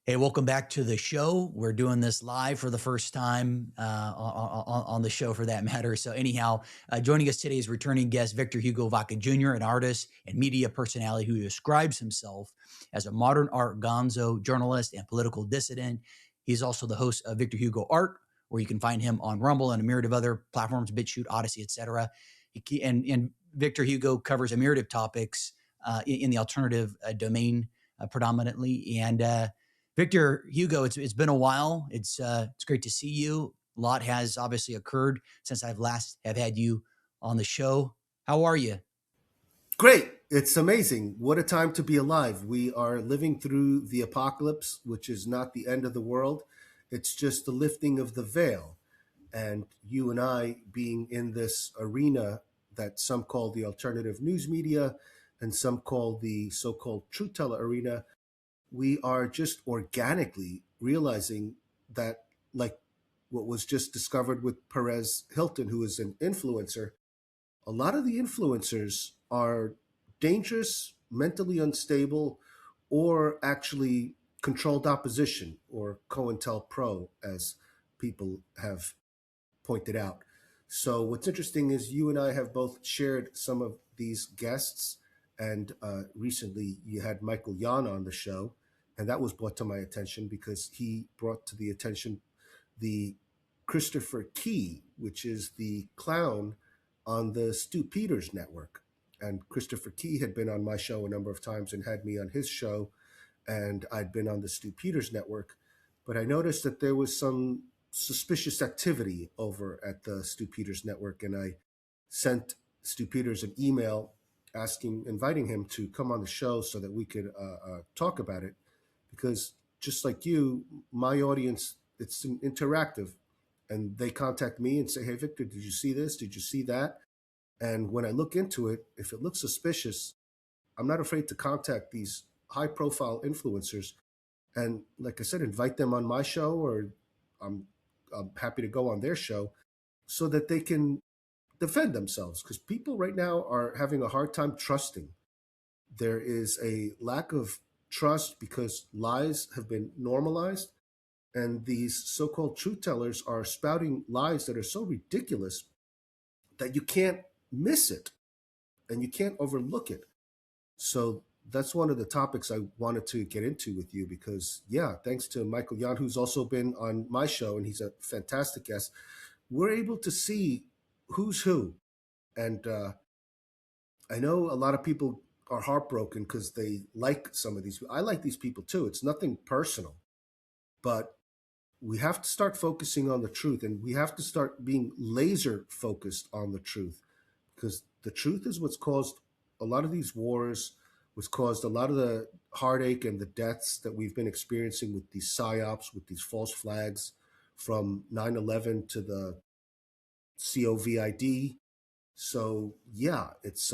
Hey, welcome back to the show. We're doing this live for the first time on the show, for that matter. So, anyhow, joining us today is returning guest Victor Hugo Vaca Jr., an artist and media personality who describes himself as a modern art gonzo, journalist, and political dissident. He's also the host of Victor Hugo Art, where you can find him on Rumble and a myriad of other platforms, BitChute, Odyssey, etc. And Victor Hugo covers a myriad of topics in the alternative domain predominantly. And Victor Hugo, it's been a while. It's great to see you. A lot has obviously occurred since I've last have had you on the show. How are you? Great. It's amazing. What a time to be alive. We are living through the apocalypse, which is not the end of the world. It's just the lifting of the veil. And you and I being in this arena that some call the alternative news media and some call the so called truth teller arena, we are just organically realizing that, like what was just discovered with Perez Hilton, who is an influencer, a lot of the influencers are dangerous, mentally unstable, or actually controlled opposition, or COINTELPRO, as people have pointed out. So, what's interesting is you and I have both shared some of these guests, and recently you had Michael Yan on the show, and that was brought to my attention because he brought to the attention the Christopher Key, which is the clown on the Stu Peters network. And Christopher Key had been on my show a number of times and had me on his show, and I'd been on the Stu Peters network. But I noticed that there was some suspicious activity over at the Stu Peters network, and I sent Stu Peters an email inviting him to come on the show so that we could talk about it. Because just like you, my audience, it's interactive, and they contact me and say, "Hey, Victor, did you see this? Did you see that?" And when I look into it, if it looks suspicious, I'm not afraid to contact these high profile influencers. And like I said, invite them on my show, or I'm, I'm happy to go on their show so that they can defend themselves. Because people right now are having a hard time trusting. There is a lack of trust because lies have been normalized. And these so called truth tellers are spouting lies that are so ridiculous that you can't miss it and you can't overlook it. So that's one of the topics I wanted to get into with you because, yeah, thanks to Michael Yan, who's also been on my show, and he's a fantastic guest, we're able to see who's who. And I know a lot of people are heartbroken because they like some of these. I like these people too. It's nothing personal, but we have to start focusing on the truth, and we have to start being laser focused on the truth, because the truth is what's caused a lot of these wars, what's caused a lot of the heartache and the deaths that we've been experiencing with these psyops, with these false flags, from 9/11 to the COVID. So yeah, it's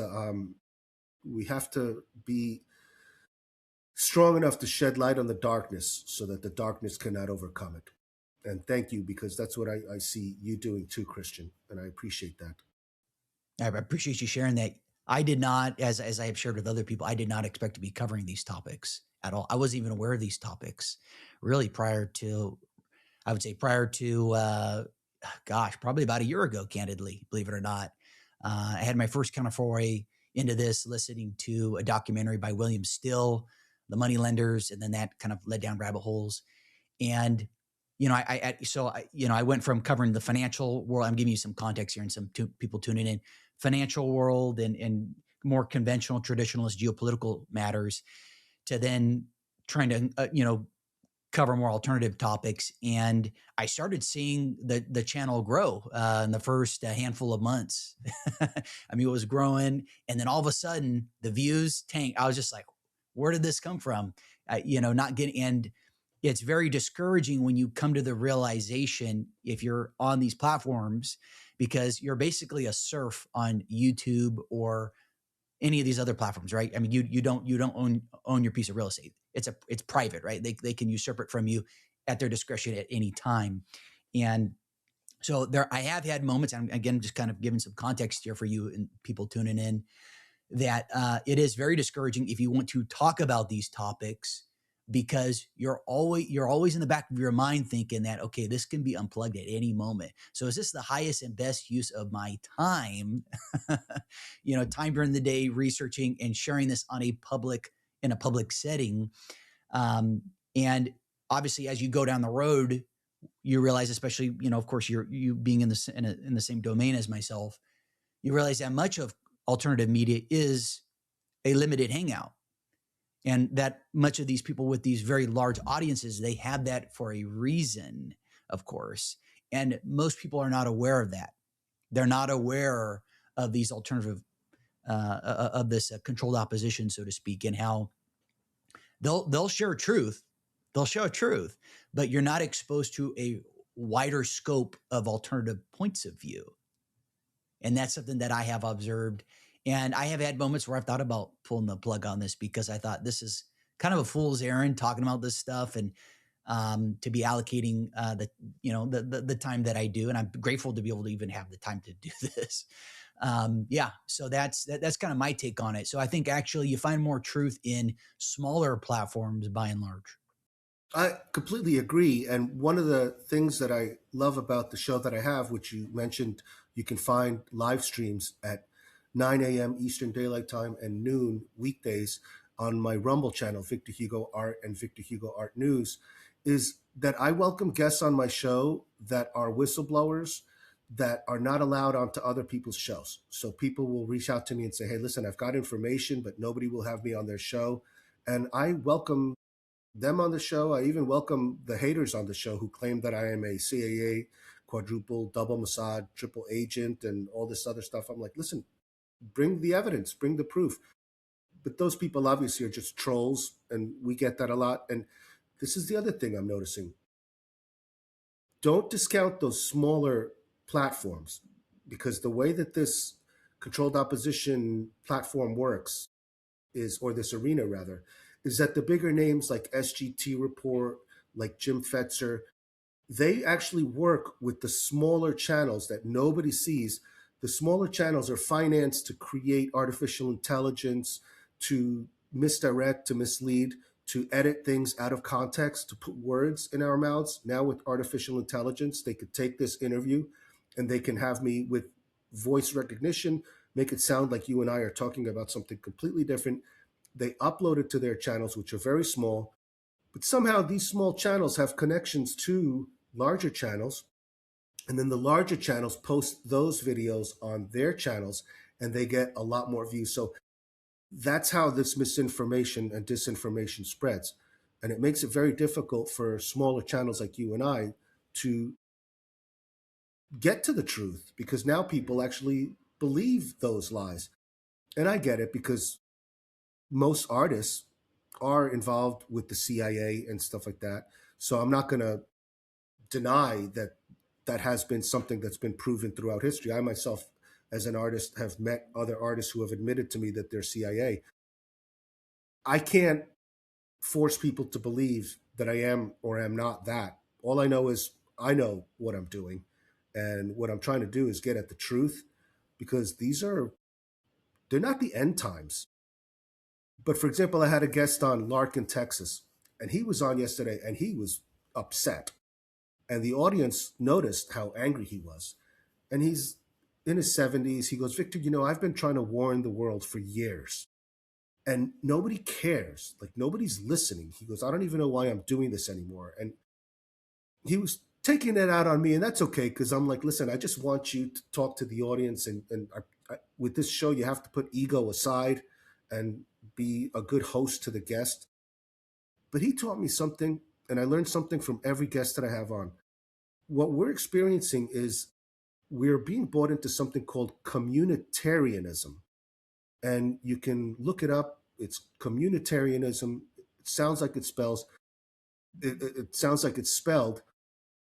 we have to be strong enough to shed light on the darkness so that the darkness cannot overcome it. And thank you, because that's what I see you doing too, Christian, and I appreciate that. I appreciate you sharing that. I did not, as I have shared with other people, I did not expect to be covering these topics at all. I wasn't even aware of these topics really prior to, I would say prior to, gosh, probably about a year ago, candidly, believe it or not. I had my first kind of foray into this listening to a documentary by William Still, The Money Lenders, and then that kind of led down rabbit holes. And I went from covering the financial world. I'm giving you some context here and some people tuning in, financial world and more conventional, traditionalist geopolitical matters, to then trying to cover more alternative topics. And I started seeing the channel grow in the first handful of months. I mean, it was growing, and then all of a sudden the views tanked. I was just like, where did this come from? Not getting, and it's very discouraging when you come to the realization, if you're on these platforms, because you're basically a serf on YouTube or any of these other platforms, right? I mean, you don't own your piece of real estate. It's private, right? They can usurp it from you at their discretion at any time. And so there, I have had moments, and again, just kind of giving some context here for you and people tuning in, that it is very discouraging if you want to talk about these topics, because you're always in the back of your mind thinking that, okay, this can be unplugged at any moment. So is this the highest and best use of my time? Time during the day researching and sharing this in a public setting. um, and obviously, as you go down the road, you realize, especially, of course, you being in the same domain as myself, you realize that much of alternative media is a limited hangout, and that much of these people with these very large audiences, they have that for a reason, of course. And most people are not aware of that. They're not aware of these alternative of this controlled opposition, so to speak, and how they'll share truth, they'll show truth, but you're not exposed to a wider scope of alternative points of view. And that's something that I have observed. And I have had moments where I've thought about pulling the plug on this, because I thought this is kind of a fool's errand talking about this stuff, and to be allocating the time that I do. And I'm grateful to be able to even have the time to do this. Yeah, so that's kind of my take on it. So I think actually you find more truth in smaller platforms by and large. I completely agree. And one of the things that I love about the show that I have, which you mentioned, you can find live streams at 9 a.m. Eastern Daylight Time and noon weekdays on my Rumble channel, Victor Hugo Art and Victor Hugo Art News, is that I welcome guests on my show that are whistleblowers that are not allowed onto other people's shows. So people will reach out to me and say, hey, listen, I've got information, but nobody will have me on their show. And I welcome them on the show. I even welcome the haters on the show who claim that I am a CIA quadruple, double Mossad, triple agent, and all this other stuff. I'm like, listen, bring the evidence, bring the proof. But those people obviously are just trolls, and we get that a lot. And this is the other thing I'm noticing. Don't discount those smaller platforms, because the way that this controlled opposition platform works is, or this arena rather, is that the bigger names like SGT Report, like Jim Fetzer, they actually work with the smaller channels that nobody sees. The smaller channels are financed to create artificial intelligence, to misdirect, to mislead, to edit things out of context, to put words in our mouths. Now, with artificial intelligence, they could take this interview and they can have me with voice recognition, make it sound like you and I are talking about something completely different. They upload it to their channels, which are very small, but somehow these small channels have connections to larger channels. And then the larger channels post those videos on their channels and they get a lot more views. So that's how this misinformation and disinformation spreads. And it makes it very difficult for smaller channels like you and I to get to the truth, because now people actually believe those lies. And I get it, because most artists are involved with the CIA and stuff like that. So I'm not going to deny that that has been something that's been proven throughout history. I myself, as an artist, have met other artists who have admitted to me that they're CIA. I can't force people to believe that I am or am not that. All I know is I know what I'm doing. And what I'm trying to do is get at the truth, because they're not the end times. But for example, I had a guest on, Larkin, Texas, and he was on yesterday and he was upset. And the audience noticed how angry he was. And he's in his 70s. He goes, Victor, I've been trying to warn the world for years and nobody cares. Like, nobody's listening. He goes, I don't even know why I'm doing this anymore. And he was taking it out on me. And that's okay, because I'm like, listen, I just want you to talk to the audience. And with this show, you have to put ego aside and be a good host to the guest. But he taught me something, and I learned something from every guest that I have on. What we're experiencing is we're being brought into something called communitarianism. And you can look it up. It's communitarianism. It sounds like it sounds like it's spelled.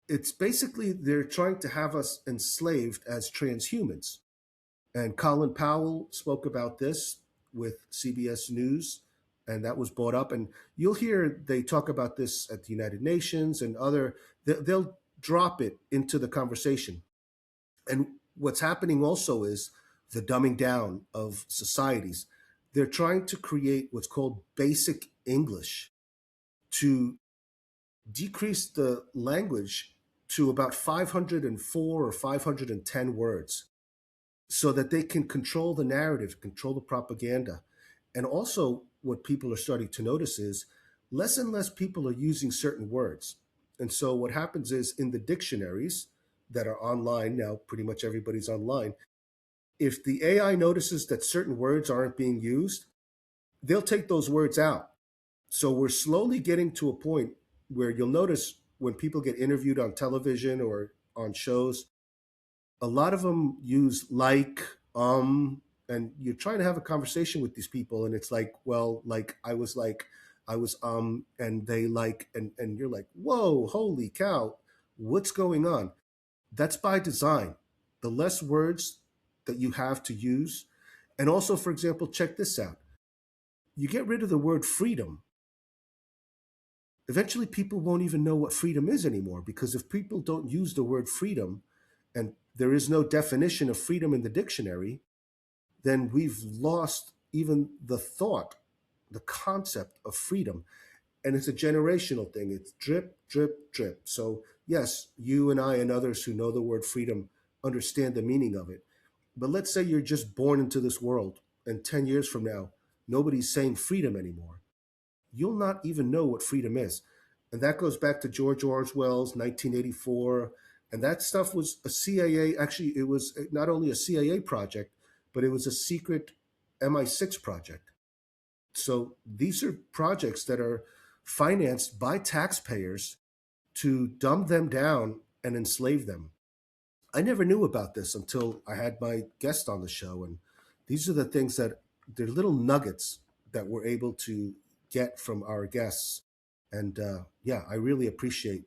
It's basically they're trying to have us enslaved as transhumans. And Colin Powell spoke about this with CBS News, and that was brought up. And you'll hear they talk about this at the United Nations and other, they'll drop it into the conversation. And what's happening also is the dumbing down of societies. They're trying to create what's called basic English. to decrease the language to about 504 or 510 words so that they can control the narrative, control the propaganda. And also, what people are starting to notice is less and less people are using certain words. And so, what happens is in the dictionaries that are online now, pretty much everybody's online. If the AI notices that certain words aren't being used, they'll take those words out. So, we're slowly getting to a point where you'll notice when people get interviewed on television or on shows, a lot of them use like, and you're trying to have a conversation with these people, and it's like, well, like, I was, and they like, and you're like, whoa, holy cow, what's going on? That's by design. The less words that you have to use, and also, for example, check this out. You get rid of the word freedom. Eventually, people won't even know what freedom is anymore because if people don't use the word freedom, and there is no definition of freedom in the dictionary, then we've lost even the thought, the concept of freedom. And it's a generational thing. It's drip, drip, drip. So, yes, you and I and others who know the word freedom understand the meaning of it. But let's say you're just born into this world, and 10 years from now, nobody's saying freedom anymore. You'll not even know what freedom is. And that goes back to George Orwell's 1984. And that stuff was a CIA, actually, it was not only a CIA project, but it was a secret MI6 project. So these are projects that are financed by taxpayers to dumb them down and enslave them. I never knew about this until I had my guest on the show. And these are the things that they're little nuggets that we're able to get from our guests. And yeah, I really appreciate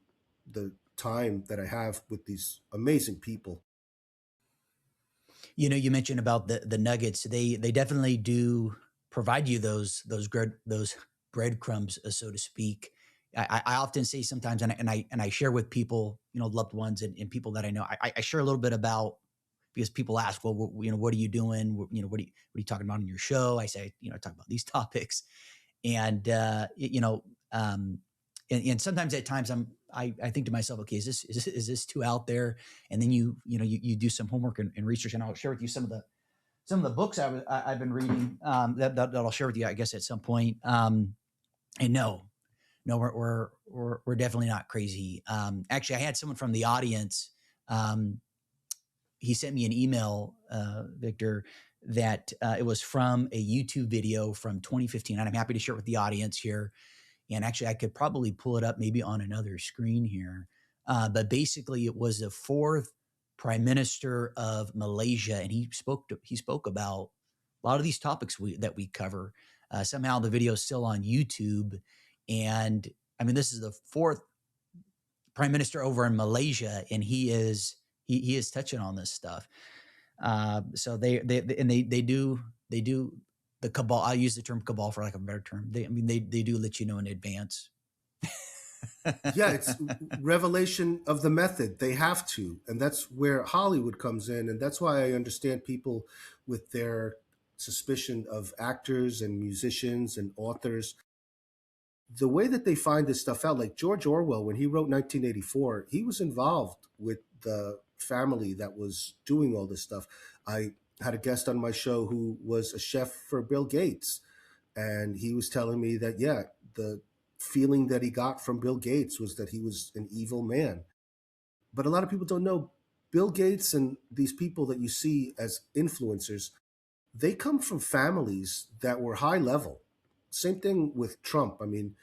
the time that I have with these amazing people. You know, you mentioned about the nuggets. They definitely do provide you those breadcrumbs, so to speak. I often say sometimes, and I share with people, you know, loved ones and people that I know. I share a little bit about because people ask, well, you know, what are you doing? You know, what are you talking about in your show? I say, you know, I talk about these topics, and you know, and sometimes at times I think to myself, okay, is this too out there? And then you do some homework and research, and I'll share with you some of the books I've been reading that I'll share with you, I guess, at some point. And no, we're definitely not crazy. Actually, I had someone from the audience. Um, he sent me an email, Victor, that it was from a YouTube video from 2015, and I'm happy to share it with the audience here. And actually, I could probably pull it up maybe on another screen here. But basically, it was the fourth prime minister of Malaysia, and he spoke about a lot of these topics that we cover. Somehow, the video is still on YouTube, and I mean, this is the fourth prime minister over in Malaysia, and he is touching on this stuff. So they do the cabal. I use the term cabal for lack of a better term. They do let you know in advance. Yeah, it's revelation of the method. They have to. And that's where Hollywood comes in. And that's why I understand people with their suspicion of actors and musicians and authors. The way that they find this stuff out, like George Orwell, when he wrote 1984, he was involved with the family that was doing all this stuff. I had a guest on my show who was a chef for Bill Gates, and he was telling me that, yeah, the feeling that he got from Bill Gates was that he was an evil man. But a lot of people don't know Bill Gates and these people that you see as influencers, they come from families that were high level. Same thing with Trump. I mean,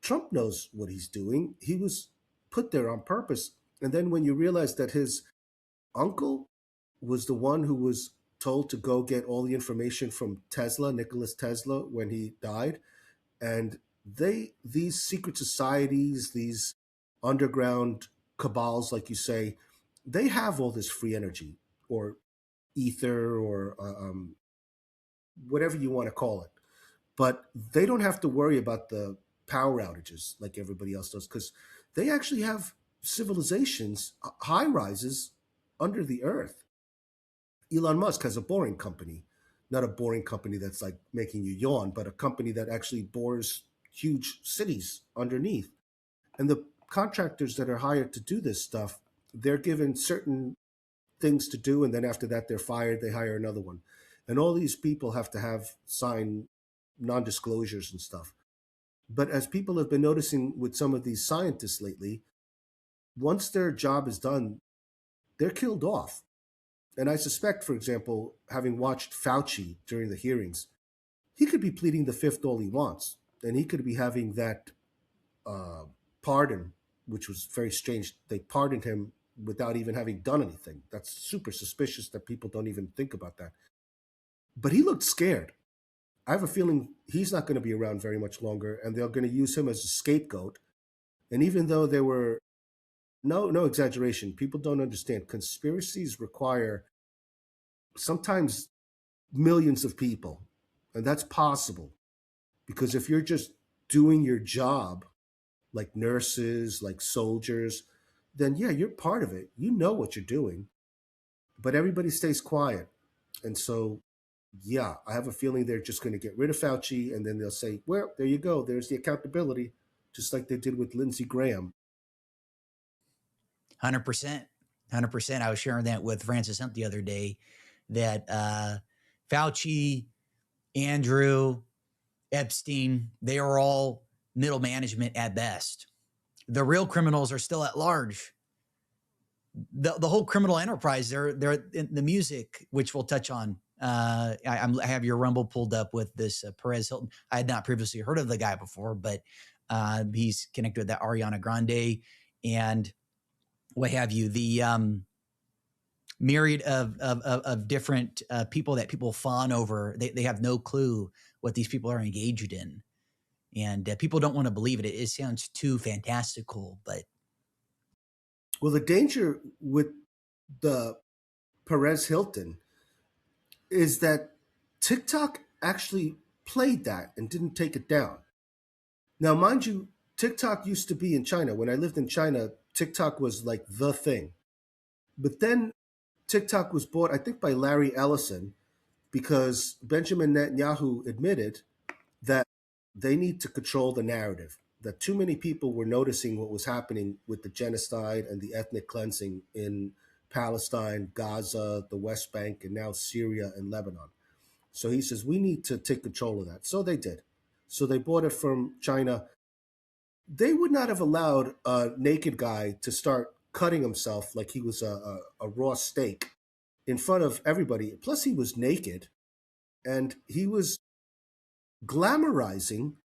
Trump knows what he's doing. He was put there on purpose. And then when you realize that his uncle was the one who was told to go get all the information from Tesla, Nicholas Tesla, when he died, and these secret societies, these underground cabals, like you say, they have all this free energy or ether or whatever you want to call it, but they don't have to worry about the power outages like everybody else does because they actually have civilizations, high rises under the earth. Elon Musk has a boring company, not a boring company that's like making you yawn, but a company that actually bores huge cities underneath. And the contractors that are hired to do this stuff, they're given certain things to do, and then after that they're fired, they hire another one. And all these people have to have sign non-disclosures and stuff. But as people have been noticing with some of these scientists lately, once their job is done, they're killed off. And I suspect, for example, having watched Fauci during the hearings, he could be pleading the fifth all he wants, and he could be having that uh, pardon, which was very strange. They pardoned him without even having done anything. That's super suspicious that people don't even think about that. But he looked scared. I have a feeling he's not going to be around very much longer, and they're going to use him as a scapegoat. And even though there were no exaggeration, people don't understand. Conspiracies require sometimes millions of people, and that's possible because if you're just doing your job like nurses, like soldiers, then yeah, you're part of it. You know what you're doing, but everybody stays quiet. And so, yeah, I have a feeling they're just going to get rid of Fauci and then they'll say, well, there you go. There's the accountability, just like they did with Lindsey Graham. 100%. 100%. I was sharing that with Francis Hunt the other day that Fauci, Andrew, Epstein, they are all middle management at best. The real criminals are still at large. The whole criminal enterprise, they're in the music, which we'll touch on. I have your Rumble pulled up with this Perez Hilton. I had not previously heard of the guy before, but he's connected with that Ariana Grande and what have you. The myriad of different people that people fawn over. They have no clue what these people are engaged in. And people don't want to believe it. It sounds too fantastical, but Well, the danger with the Perez Hilton is that TikTok actually played that and didn't take it down. Now, mind you, TikTok used to be in China. When I lived in China, TikTok was like the thing. But then TikTok was bought, I think, by Larry Ellison because Benjamin Netanyahu admitted that they need to control the narrative, that too many people were noticing what was happening with the genocide and the ethnic cleansing in Palestine, Gaza, the West Bank, and now Syria and Lebanon. So he says, we need to take control of that. So they did. So they bought it from China. They would not have allowed a naked guy to start cutting himself like he was a raw steak in front of everybody. Plus, he was naked and he was glamorizing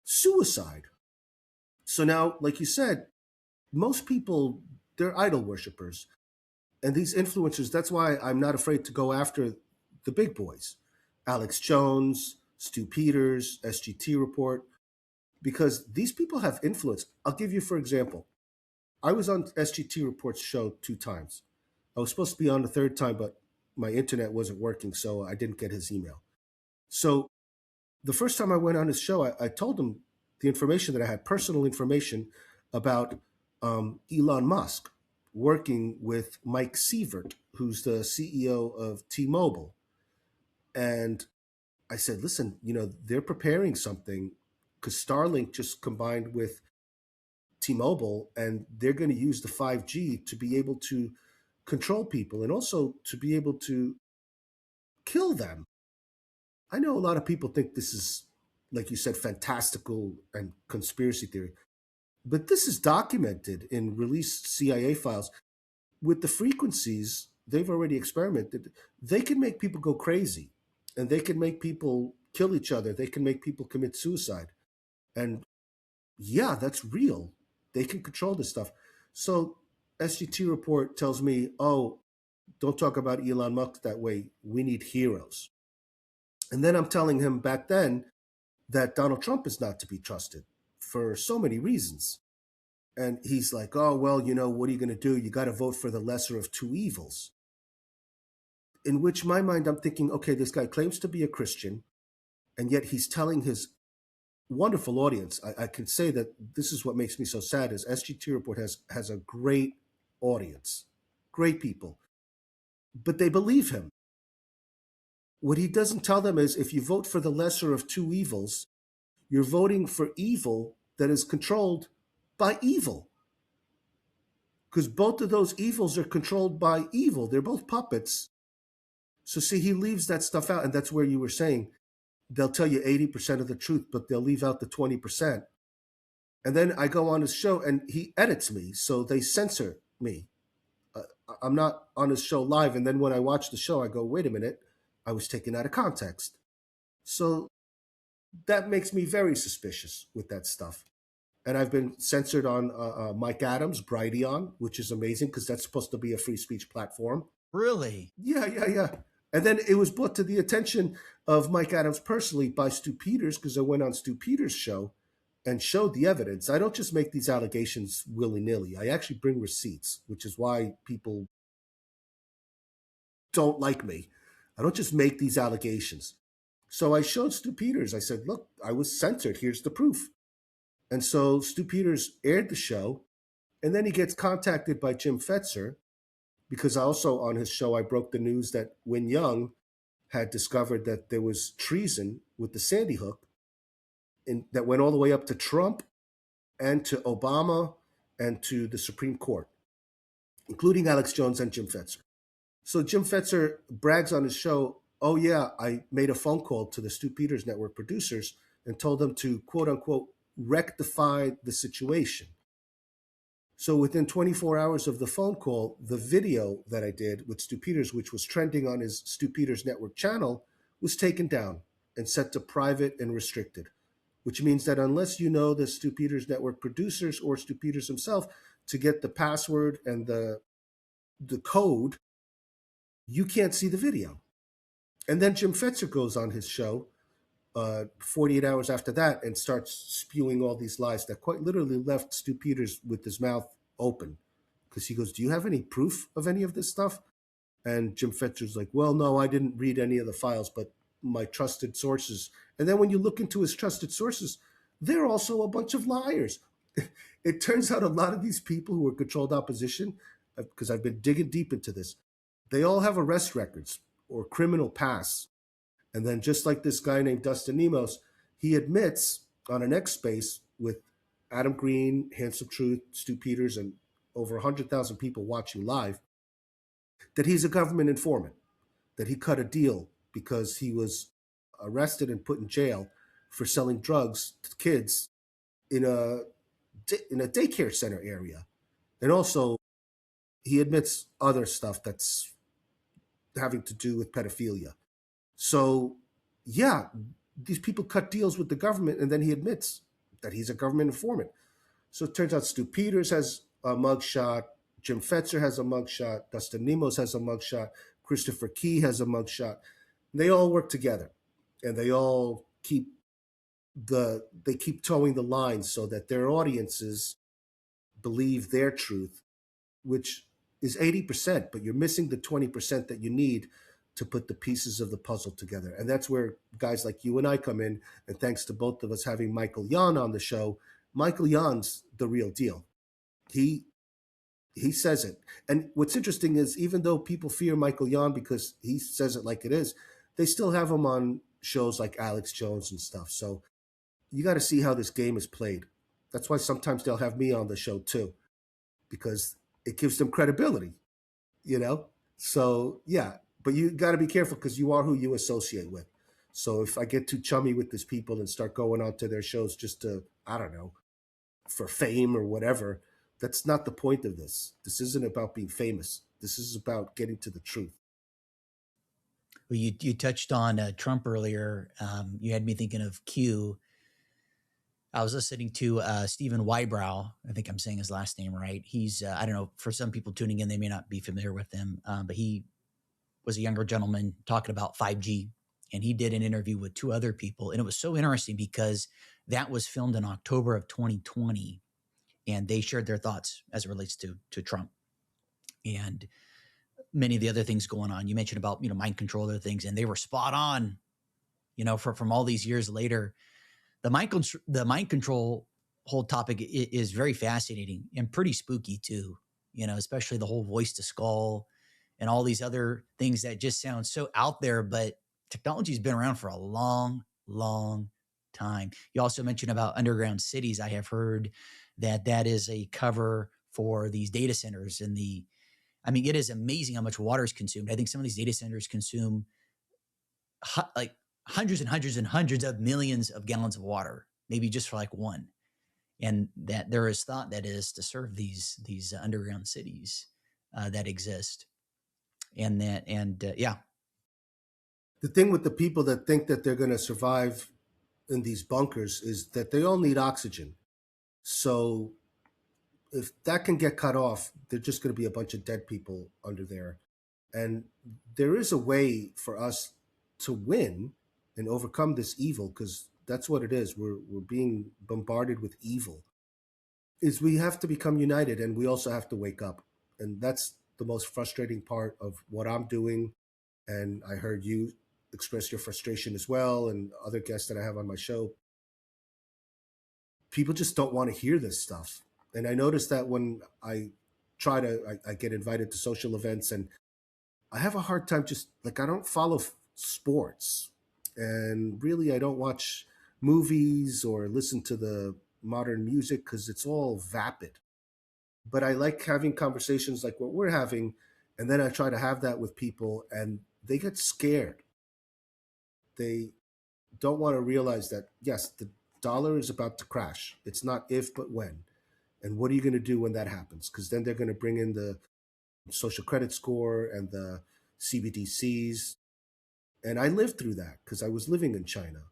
suicide. So now, like you said, most people, they're idol worshippers. And these influencers, that's why I'm not afraid to go after the big boys Alex Jones, Stu Peters, SGT Report, because these people have influence. I'll give you, for example, I was on SGT Report's show 2 times. I was supposed to be on the third time, but my internet wasn't working, so I didn't get his email. So the first time I went on his show, I told him the information that I had, personal information about Elon Musk working with Mike Sievert, who's the CEO of T-Mobile. And I said, listen, they're preparing something because Starlink just combined with T-Mobile, and they're going to use the 5G to be able to control people and also to be able to kill them. I know a lot of people think this is, like you said, fantastical and conspiracy theory, but this is documented in released CIA files. With the frequencies they've already experimented, they can make people go crazy and they can make people kill each other. They can make people commit suicide. And yeah, that's real. They can control this stuff. So SGT report tells me, oh, don't talk about Elon Musk that way. We need heroes. And then I'm telling him back then that Donald Trump is not to be trusted for so many reasons. And he's like, oh, well, what are you going to do? You got to vote for the lesser of two evils. In which my mind, I'm thinking, okay, this guy claims to be a Christian, and yet he's telling his wonderful audience. I can say that this is what makes me so sad is SGT Report has a great audience, great people, but they believe him. What he doesn't tell them is if you vote for the lesser of two evils, You're voting for evil that is controlled by evil. Because both of those evils are controlled by evil. They're both puppets. So, see, he leaves that stuff out. And that's where you were saying they'll tell you 80% of the truth, but they'll leave out the 20%. And then I go on his show and he edits me. So they censor me. I'm not on his show live. And then when I watch the show, I go, wait a minute, I was taken out of context. So that makes me very suspicious with that stuff. And I've been censored on Mike Adams' Brighteon, which is amazing because that's supposed to be a free speech platform. Really? Yeah, yeah, yeah. And then it was brought to the attention of Mike Adams personally by Stu Peters because I went on Stu Peters' show and showed the evidence. I don't just make these allegations willy nilly. I actually bring receipts, which is why people don't like me. I don't just make these allegations. So I showed Stu Peters. I said, look, I was censored. Here's the proof. And so Stu Peters aired the show. And then he gets contacted by Jim Fetzer because also on his show, I broke the news that Win Young had discovered that there was treason with the Sandy Hook that went all the way up to Trump and to Obama and to the Supreme Court, including Alex Jones and Jim Fetzer. So Jim Fetzer brags on his show, oh, yeah, I made a phone call to the Stu Peters Network producers and told them to, quote unquote, rectify the situation. So within 24 hours of the phone call, the video that I did with Stu Peters, which was trending on his Stu Peters Network channel, was taken down and set to private and restricted, which means that unless you know the Stu Peters Network producers or Stu Peters himself to get the password and the code, you can't see the video. And then Jim Fetzer goes on his show 48 hours after that and starts spewing all these lies that quite literally left Stu Peters with his mouth open because he goes, do you have any proof of any of this stuff? And Jim Fetzer's like, well, no, I didn't read any of the files, but my trusted sources. And then when you look into his trusted sources, they're also a bunch of liars. It turns out a lot of these people who are controlled opposition, because I've been digging deep into this, they all have arrest records or criminal pasts. And then just like this guy named Dustin Nemos, he admits on an X space with Adam Green, Handsome Truth, Stu Peters, and over 100,000 people watching live, that he's a government informant, that he cut a deal because he was arrested and put in jail for selling drugs to kids in a daycare center area. And also, he admits other stuff that's having to do with pedophilia. So, yeah, these people cut deals with the government, and then he admits that he's a government informant. So it turns out Stu Peters has a mugshot, Jim Fetzer has a mugshot, Dustin Nemos has a mugshot, Christopher Key has a mugshot. They all work together, and they all keep towing the line so that their audiences believe their truth, which is 80%, but you're missing the 20% that you need to put the pieces of the puzzle together. And that's where guys like you and I come in. And thanks to both of us having Michael Yon on the show, Michael Yon's the real deal. He says it. And what's interesting is even though people fear Michael Yon because he says it like it is, they still have him on shows like Alex Jones and stuff. So you got to see how this game is played. That's why sometimes they'll have me on the show too, because it gives them credibility, you know? So, yeah, but you got to be careful because you are who you associate with. So if I get too chummy with these people and start going on to their shows just to, I don't know, for fame or whatever, that's not the point of this. This isn't about being famous. This is about getting to the truth. Well, you touched on Trump earlier. You had me thinking of Q. I was listening to Stephen Wybrow. I think I'm saying his last name right. He's, I don't know, for some people tuning in, they may not be familiar with him, but he was a younger gentleman talking about 5G. And he did an interview with two other people. And it was so interesting because that was filmed in October of 2020. And they shared their thoughts as it relates to Trump and many of the other things going on. You mentioned about, mind control, other things, and they were spot on, from all these years later. The mind control whole topic is very fascinating and pretty spooky too, especially the whole voice to skull and all these other things that just sound so out there, but technology's been around for a long, long time. You also mentioned about underground cities. I have heard that that is a cover for these data centers and the, I mean, it is amazing how much water is consumed. I think some of these data centers consume like hundreds and hundreds and hundreds of millions of gallons of water, maybe just for like one. And that there is thought that is to serve these underground cities that exist, and that and yeah, The thing with the people that think that they're going to survive in these bunkers is that they all need oxygen. So if that can get cut off, they're just going to be a bunch of dead people under there. And there is a way for us to win and overcome this evil, because that's what it is. We're being bombarded with evil. Is we have to become united, and we also have to wake up. And that's the most frustrating part of what I'm doing. And I heard you express your frustration as well, and other guests that I have on my show. People just don't want to hear this stuff. And I noticed that when I get invited to social events, and I have a hard time, just like, I don't follow sports, and really I don't watch movies or listen to the modern music because it's all vapid. But I like having conversations like what we're having, and then I try to have that with people, and they get scared. They don't want to realize that, yes, the dollar is about to crash. It's not if, but when. And what are you going to do when that happens? Because then they're going to bring in the social credit score and the CBDCs. And I lived through that because I was living in China,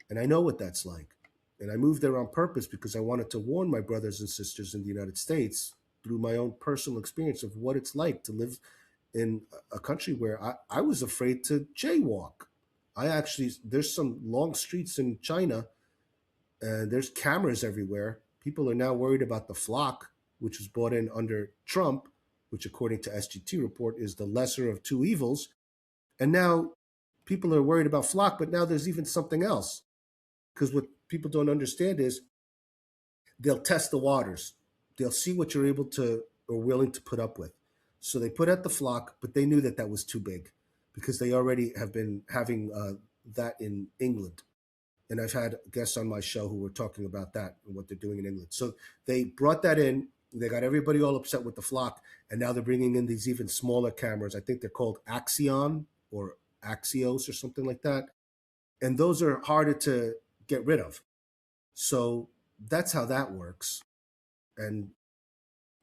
and I know what that's like. And I moved there on purpose because I wanted to warn my brothers and sisters in the United States through my own personal experience of what it's like to live in a country where I was afraid to jaywalk. I actually, there's some long streets in China, and there's cameras everywhere. People are now worried about the flock, which was brought in under Trump, which, according to SGT report, is the lesser of two evils. And now people are worried about flock, but now there's even something else. Because what people don't understand is they'll test the waters. They'll see what you're able to or willing to put up with. So they put out the flock, but they knew that that was too big because they already have been having that in England. And I've had guests on my show who were talking about that and what they're doing in England. So they brought that in. They got everybody all upset with the flock, and now they're bringing in these even smaller cameras. I think they're called Axion or Axios or something like that. And those are harder to get rid of. So that's how that works. And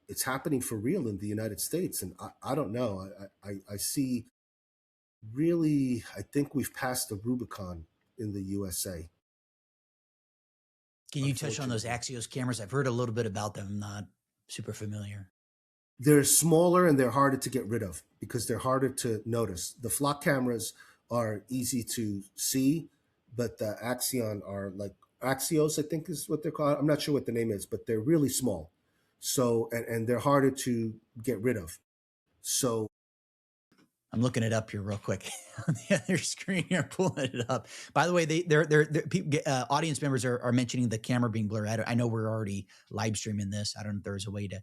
it's happening for real in the United States. And I don't know. I see, really, I think we've passed the Rubicon in the USA, can you touch on those unfortunately. Axios cameras? I've heard a little bit about them, I'm not super familiar. They're smaller and they're harder to get rid of because they're harder to notice. The flock cameras are easy to see, but the Axion are like Axios, I think is what they're called. I'm not sure what the name is, but they're really small. So, and they're harder to get rid of. So, I'm looking it up here real quick on the other screen here, pulling it up. By the way, they're audience members are mentioning the camera being blurry. I know we're already live streaming this. I don't know if there's a way to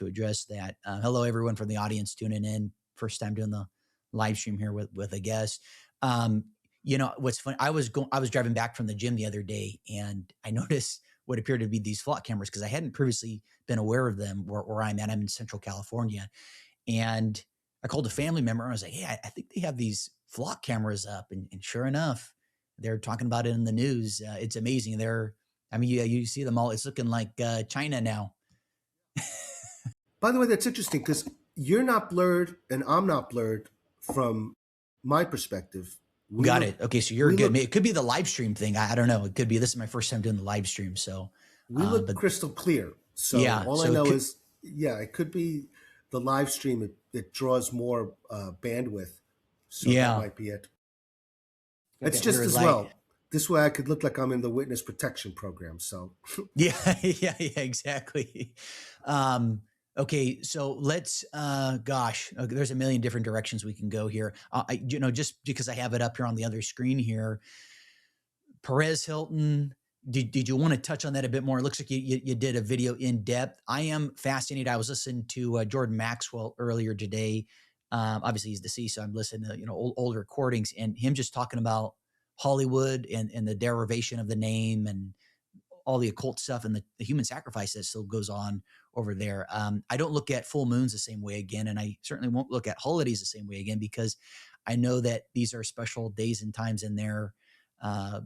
address that. Hello, everyone from the audience tuning in. First time doing the live stream here with a guest. Um, you know what's funny? I was driving back from the gym the other day, and I noticed what appeared to be these flock cameras because I hadn't previously been aware of them where I'm at. I'm in Central California, and I called a family member and I was like, "Hey, I think they have these flock cameras up," and sure enough, they're talking about it in the news. It's amazing. I mean, you see them all. It's looking like China now. by the way, that's interesting because you're not blurred and I'm not blurred from my perspective. We Got look, it. Okay, so you're we good. look, It could be the live stream thing. I don't know. It could be. This is my first time doing the live stream, so we look but crystal clear. So yeah. all I So it know could, is, yeah, it could be the live stream. It draws more bandwidth. So that yeah. might be it. Got It's that just weird as light. well. This way I could look like I'm in the witness protection program. So Yeah, yeah, exactly. Um, okay, so let's gosh, there's a million different directions we can go here. Just because I have it up here on the other screen here, Perez Hilton. Did you want to touch on that a bit more? It looks like you did a video in depth. I am fascinated. I was listening to Jordan Maxwell earlier today. Obviously, he's deceased, so I'm listening to older recordings and him just talking about Hollywood and the derivation of the name and all the occult stuff and the human sacrifice that still goes on over there. I don't look at full moons the same way again, and I certainly won't look at holidays the same way again because I know that these are special days and times in their, uh,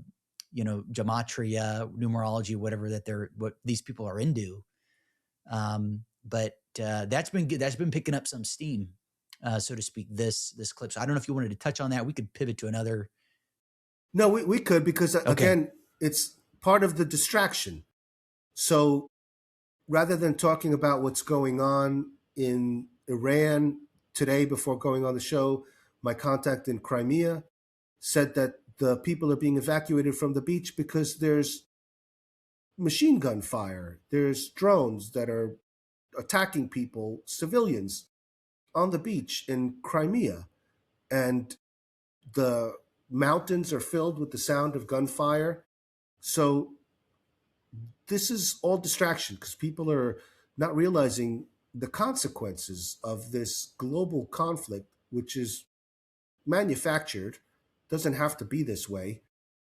gematria, numerology, whatever what these people are into. But that's been good. That's been picking up some steam, so to speak. This clip. So I don't know if you wanted to touch on that. We could pivot to another. No, we could, because Okay. again, it's part of the distraction. So rather than talking about what's going on in Iran today, before going on the show, my contact in Crimea said that the people are being evacuated from the beach because there's machine gun fire, there's drones that are attacking people, civilians, on the beach in Crimea. And the mountains are filled with the sound of gunfire. So this is all distraction because people are not realizing the consequences of this global conflict, which is manufactured, doesn't have to be this way.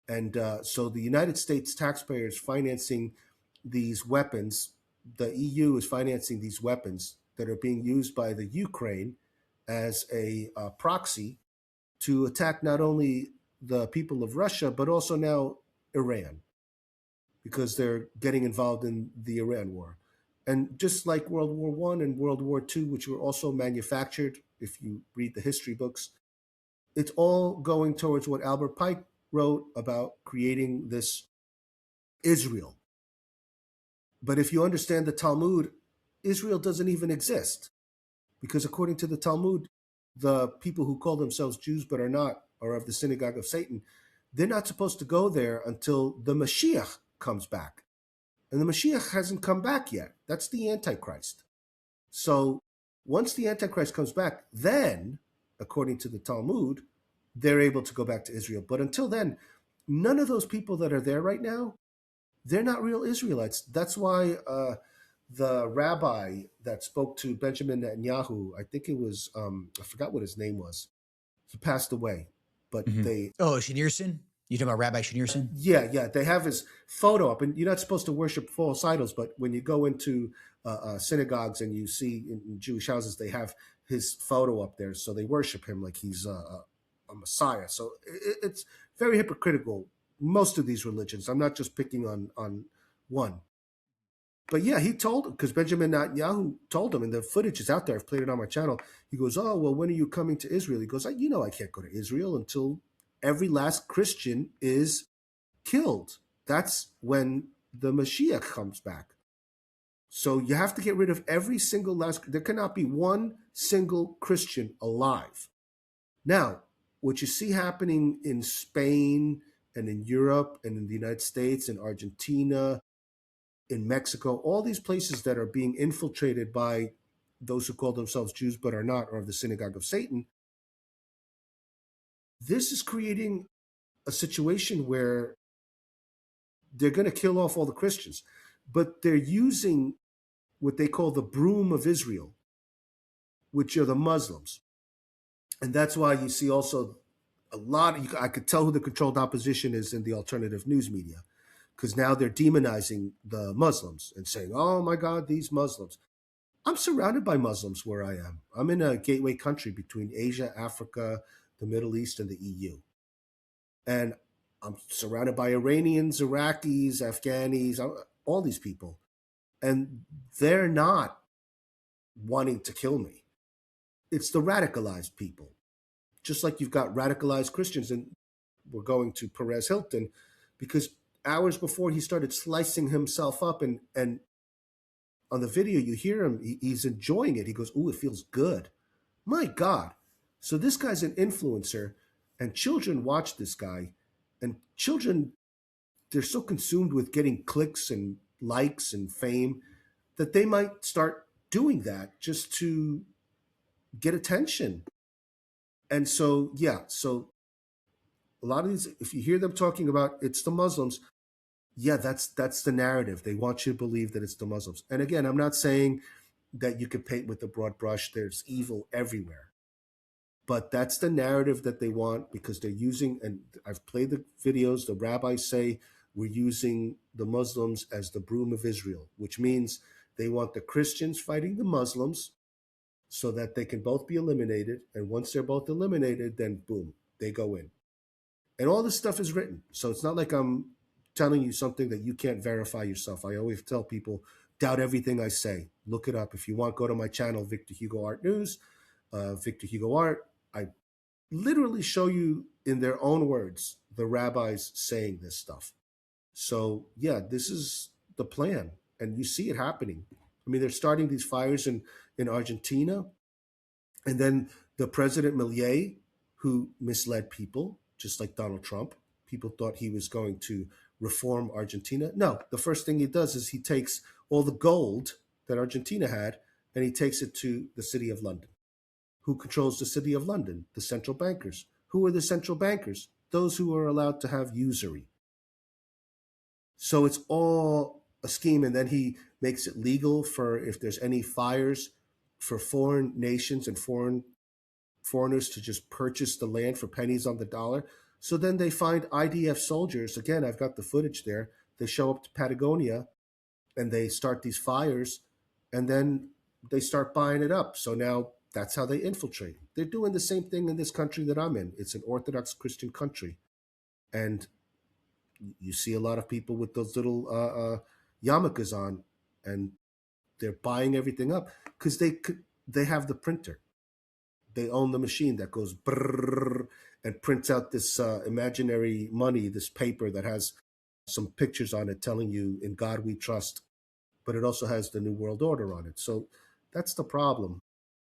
And so the United States taxpayers financing these weapons, the EU is financing these weapons that are being used by the Ukraine as a proxy to attack not only the people of Russia, but also now Iran, because they're getting involved in the Iran war. And just like World War One and World War Two, which were also manufactured, if you read the history books, it's all going towards what Albert Pike wrote about creating this Israel. But if you understand the Talmud, Israel doesn't even exist, because according to the Talmud, the people who call themselves Jews but are not, are of the synagogue of Satan, they're not supposed to go there until the Mashiach comes back. And the Mashiach hasn't come back yet. That's the Antichrist. So once the Antichrist comes back, then, according to the Talmud, they're able to go back to Israel. But until then, none of those people that are there right now, they're not real Israelites. That's why the rabbi that spoke to Benjamin Netanyahu, I think it was, I forgot what his name was. He passed away, but Mhm. Oh, Schneerson? You talking about Rabbi Schneerson? yeah, they have his photo up, and you're not supposed to worship false idols. But when you go into synagogues and you see in Jewish houses, they have his photo up there, so they worship him like he's a Messiah. So it's very hypocritical. Most of these religions. I'm not just picking on one. But yeah, he told him, because Benjamin Netanyahu told him, and the footage is out there. I've played it on my channel. He goes, "Oh, well, when are you coming to Israel?" He goes, "You know, I can't go to Israel until every last Christian is killed. That's when the Mashiach comes back. So you have to get rid of every single last. There cannot be one single Christian alive." Now, what you see happening in Spain and in Europe and in the United States and Argentina, in Mexico, all these places that are being infiltrated by those who call themselves Jews but are not, or of the synagogue of Satan, this is creating a situation where they're going to kill off all the Christians, but they're using what they call the broom of Israel, which are the Muslims. And that's why you see also a lot, I could tell who the controlled opposition is in the alternative news media, because now they're demonizing the Muslims and saying, oh my God, these Muslims. I'm surrounded by Muslims where I am. I'm in a gateway country between Asia, Africa, the Middle East, and the EU. And I'm surrounded by Iranians, Iraqis, Afghanis, all these people. And they're not wanting to kill me. It's the radicalized people. Just like you've got radicalized Christians, and we're going to Perez Hilton, because hours before he started slicing himself up, and on the video you hear him, he's enjoying it. He goes, "Ooh, it feels good." My God. So this guy's an influencer, and children watch this guy, and children, they're so consumed with getting clicks and likes and fame that they might start doing that just to get attention. And so, yeah, so a lot of these, if you hear them talking about it's the Muslims, yeah, that's the narrative. They want you to believe that it's the Muslims. And again, I'm not saying that you can paint with a broad brush. There's evil everywhere. But that's the narrative that they want because they're using, and I've played the videos, the rabbis say we're using the Muslims as the broom of Israel, which means they want the Christians fighting the Muslims so that they can both be eliminated. And once they're both eliminated, then boom, they go in. And all this stuff is written. So it's not like I'm telling you something that you can't verify yourself. I always tell people, doubt everything I say. Look it up. If you want, go to my channel, Victor Hugo Art News, Victor Hugo Art. I literally show you in their own words the rabbis saying this stuff. So yeah, this is the plan, and you see it happening. I mean, they're starting these fires in Argentina, and then the president Milei, who misled people, just like Donald Trump. People thought he was going to reform Argentina. No, the first thing he does is he takes all the gold that Argentina had and he takes it to the city of London. Who controls the city of London? The central bankers. Who are the central bankers? Those who are allowed to have usury. So it's all a scheme. And then he makes it legal for if there's any fires for foreign nations and foreigners to just purchase the land for pennies on the dollar. So then they find IDF soldiers. Again, I've got the footage there. They show up to Patagonia and they start these fires and then they start buying it up. So now that's how they infiltrate. They're doing the same thing in this country that I'm in. It's an Orthodox Christian country. And you see a lot of people with those little yarmulkes on, and they're buying everything up because they have the printer. They own the machine that goes brrr and prints out this imaginary money, this paper that has some pictures on it telling you "In God We Trust," but it also has the New World Order on it. So that's the problem.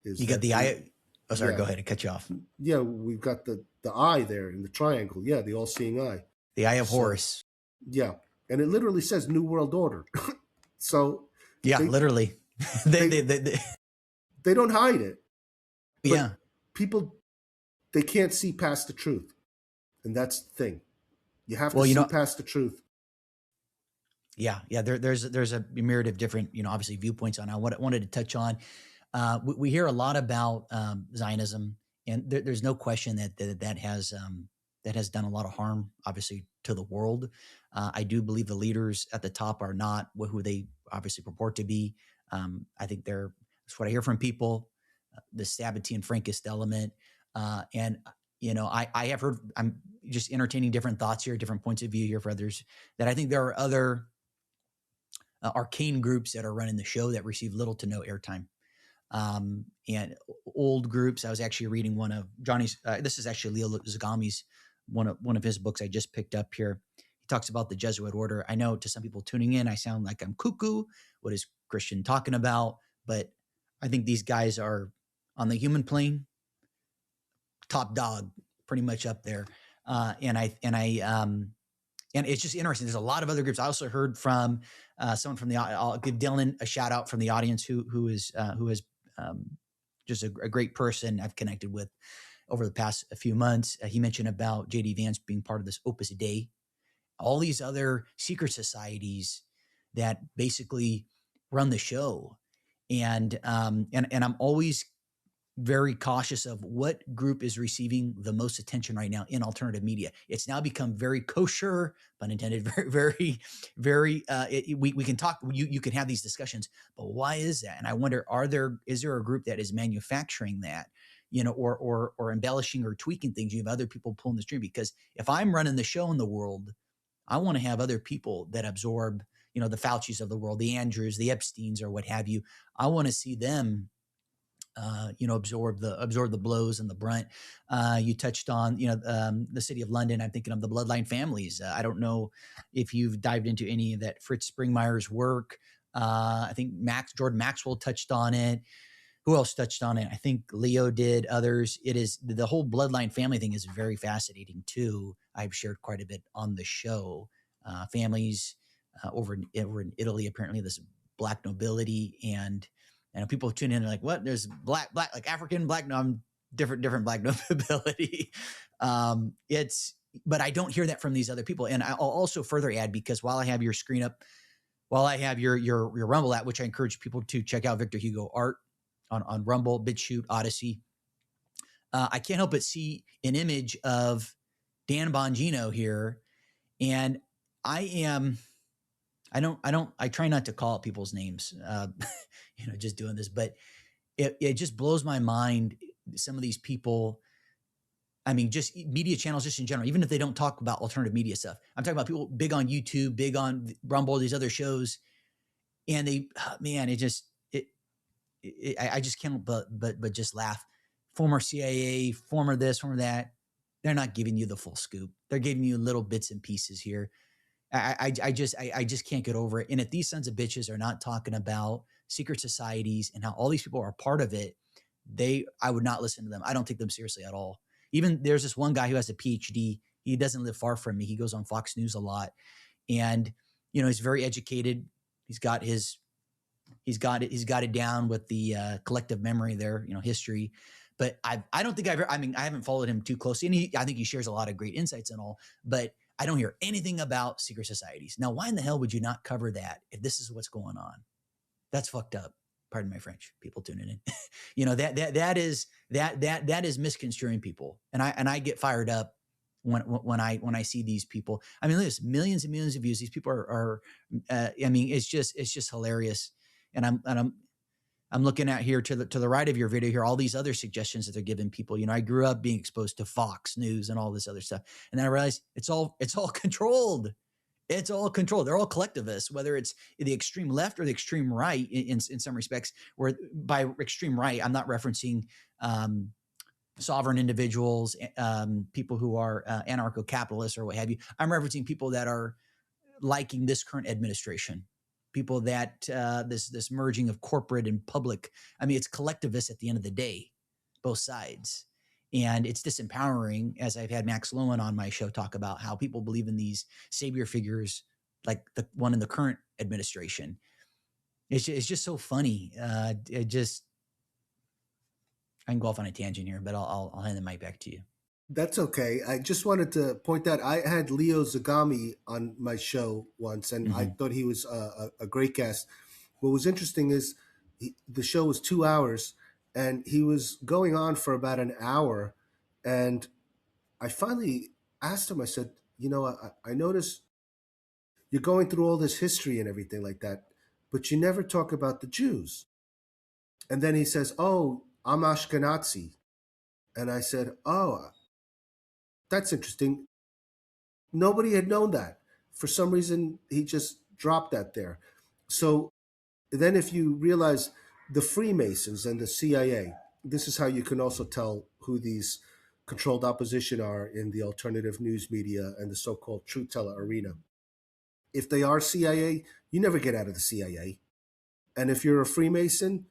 Is You got that the we, eye. Oh, sorry. yeah, Go ahead and cut you off. yeah, we've got the eye there in the triangle. Yeah, the all-seeing eye. The eye of So Horus. yeah, and it literally says New World Order. So Yeah, they literally. they, they they, they, they, they don't hide it, yeah. but people they can't see past the truth, and that's the thing. You have to Well, see past the truth. yeah. There's a myriad of different, obviously viewpoints on. I wanted to touch on. We hear a lot about Zionism, and there's no question that has done a lot of harm, obviously, to the world. I do believe the leaders at the top are not who they obviously purport to be. I think that's what I hear from people, the Sabbatean Frankist element, and I have heard. I'm just entertaining different thoughts here, different points of view here for others. That I think there are other arcane groups that are running the show that receive little to no airtime. And old groups. I was actually reading one of Johnny's. This is actually Leo Zagami's one of his books I just picked up here. He talks about the Jesuit order. I know to some people tuning in, I sound like I'm cuckoo. What is Christian talking about? But I think these guys are on the human plane, top dog, pretty much up there. And it's just interesting. There's a lot of other groups. I also heard from someone from I'll give Dylan a shout out from the audience who is just a great person I've connected with over the past few months. He mentioned about JD Vance being part of this Opus Dei, all these other secret societies that basically run the show, and I'm always very cautious of what group is receiving the most attention right now in alternative media. It's now become very kosher, pun intended, very, very, very. We can talk. You can have these discussions, but why is that? And I wonder, is there a group that is manufacturing that, or embellishing or tweaking things? You have other people pulling the string, because if I'm running the show in the world, I want to have other people that absorb, the Faucis of the world, the Andrews, the Epsteins, or what have you. I want to see them absorb the blows and the brunt. You touched on, the city of London. I'm thinking of the Bloodline families. I don't know if you've dived into any of that Fritz Springmeier's work. I think Jordan Maxwell touched on it. Who else touched on it? I think Leo did. Others. It is the whole Bloodline family thing is very fascinating too. I've shared quite a bit on the show. Families over in Italy, apparently this black nobility, and people tune in and like, what? There's black, like African black, no, different black nobility. But I don't hear that from these other people. And I'll also further add, because while I have your screen up, while I have your Rumble app, which I encourage people to check out, Victor Hugo Art on Rumble, BitChute, Odyssey. I can't help but see an image of Dan Bongino here, and I am. I try not to call out people's names, just doing this, but it just blows my mind. Some of these people, I mean, just media channels, just in general, even if they don't talk about alternative media stuff. I'm talking about people big on YouTube, big on Rumble, these other shows, and man, I just can't but just laugh. Former CIA, former this, former that. They're not giving you the full scoop. They're giving you little bits and pieces here. I just can't get over it. And if these sons of bitches are not talking about secret societies and how all these people are a part of it, I would not listen to them. I don't take them seriously at all. Even there's this one guy who has a PhD. He doesn't live far from me. He goes on Fox News a lot, and he's very educated. He's got his he's got it down with the collective memory there, history. But I don't think I haven't followed him too closely, and I think he shares a lot of great insights and all. But I don't hear anything about secret societies. Now, why in the hell would you not cover that if this is what's going on? That's fucked up. Pardon my French, people tuning in. That is misconstruing people, and I get fired up when I see these people. I mean, there's millions and millions of views. These people are I mean, it's just hilarious. And I'm looking at here to the right of your video here, all these other suggestions that they're giving people. I grew up being exposed to Fox News and all this other stuff, and then I realized it's all controlled. It's all controlled. They're all collectivists, whether it's the extreme left or the extreme right in some respects. Where by extreme right, I'm not referencing sovereign individuals, people who are anarcho-capitalists or what have you. I'm referencing people that are liking this current administration, people that this merging of corporate and public. I mean, it's collectivist at the end of the day, both sides. And it's disempowering, as I've had Max Lowen on my show talk about how people believe in these savior figures like the one in the current administration. It's just so funny. I can go off on a tangent here, but I'll hand the mic back to you. That's okay. I just wanted to point out I had Leo Zagami on my show once, and I Mm-hmm. thought he was a great guest. What was interesting is the show was 2 hours, and he was going on for about an hour. And I finally asked him, I said, I noticed you're going through all this history and everything like that, but you never talk about the Jews. And then he says, "Oh, I'm Ashkenazi." And I said, "Oh, that's interesting. Nobody had known that. For some reason, he just dropped that there." So then, if you realize the Freemasons and the CIA, this is how you can also tell who these controlled opposition are in the alternative news media and the so called truth teller arena. If they are CIA, you never get out of the CIA. And if you're a Freemason,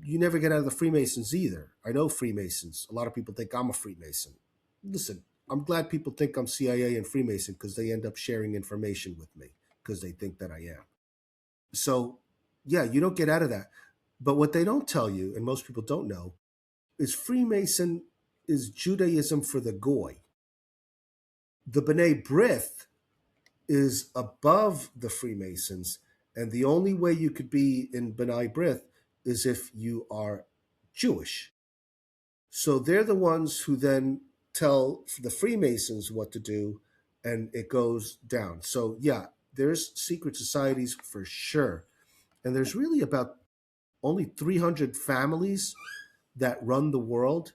you never get out of the Freemasons either. I know Freemasons. A lot of people think I'm a Freemason. Listen, I'm glad people think I'm CIA and Freemason because they end up sharing information with me because they think that I am. So, yeah, you don't get out of that. But what they don't tell you, and most people don't know, is Freemason is Judaism for the Goy. The B'nai B'rith is above the Freemasons, and the only way you could be in B'nai B'rith is if you are Jewish. So they're the ones who then tell the Freemasons what to do, and it goes down. So, yeah, there's secret societies for sure. And there's really about only 300 families that run the world.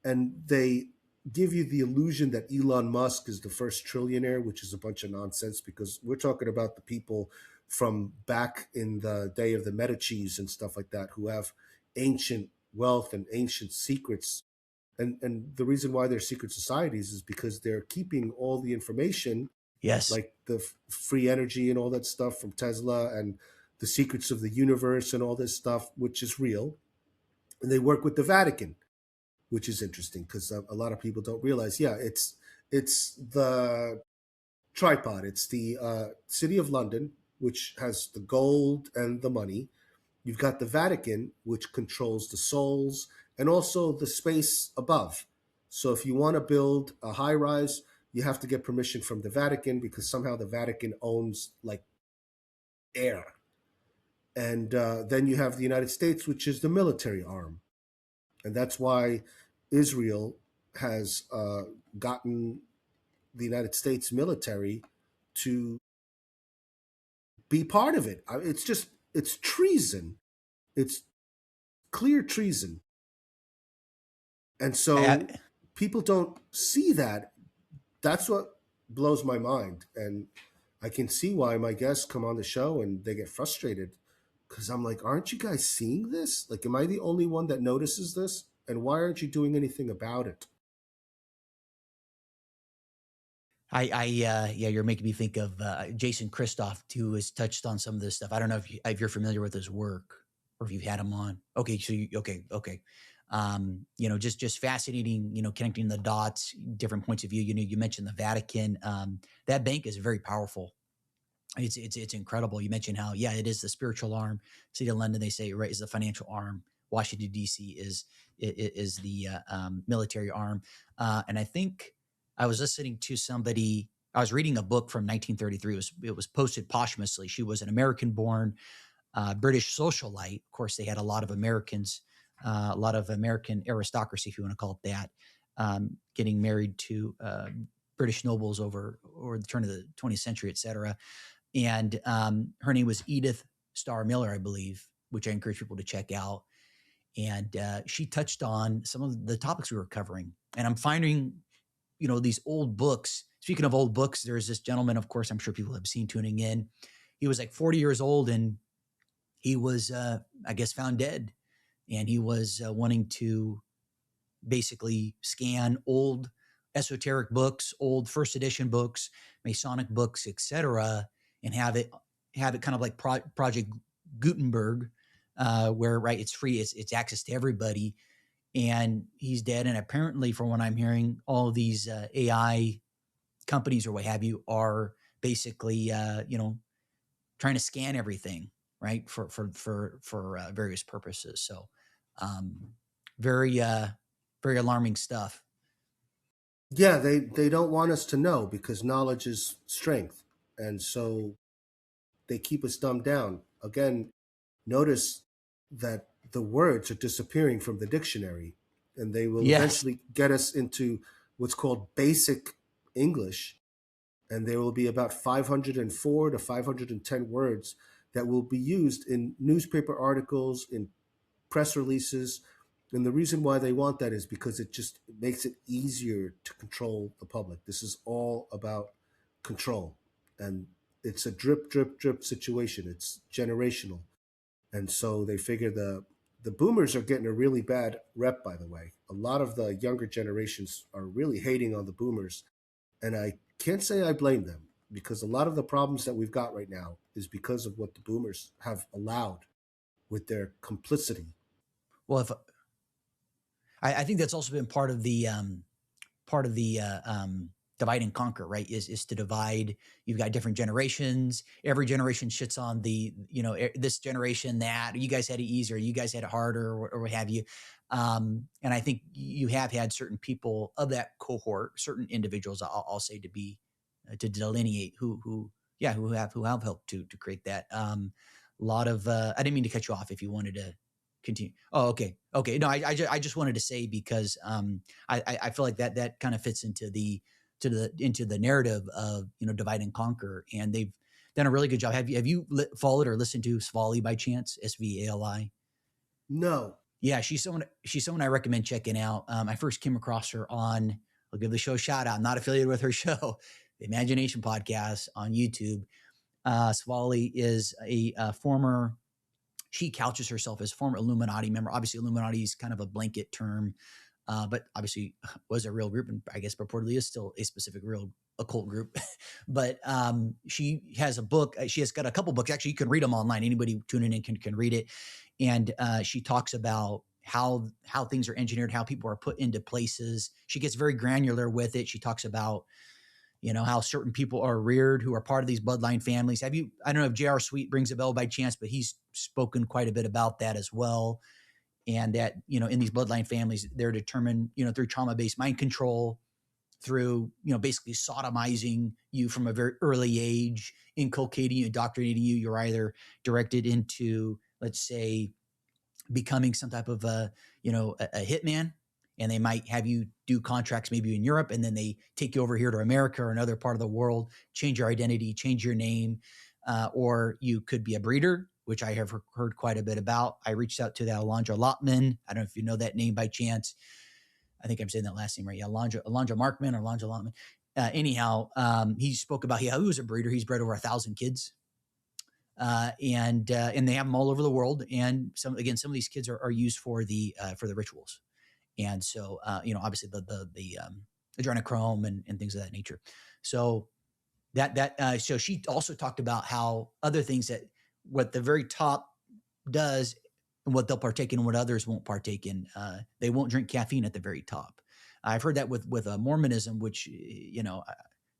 And they give you the illusion that Elon Musk is the first trillionaire, which is a bunch of nonsense because we're talking about the people from back in the day of the Medicis and stuff like that who have ancient wealth and ancient secrets. And the reason why they're secret societies is because they're keeping all the information, Yes. like the free energy and all that stuff from Tesla and the secrets of the universe and all this stuff, which is real. And they work with the Vatican, which is interesting because a lot of people don't realize. Yeah, it's the tripod. It's the City of London, which has the gold and the money. You've got the Vatican, which controls the souls and also the space above. So if you want to build a high rise, you have to get permission from the Vatican because somehow the Vatican owns like air. And then you have the United States, which is the military arm. And that's why Israel has gotten the United States military to be part of it. It's just, it's treason. It's clear treason. And I, so people don't see that. That's what blows my mind. And I can see why my guests come on the show and they get frustrated because I'm like, aren't you guys seeing this? Like, am I the only one that notices this? And why aren't you doing anything about it? yeah, you're making me think of Jason Christoff, who has touched on some of this stuff. I don't know if you're familiar with his work or if you've had him on. Okay, so okay. Just fascinating. Connecting the dots, different points of view. You mentioned the Vatican. That bank is very powerful. It's incredible. You mentioned how it is the spiritual arm. City of London, they say, right, is the financial arm. Washington D.C. is the military arm. And I think I was listening to somebody. I was reading a book from 1933. It was posted posthumously. She was an American-born British socialite. Of course, they had a lot of Americans, a lot of American aristocracy, if you want to call it that, getting married to British nobles over the turn of the 20th century, et cetera. And her name was Edith Starr Miller, I believe, which I encourage people to check out. And she touched on some of the topics we were covering. And I'm finding, these old books. Speaking of old books, there's this gentleman, of course, I'm sure people have seen tuning in. He was like 40 years old and he was, I guess, found dead. And he was wanting to basically scan old esoteric books, old first edition books, Masonic books, etc., and have it kind of like Project Gutenberg, where right it's free, it's access to everybody. And he's dead. And apparently, from what I'm hearing, all of these AI companies or what have you are basically trying to scan everything, right, for various purposes. So, um, very very alarming stuff. Yeah, they don't want us to know because knowledge is strength. And so they keep us dumbed down. Again, notice that the words are disappearing from the dictionary and they will Yes. eventually get us into what's called basic English. And there will be about 504 to 510 words that will be used in newspaper articles, in press releases. And the reason why they want that is because it just makes it easier to control the public. This is all about control. And it's a drip, drip, drip situation. It's generational. And so they figure the boomers are getting a really bad rep, by the way. A lot of the younger generations are really hating on the boomers. And I can't say I blame them because a lot of the problems that we've got right now is because of what the boomers have allowed with their complicity. Well, if I think that's also been part of the divide and conquer, right? Is to divide. You've got different generations. Every generation shits on the this generation that you guys had it easier, you guys had it harder, or what have you. And I think you have had certain people of that cohort, certain individuals, I'll say, to be to delineate who have helped to create that. A lot of I didn't mean to cut you off if you wanted to continue. Oh, okay. No, I just wanted to say because I feel like that kind of fits into the narrative of divide and conquer, and they've done a really good job. Have you followed or listened to Svali by chance? Svali. No. Yeah, she's someone I recommend checking out. I first came across her on. I'll give the show a shout out. I'm not affiliated with her show, the Imagination Podcast on YouTube. Svali is a former. She couches herself as former Illuminati member. Obviously, Illuminati is kind of a blanket term, but obviously was a real group, and I guess purportedly is still a specific real occult group. But she has a book. She has got a couple books. Actually, you can read them online. Anybody tuning in can read it. And she talks about how things are engineered, how people are put into places. She gets very granular with it. She talks about how certain people are reared who are part of these bloodline families. I don't know if J.R. Sweet rings a bell by chance, but he's spoken quite a bit about that as well. And that, in these bloodline families, they're determined, through trauma-based mind control, through, basically sodomizing you from a very early age, inculcating you, indoctrinating you. You're either directed into, let's say, becoming some type of a hitman, and they might have you do contracts maybe in Europe, and then they take you over here to America or another part of the world, change your identity, change your name, or you could be a breeder, which I have heard quite a bit about. I reached out to that Alondra Lotman. I don't know if you know that name by chance. I think I'm saying that last name right. Yeah, Alondra Markman or Alondra Lotman. Anyhow, he spoke about how he was a breeder. He's bred over 1,000 kids. And they have them all over the world. And some of these kids are used for the rituals. And so obviously the adrenochrome and things of that nature. So so she also talked about how other things that what the very top does and what they'll partake in and what others won't partake in. They won't drink caffeine at the very top. I've heard that with Mormonism, which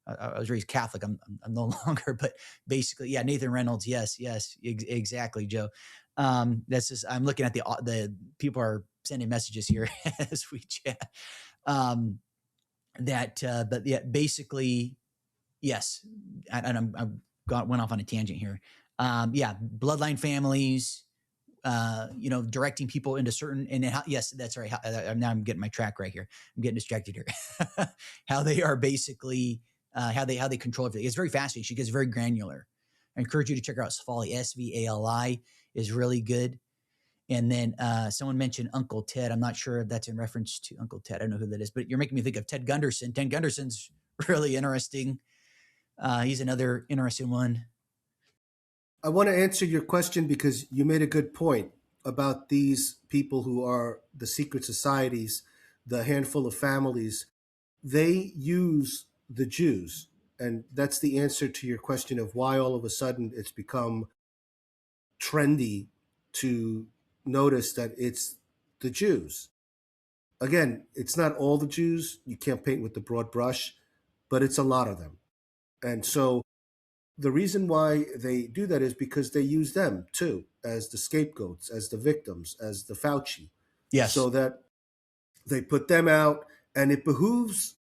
I was raised Catholic. I'm no longer, but basically, yeah. Nathan Reynolds, yes, exactly, Joe. That's just I'm looking at the people are sending messages here as we chat. But yeah, basically, yes. And went off on a tangent here. Yeah, bloodline families. Directing people into certain yes, that's right. Now I'm getting my track right here. I'm getting distracted here. How they are basically how they control everything. It's very fascinating. She gets very granular. I encourage you to check her out. Svali, Svali, is really good. And then someone mentioned Uncle Ted. I'm not sure if that's in reference to Uncle Ted. I don't know who that is, but you're making me think of Ted Gunderson. Ted Gunderson's really interesting. He's another interesting one. I want to answer your question because you made a good point about these people who are the secret societies, the handful of families. They use the Jews. And that's the answer to your question of why all of a sudden it's become trendy to notice that it's the Jews. Again, it's not all the Jews. You can't paint with the broad brush, but it's a lot of them. And so the reason why they do that is because they use them too as the scapegoats, as the victims, as the Fauci, Yes. so that they put them out. And it behooves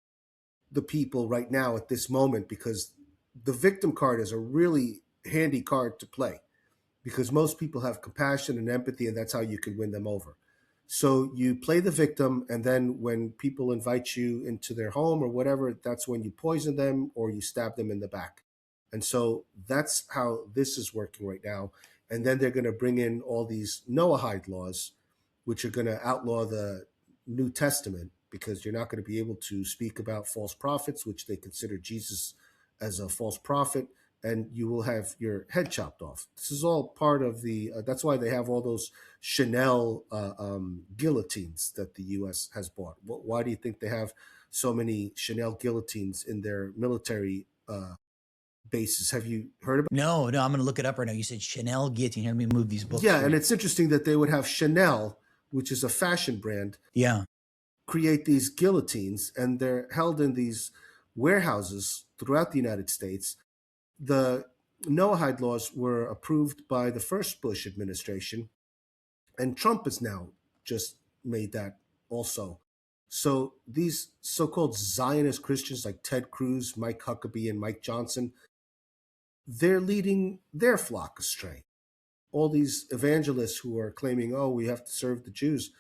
the people right now at this moment because the victim card is a really handy card to play because most people have compassion and empathy, and that's how you can win them over. So you play the victim, and then when people invite you into their home or whatever, that's when you poison them or you stab them in the back. And so that's how this is working right now. And then they're going to bring in all these Noahide laws, which are going to outlaw the New Testament because you're not going to be able to speak about false prophets, which they consider Jesus as a false prophet, and you will have your head chopped off. This is all part of the. That's why they have all those Chanel guillotines that the U.S. has bought. Why do you think they have so many Chanel guillotines in their military bases? Have you heard about? No, I'm going to look it up right now. You said Chanel guillotine. Let me move these books Yeah, here. and it's interesting that they would have Chanel, which is a fashion brand, Yeah. create these guillotines, and they're held in these warehouses throughout the United States. The Noahide laws were approved by the first Bush administration, and Trump has now just made that also. So these so-called Zionist Christians like Ted Cruz, Mike Huckabee, and Mike Johnson, they're leading their flock astray. All these evangelists who are claiming, oh, we have to serve the Jews.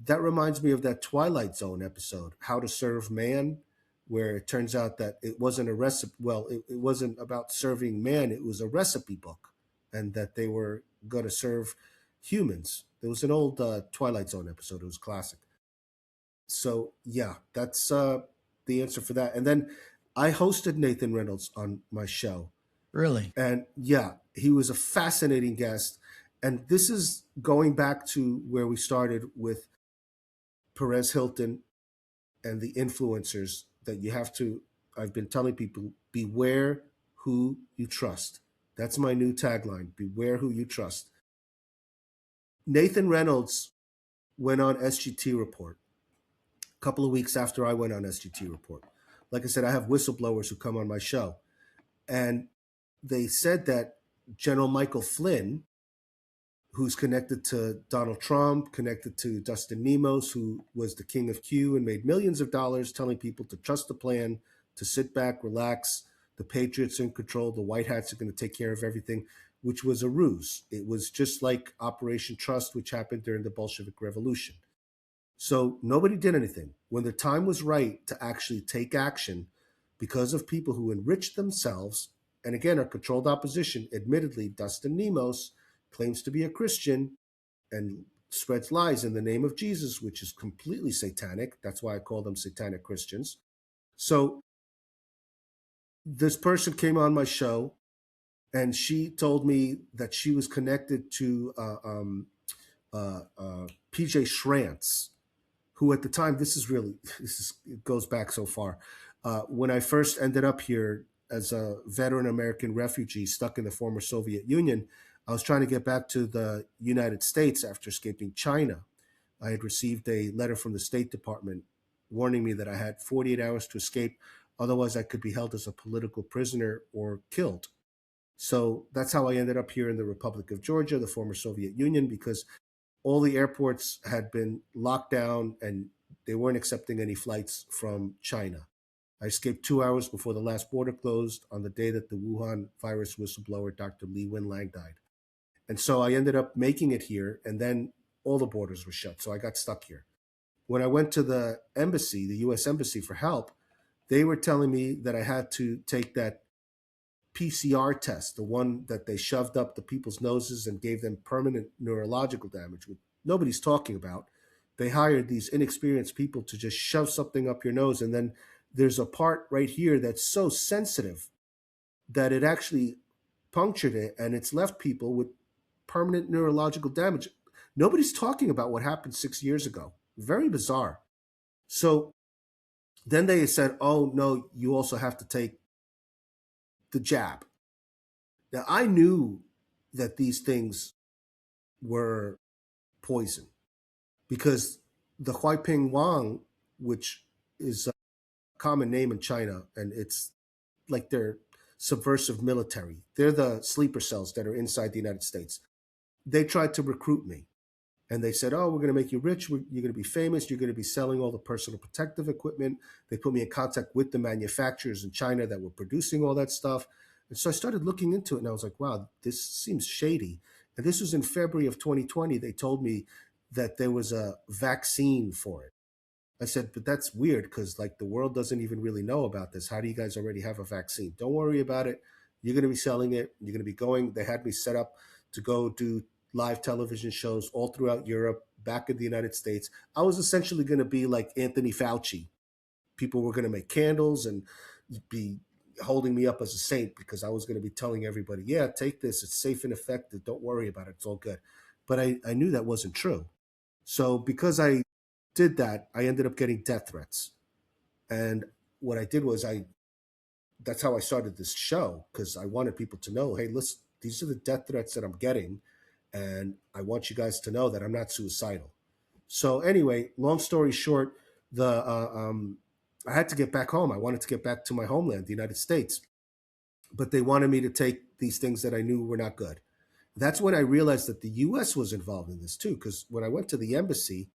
That reminds me of that Twilight Zone episode, How to Serve Man, where it turns out that it wasn't a recipe. Well, it wasn't about serving man. It was a recipe book, and that they were going to serve humans. There was an old Twilight Zone episode. It was classic. So yeah, that's the answer for that. And then I hosted Nathan Reynolds on my show. Really? And yeah, he was a fascinating guest. And this is going back to where we started with Perez Hilton and the influencers that you have to. I've been telling people, beware who you trust. That's my new tagline, beware who you trust. Nathan Reynolds went on SGT Report a couple of weeks after I went on SGT Report. Like I said, I have whistleblowers who come on my show. And they said that General Michael Flynn, who's connected to Donald Trump, connected to Dustin Nemos, who was the king of Q and made millions of dollars telling people to trust the plan, to sit back, relax. The Patriots are in control. The White Hats are going to take care of everything, which was a ruse. It was just like Operation Trust, which happened during the Bolshevik Revolution. So nobody did anything. When the time was right to actually take action, because of people who enriched themselves, and again, our controlled opposition, admittedly, Dustin Nemos claims to be a Christian and spreads lies in the name of Jesus, which is completely satanic. That's why I call them satanic Christians. So this person came on my show and she told me that she was connected to PJ Schrantz, who at the time, it goes back so far. When I first ended up here as a veteran American refugee stuck in the former Soviet Union, I was trying to get back to the United States after escaping China. I had received a letter from the State Department warning me that I had 48 hours to escape, otherwise I could be held as a political prisoner or killed. So that's how I ended up here in the Republic of Georgia, the former Soviet Union, because all the airports had been locked down and they weren't accepting any flights from China. I escaped 2 hours before the last border closed on the day that the Wuhan virus whistleblower, Dr. Li Wenlang, died. And so I ended up making it here, and then all the borders were shut. So I got stuck here. When I went to the embassy, the US embassy, for help, they were telling me that I had to take that PCR test, the one that they shoved up the people's noses and gave them permanent neurological damage, which nobody's talking about. They hired these inexperienced people to just shove something up your nose. And then there's a part right here that's so sensitive that it actually punctured it and it's left people with permanent neurological damage. Nobody's talking about what happened 6 years ago. Very bizarre. So then they said, oh, no, you also have to take the jab. Now, I knew that these things were poison because the Huaiping Wang, which is a common name in China, and it's like their subversive military, they're the sleeper cells that are inside the United States. They tried to recruit me. And they said, oh, we're going to make you rich. You're going to be famous. You're going to be selling all the personal protective equipment. They put me in contact with the manufacturers in China that were producing all that stuff. And so I started looking into it and I was like, wow, this seems shady. And this was in February of 2020. They told me that there was a vaccine for it. I said, but that's weird because like the world doesn't even really know about this. How do you guys already have a vaccine? Don't worry about it. You're going to be selling it. You're going to be going. They had me set up to go do live television shows all throughout Europe, back in the United States. I was essentially going to be like Anthony Fauci. People were going to make candles and be holding me up as a saint because I was going to be telling everybody, yeah, take this. It's safe and effective. Don't worry about it. It's all good. But I knew that wasn't true. So because I did that, I ended up getting death threats. And what I did was that's how I started this show because I wanted people to know, hey, listen, these are the death threats that I'm getting. And I want you guys to know that I'm not suicidal. So anyway, long story short, the I had to get back home. I wanted to get back to my homeland, the United States, but they wanted me to take these things that I knew were not good. That's when I realized that the U.S. was involved in this too. Because when I went to the embassy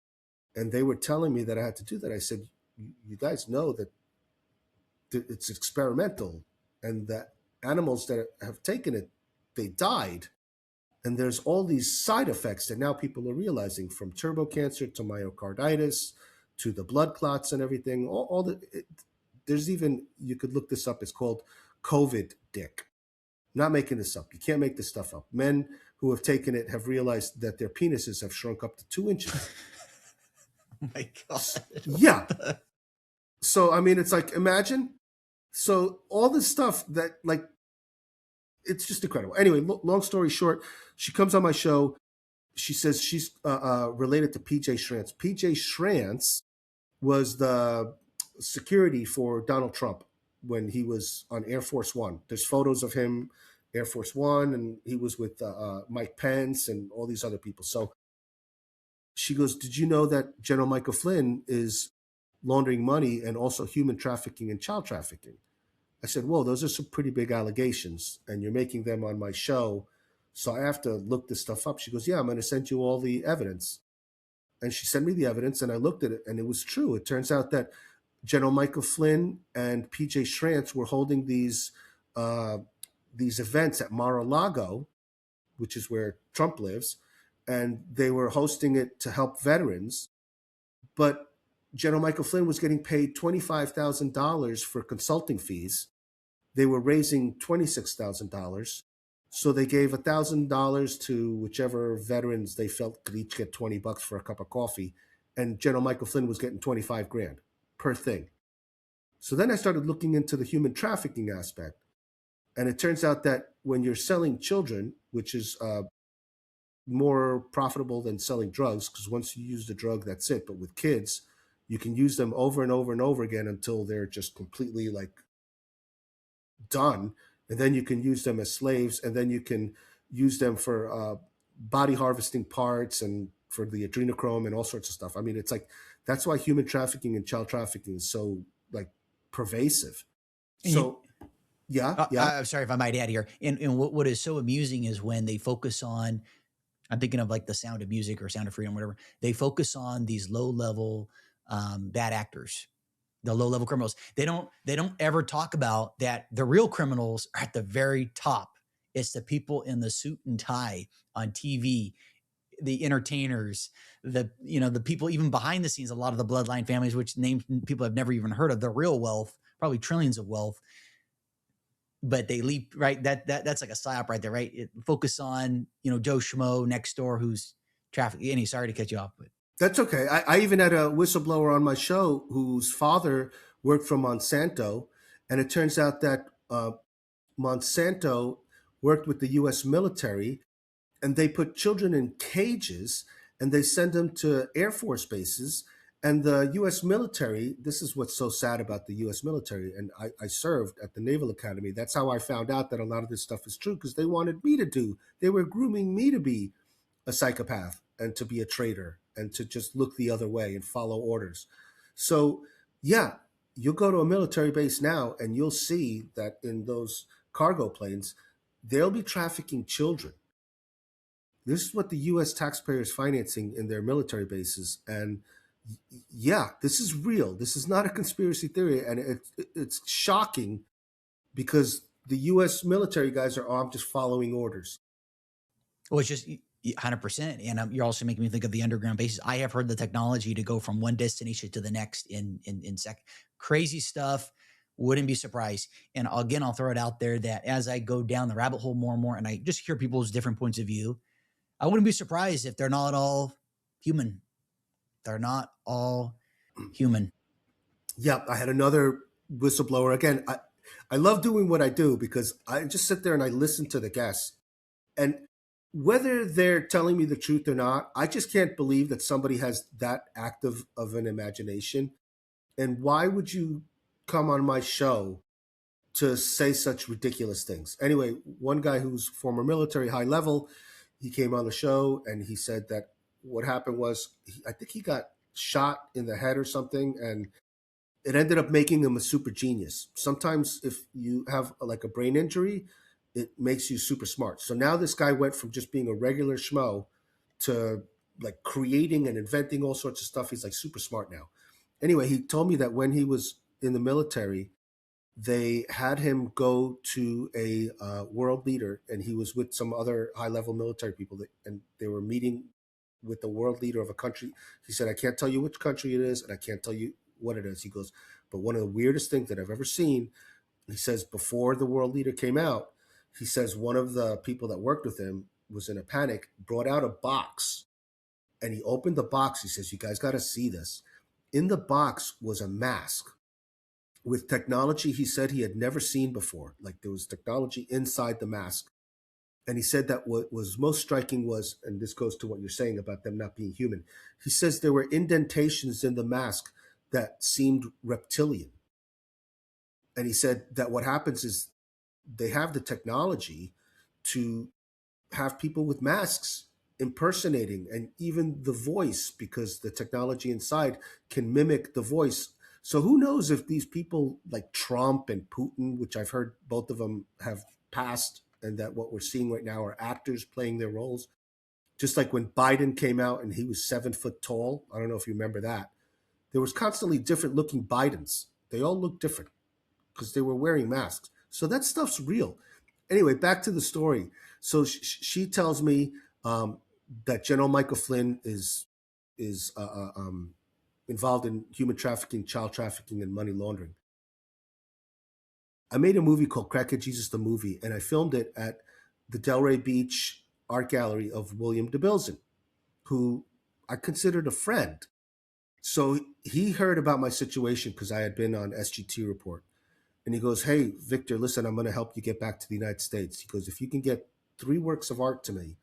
and they were telling me that I had to do that, I said, "You guys know that it's experimental, and that animals that have taken it, they died." And there's all these side effects that now people are realizing, from turbo cancer to myocarditis to the blood clots and everything. There's even, you could look this up, it's called COVID dick. I'm not making this up. You can't make this stuff up. Men who have taken it have realized that their penises have shrunk up to 2 inches. Oh my God. Yeah. So, I mean, it's like, imagine. So, all this stuff that, like, it's just incredible. Anyway, long story short, she comes on my show. She says she's related to PJ Schrantz. PJ Schrantz was the security for Donald Trump when he was on Air Force One. There's photos of him, Air Force One, and he was with Mike Pence and all these other people. So she goes, did you know that General Michael Flynn is laundering money and also human trafficking and child trafficking? I said, whoa, those are some pretty big allegations, and you're making them on my show. So I have to look this stuff up. She goes, yeah, I'm going to send you all the evidence. And she sent me the evidence, and I looked at it, and it was true. It turns out that General Michael Flynn and PJ Schrantz were holding these events at Mar-a-Lago, which is where Trump lives, and they were hosting it to help veterans. but General Michael Flynn was getting paid $25,000 for consulting fees. They were raising $26,000. So they gave $1,000 to whichever veterans they felt could each get $20 for a cup of coffee. And General Michael Flynn was getting 25 grand per thing. So then I started looking into the human trafficking aspect. And it turns out that when you're selling children, which is more profitable than selling drugs, because once you use the drug, that's it. But with kids, you can use them over and over and over again until they're just completely like done. And then you can use them as slaves, and then you can use them for body harvesting parts and for the adrenochrome and all sorts of stuff. I mean, it's like that's why human trafficking and child trafficking is so like pervasive. And you, So yeah, yeah. I'm sorry if I might add here. And what is so amusing is when they focus on, I'm thinking of like The Sound of Music or Sound of Freedom, whatever. They focus on these low level bad actors, the low level criminals. They don't ever talk about that. The real criminals are at the very top. It's the people in the suit and tie on TV, the entertainers, the people even behind the scenes. A lot of the bloodline families, which names people have never even heard of, the real wealth, probably trillions of wealth, but they leap right. That's like a psyop right there, right? Focus on Joe Schmo next door who's traffic. Any sorry to cut you off, but That's okay. I even had a whistleblower on my show whose father worked for Monsanto, and it turns out that Monsanto worked with the U.S. military, and they put children in cages and they send them to Air Force bases. And the U.S. military, this is what's so sad about the U.S. military. And I served at the Naval Academy. That's how I found out that a lot of this stuff is true, because they wanted me to do, they were grooming me to be a psychopath and to be a traitor and to just look the other way and follow orders. So, yeah, you'll go to a military base now and you'll see that in those cargo planes, they'll be trafficking children. This is what the US taxpayer is financing in their military bases. And yeah, this is real. This is not a conspiracy theory. And it's shocking because the US military guys are, oh, I'm just following orders. well, it's just 100%. And you're also making me think of the underground bases. I have heard the technology to go from one destination to the next in sec. Crazy stuff. Wouldn't be surprised. And again, I'll throw it out there that as I go down the rabbit hole more and more, and I just hear people's different points of view, I wouldn't be surprised if they're not all human. They're not all human. Yeah, I had another whistleblower. Again, I love doing what I do because I just sit there and I listen to the guests. And whether they're telling me the truth or not, I just can't believe that somebody has that active of an imagination. And why would you come on my show to say such ridiculous things? Anyway, one guy who's former military, high level, he came on the show and he said that what happened was, I think he got shot in the head or something, and it ended up making him a super genius. Sometimes if you have like a brain injury, it makes you super smart. So now this guy went from just being a regular schmo to like creating and inventing all sorts of stuff. He's like super smart now. Anyway, he told me that when he was in the military, they had him go to a world leader, and he was with some other high level military people, and they were meeting with the world leader of a country. He said, I can't tell you which country it is, and I can't tell you what it is. He goes, but one of the weirdest things that I've ever seen, he says, before the world leader came out, he says one of the people that worked with him was in a panic, brought out a box, and he opened the box. He says, you guys got to see this. In the box was a mask with technology he said he had never seen before. Like there was technology inside the mask. And he said that what was most striking was, and this goes to what you're saying about them not being human, he says there were indentations in the mask that seemed reptilian. And he said that what happens is they have the technology to have people with masks impersonating, and even the voice, because the technology inside can mimic the voice. So who knows if these people like Trump and Putin, which I've heard both of them have passed, and that what we're seeing right now are actors playing their roles. Just like when Biden came out and he was 7 foot tall. I don't know if you remember that. There was constantly different looking Bidens. They all looked different because they were wearing masks. So that stuff's real. Anyway, back to the story. So she tells me that General Michael Flynn is involved in human trafficking, child trafficking, and money laundering. I made a movie called Crackhead Jesus the Movie, and I filmed it at the Delray Beach Art Gallery of William DeBilson, who I considered a friend. So he heard about my situation because I had been on SGT Report. And he goes, "Hey, Victor, listen, I'm going to help you get back to the United States." He goes, "If you can get 3 works of art to me,"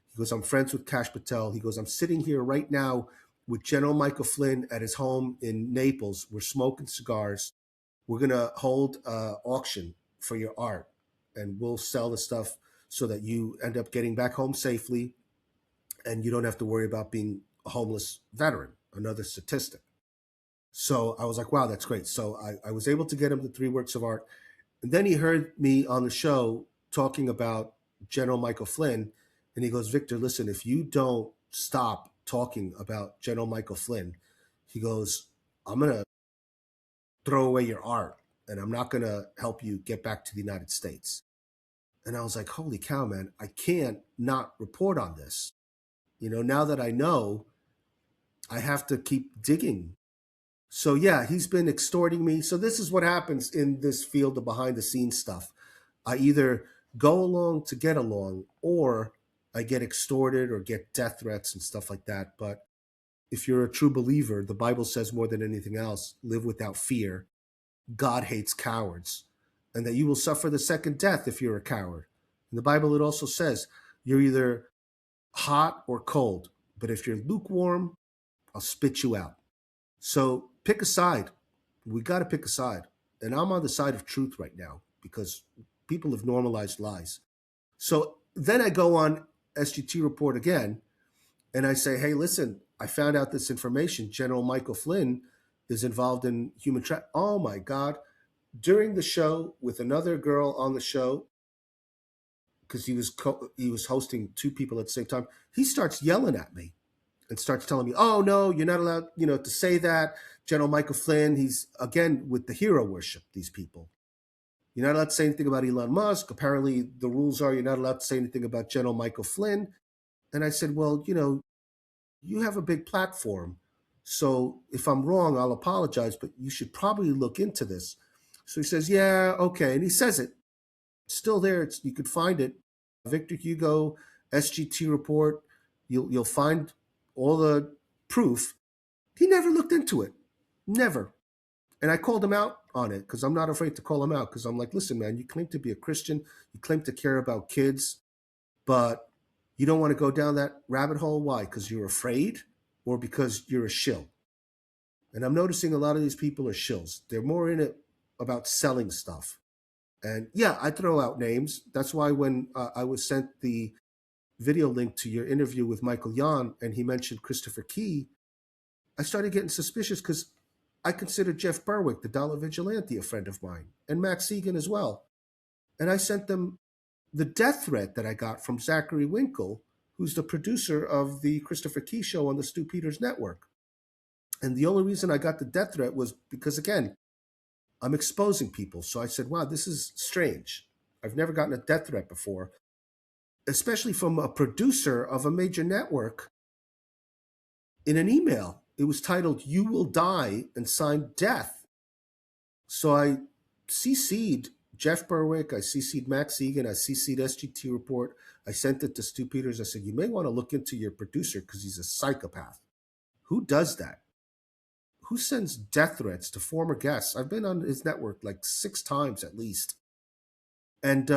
he goes, "I'm friends with Cash Patel." He goes, "I'm sitting here right now with General Michael Flynn at his home in Naples. We're smoking cigars. We're going to hold an auction for your art, and we'll sell the stuff so that you end up getting back home safely and you don't have to worry about being a homeless veteran," another statistic. So I was like, wow, that's great. So I was able to get him the 3 works of art. And then he heard me on the show talking about General Michael Flynn. And he goes, "Victor, listen, if you don't stop talking about General Michael Flynn," he goes, "I'm going to throw away your art and I'm not going to help you get back to the United States." And I was like, holy cow, man, I can't not report on this. Now that I know, I have to keep digging. So yeah, he's been extorting me. So this is what happens in this field of behind the scenes stuff. I either go along to get along, or I get extorted or get death threats and stuff like that. But if you're a true believer, the Bible says more than anything else, live without fear. God hates cowards, and that you will suffer the second death if you're a coward. In the Bible, it also says you're either hot or cold, but if you're lukewarm, I'll spit you out. So pick a side. We got to pick a side. And I'm on the side of truth right now because people have normalized lies. So then I go on SGT Report again and I say, "Hey, listen, I found out this information. General Michael Flynn is involved in human trafficking." Oh my God. During the show with another girl on the show, because he was hosting 2 people at the same time, he starts yelling at me and starts telling me, "Oh no, you're not allowed, to say that. General Michael Flynn, he's again with the hero worship. These people, you're not allowed to say anything about Elon Musk. Apparently, the rules are you're not allowed to say anything about General Michael Flynn." And I said, "Well, you have a big platform, so if I'm wrong, I'll apologize, but you should probably look into this." So he says, "Yeah, okay," and he says it. It's still there. You could find it. Victor Hugo, SGT Report. You'll find all the proof. He never looked into it. Never. And I called him out on it because I'm not afraid to call him out because I'm like, "Listen, man, you claim to be a Christian. You claim to care about kids, but you don't want to go down that rabbit hole. Why? Because you're afraid or because you're a shill?" And I'm noticing a lot of these people are shills. They're more in it about selling stuff. And yeah, I throw out names. That's why when I was sent the video link to your interview with Michael Yon and he mentioned Christopher Key, I started getting suspicious because I consider Jeff Berwick, the Dollar Vigilante, a friend of mine, and Max Egan as well. And I sent them the death threat that I got from Zachary Winkle, who's the producer of the Christopher Key show on the Stu Peters Network. And the only reason I got the death threat was because, again, I'm exposing people. So I said, wow, this is strange. I've never gotten a death threat before, especially from a producer of a major network in an email. It was titled, "You Will Die," and signed "Death." So I CC'd Jeff Berwick, I CC'd Max Egan, I CC'd SGT Report. I sent it to Stu Peters. I said, "You may want to look into your producer because he's a psychopath. Who does that? Who sends death threats to former guests?" I've been on his network like 6 times at least. And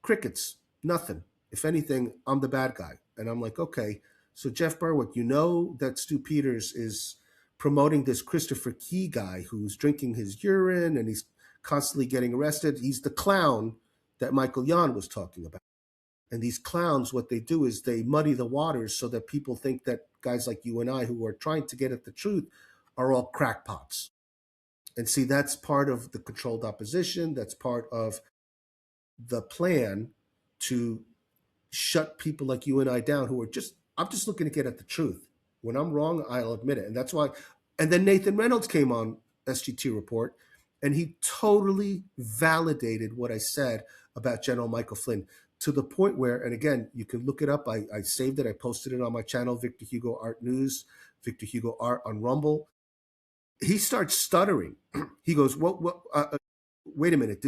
crickets, nothing. If anything, I'm the bad guy. And I'm like, okay, so Jeff Berwick, you know that Stu Peters is promoting this Christopher Key guy who's drinking his urine and he's constantly getting arrested. He's the clown that Michael Yon was talking about. And these clowns, what they do is they muddy the waters so that people think that guys like you and I who are trying to get at the truth are all crackpots. And see, that's part of the controlled opposition. That's part of the plan to shut people like you and I down who are just, I'm just looking to get at the truth. When I'm wrong, I'll admit it. And that's why. And then Nathan Reynolds came on SGT Report and he totally validated what I said about General Michael Flynn to the point where, and again, you can look it up. I saved it. I posted it on my channel, Victor Hugo Art News, Victor Hugo Art on Rumble. he starts stuttering. He goes, wait a minute.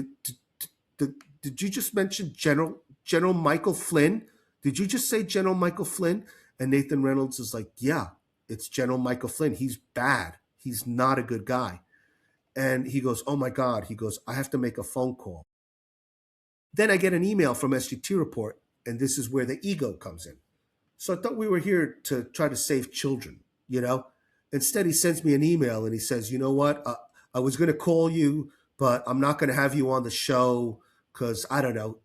Did you just mention General Michael Flynn? Did you just say General Michael Flynn? And Nathan Reynolds is like, yeah, it's General Michael Flynn. He's bad. He's not a good guy. And he goes, oh my God. He goes, I have to make a phone call. Then I get an email from SGT Report, and this is where the ego comes in. So I thought we were here to try to save children, you know? Instead, he sends me an email and he says, you know what? I was going to call you, but I'm not going to have you on the show because I don't know,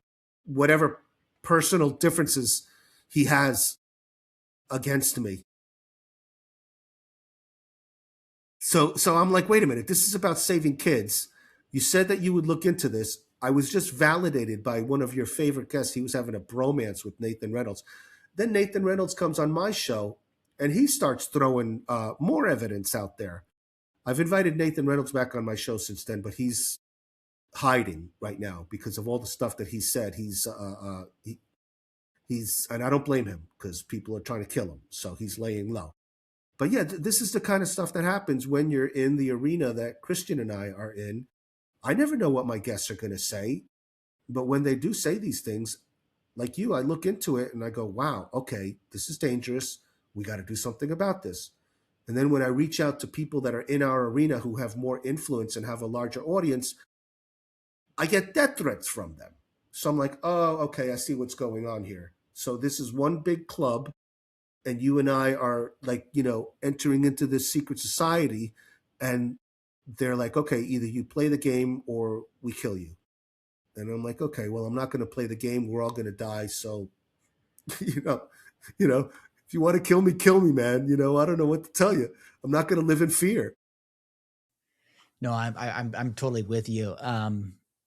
whatever personal differences he has against me. So I'm like, wait a minute, this is about saving kids. You said that you would look into this. I was just validated by one of your favorite guests. He was having a bromance with Nathan Reynolds. Then Nathan Reynolds comes on my show and he starts throwing more evidence out there. I've invited Nathan Reynolds back on my show since then, but he's hiding right now because of all the stuff that he said. He's and I don't blame him because people are trying to kill him, so he's laying low. But yeah, this is the kind of stuff that happens when you're in the arena that Christian and I are in. I never know what my guests are going to say, but when they do say these things, like you, I look into it and I go, wow, okay, this is dangerous. We got to do something about this. And then when I reach out to people that are in our arena who have more influence and have a larger audience, I get death threats from them. So I'm like, oh, okay, I see what's going on here. So this is one big club, and you and I are like, entering into this secret society, and they're like, okay, either you play the game or we kill you. And I'm like, okay, well, I'm not going to play the game. We're all going to die. So, you know, if you want to kill me, man. I don't know what to tell you. I'm not going to live in fear. No, I'm totally with you.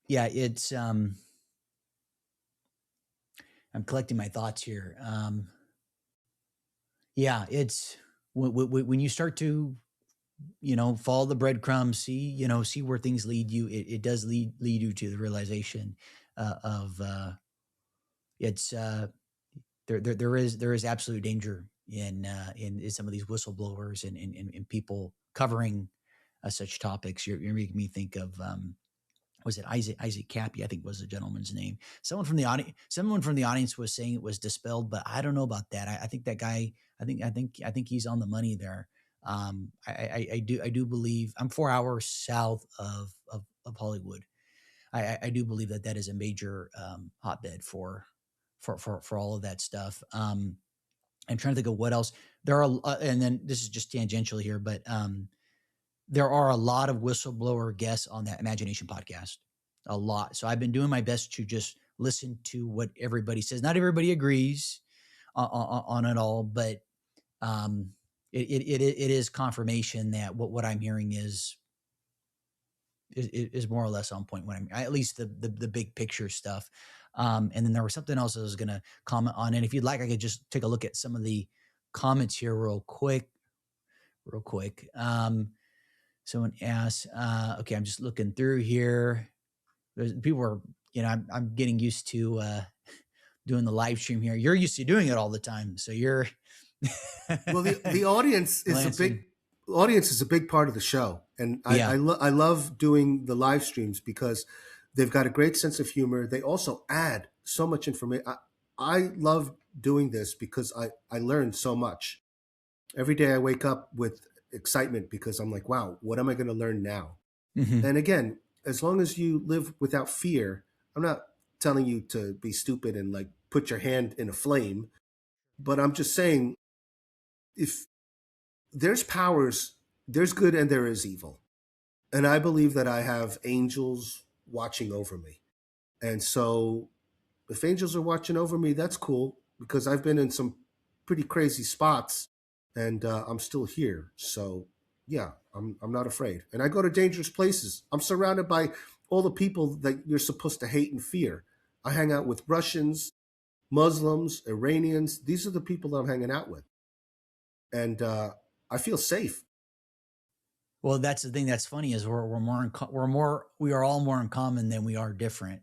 Yeah, it's I'm collecting my thoughts here. Yeah, it's when you start to follow the breadcrumbs, see where things lead you. It does lead you to the realization of it's there is absolute danger in some of these whistleblowers and people covering such topics. You're making me think of was it Isaac Cappy? I think was the gentleman's name. Someone from the audience was saying it was dispelled, but I don't know about that. I think that guy. I think he's on the money there. I do believe I'm 4 hours south of Hollywood. I do believe that is a major hotbed for all of that stuff. I'm trying to think of what else there are, and then this is just tangential here, but there are a lot of whistleblower guests on that Imagination podcast, a lot. So I've been doing my best to just listen to what everybody says. Not everybody agrees on it all, but it is confirmation that what I'm hearing is more or less on point when at least the big picture stuff. And then there was something else I was going to comment on. And if you'd like, I could just take a look at some of the comments here real quick. Someone asked, okay, I'm just looking through here. People are, I'm getting used to doing the live stream here. You're used to doing it all the time. So you're Well, the audience is a big part of the show, and Yeah. I love doing the live streams because they've got a great sense of humor. They also add so much information. I love doing this because I learn so much. Every day I wake up with excitement because I'm like, wow, what am I going to learn now? Mhm. And again, as long as you live without fear, I'm not telling you to be stupid and like put your hand in a flame, but I'm just saying if there's powers, there's good and there is evil. And I believe that I have angels watching over me. And so if angels are watching over me, that's cool because I've been in some pretty crazy spots and I'm still here. So yeah, I'm not afraid. And I go to dangerous places. I'm surrounded by all the people that you're supposed to hate and fear. I hang out with Russians, Muslims, Iranians. These are the people I'm hanging out with. And I feel safe. Well, that's the thing that's funny is we are all more in common than we are different.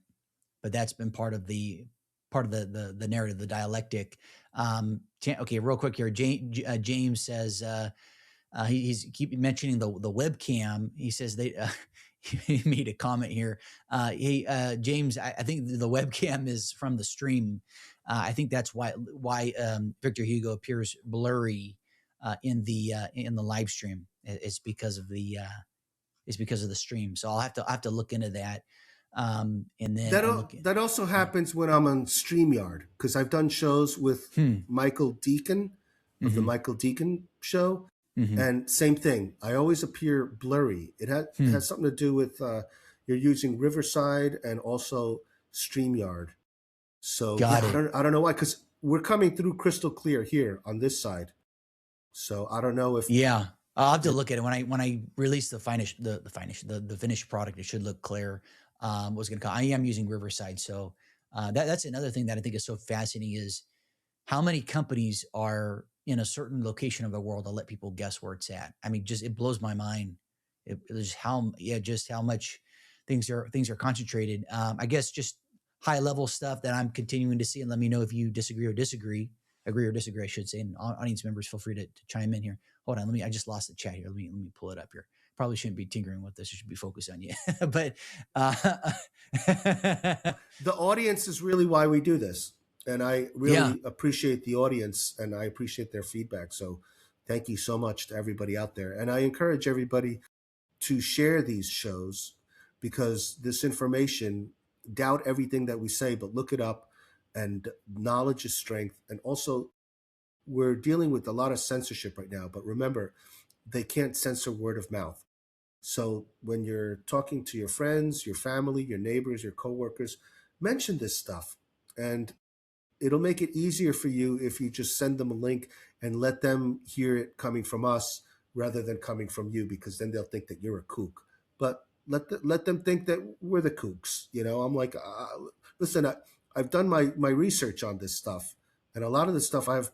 But that's been part of the narrative, the dialectic. Okay, real quick here. James says He's keep mentioning the webcam. He says they he made a comment here. James, I think the webcam is from the stream. I think that's why Victor Hugo appears blurry in the live stream. It's because of the stream. So I have to look into that. And then I'm looking. That also happens when I'm on StreamYard because I've done shows with Hmm. Michael Deacon of the Mm-hmm. Michael Deacon Show, Mm-hmm. and same thing. I always appear blurry. It Hmm. has something to do with you're using Riverside and also StreamYard. So Got yeah, it. I don't know why because we're coming through crystal clear here on this side. So I don't know if Yeah. I'll have to it. look at it when I release the finished product. It should look clear. Was going to call. I am using Riverside, so that's another thing that I think is so fascinating is how many companies are in a certain location of the world to let people guess where it's at. I mean, just it blows my mind. Just how much things are concentrated. I guess just high level stuff that I'm continuing to see, and let me know if you agree or disagree, I should say. And audience members, feel free to chime in here. Hold on, I just lost the chat here. Let me pull it up here. Probably shouldn't be tinkering with this. I should be focused on you, but uh, The audience is really why we do this. And I yeah, really appreciate the audience and I appreciate their feedback. So thank you so much to everybody out there. And I encourage everybody to share these shows because this information, doubt everything that we say, but look it up. And knowledge is strength. And also, we're dealing with a lot of censorship right now. But remember, they can't censor word of mouth. So when you're talking to your friends, your family, your neighbors, your coworkers, mention this stuff. And it'll make it easier for you if you just send them a link and let them hear it coming from us rather than coming from you, because then they'll think that you're a kook. But let them think that we're the kooks. I'm like, listen, I've done my research on this stuff. And a lot of this stuff I have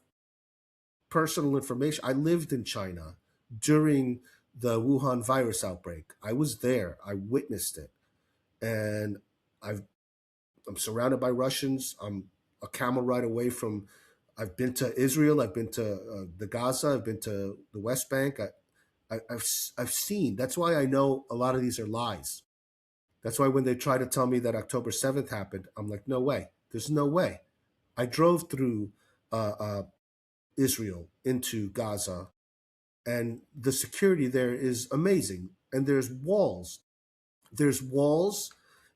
personal information. I lived in China during the Wuhan virus outbreak. I was there. I witnessed it, and I've I'm surrounded by Russians. I'm a camel ride away from. I've been to Israel. I've been to the Gaza. I've been to the West Bank. I've seen. That's why I know a lot of these are lies. That's why when they try to tell me that October 7th happened, I'm like, no way. There's no way. I drove through uh, uh, Israel into Gaza, and the security there is amazing. And there's walls. There's walls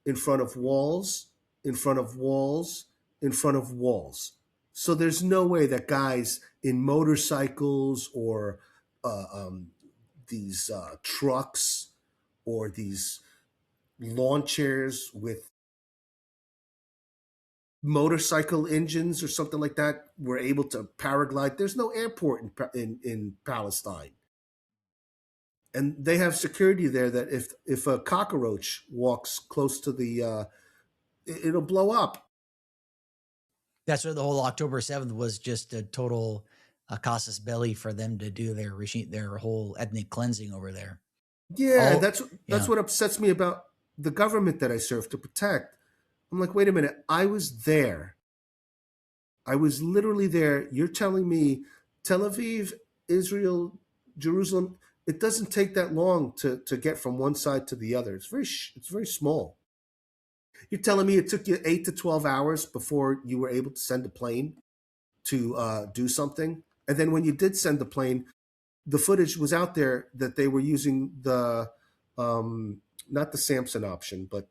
in front of walls, in front of walls, in front of walls. So there's no way that guys in motorcycles or uh, um, these trucks or these lawn chairs with motorcycle engines or something like that were able to paraglide. There's no airport in Palestine. And they have security there that if a cockroach walks close to the it'll blow up. that's what the whole October 7th was, just a total casus belli for them to do their whole ethnic cleansing over there. Yeah, Oh, that's yeah. what upsets me about the government that I serve to protect. I'm like, wait a minute, I was there. I was literally there. You're telling me Tel Aviv, Israel, Jerusalem, it doesn't take that long to get from one side to the other. It's very small. You're telling me it took you 8 to 12 hours before you were able to send a plane to do something, and then when you did send the plane, the footage was out there that they were using the not the Samson option, but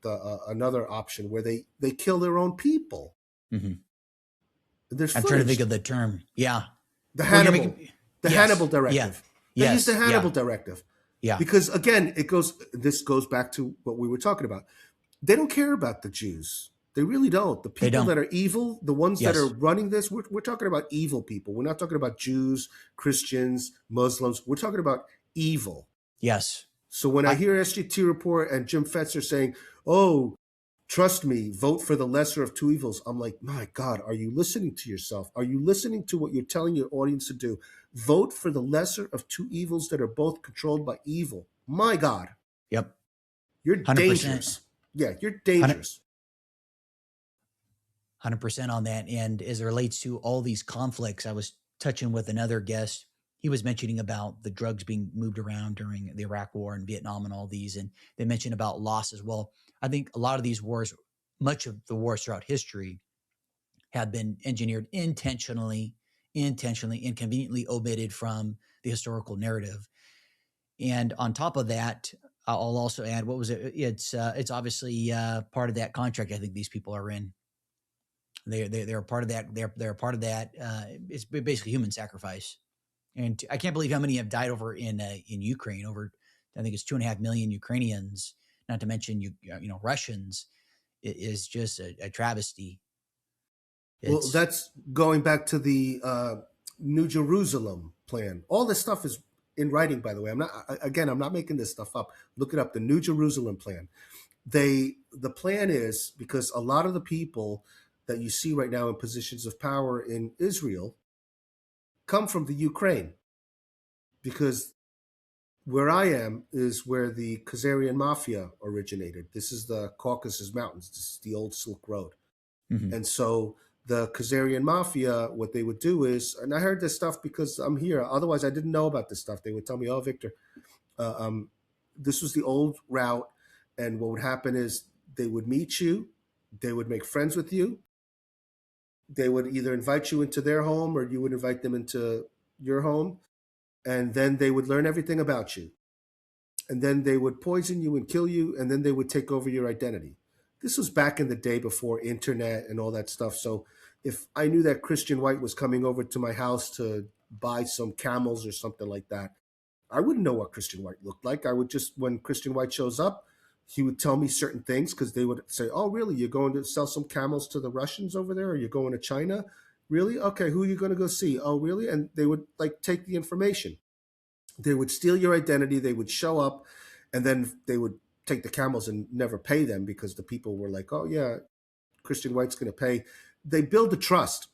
another option where they kill their own people. Hmm. There's I'm trying to think footage. of the term. Yeah. The Well, you're Hannibal, making. the Hannibal Yes. Yeah. directive. They used the Yes. Hannibal Yeah. directive Yeah. because again, this goes back to what we were talking about. They don't care about the Jews. They really don't. The They people don't. that are evil, the ones that are Yes. running this, we're talking about evil people. We're not talking about Jews, Christians, Muslims. We're talking about evil. Yes. So when I I. hear SGT report and Jim Fetzer saying, "Oh, trust me, vote for the lesser of two evils," I'm like, my God, are you listening to yourself? Are you listening to what you're telling your audience to do? Vote for the lesser of two evils that are both controlled by evil. My God, Yep. you're 100%. dangerous. Yeah, you're 100. dangerous. 100% on that. And as it relates to all these conflicts, I was touching with another guest. he was mentioning about the drugs being moved around during the Iraq War and Vietnam and all these, and they mentioned about loss as well. I think a lot of these wars, much of the wars throughout history, have been engineered intentionally, and conveniently omitted from the historical narrative. And on top of that, I'll also add, what was it? It's obviously part of that contract. I think these people are in. They're part of that. They're part of that. It's basically human sacrifice. And I can't believe how many have died over in Ukraine. Over, I think it's 2.5 million Ukrainians. Not to mention Russians. It is just a travesty. Well, It's that's going back to the New Jerusalem plan. All this stuff is in writing, by the way. I'm not making this stuff up. Look it up. The New Jerusalem plan. The plan is because a lot of the people that you see right now in positions of power in Israel come from the Ukraine, because where I am is where the Khazarian mafia originated. This is the Caucasus Mountains. This is the old Silk Road. mhm. And so the Khazarian mafia, what they would do is, and I heard this stuff because I'm here. Otherwise, I didn't know about this stuff. They would tell me, "Oh, Victor, uh, um, this was the old route." And what would happen is they would meet you, they would make friends with you, they would either invite you into their home or you would invite them into your home, and then they would learn everything about you, and then they would poison you and kill you, and then they would take over your identity. This was back in the day before internet and all that stuff. So if I knew that Christian White was coming over to my house to buy some camels or something like that, I wouldn't know what Christian White looked like. I would just, when Christian White shows up, he would tell me certain things because they would say, "Oh, really? You're going to sell some camels to the Russians over there? Or you're going to China? Really? Okay, who are you going to go see? Oh, really?" And they would like take the information. They would steal your identity. They would show up, and then they would take the camels and never pay them because the people were like, "Oh yeah, Christian White's going to pay." They build the trust.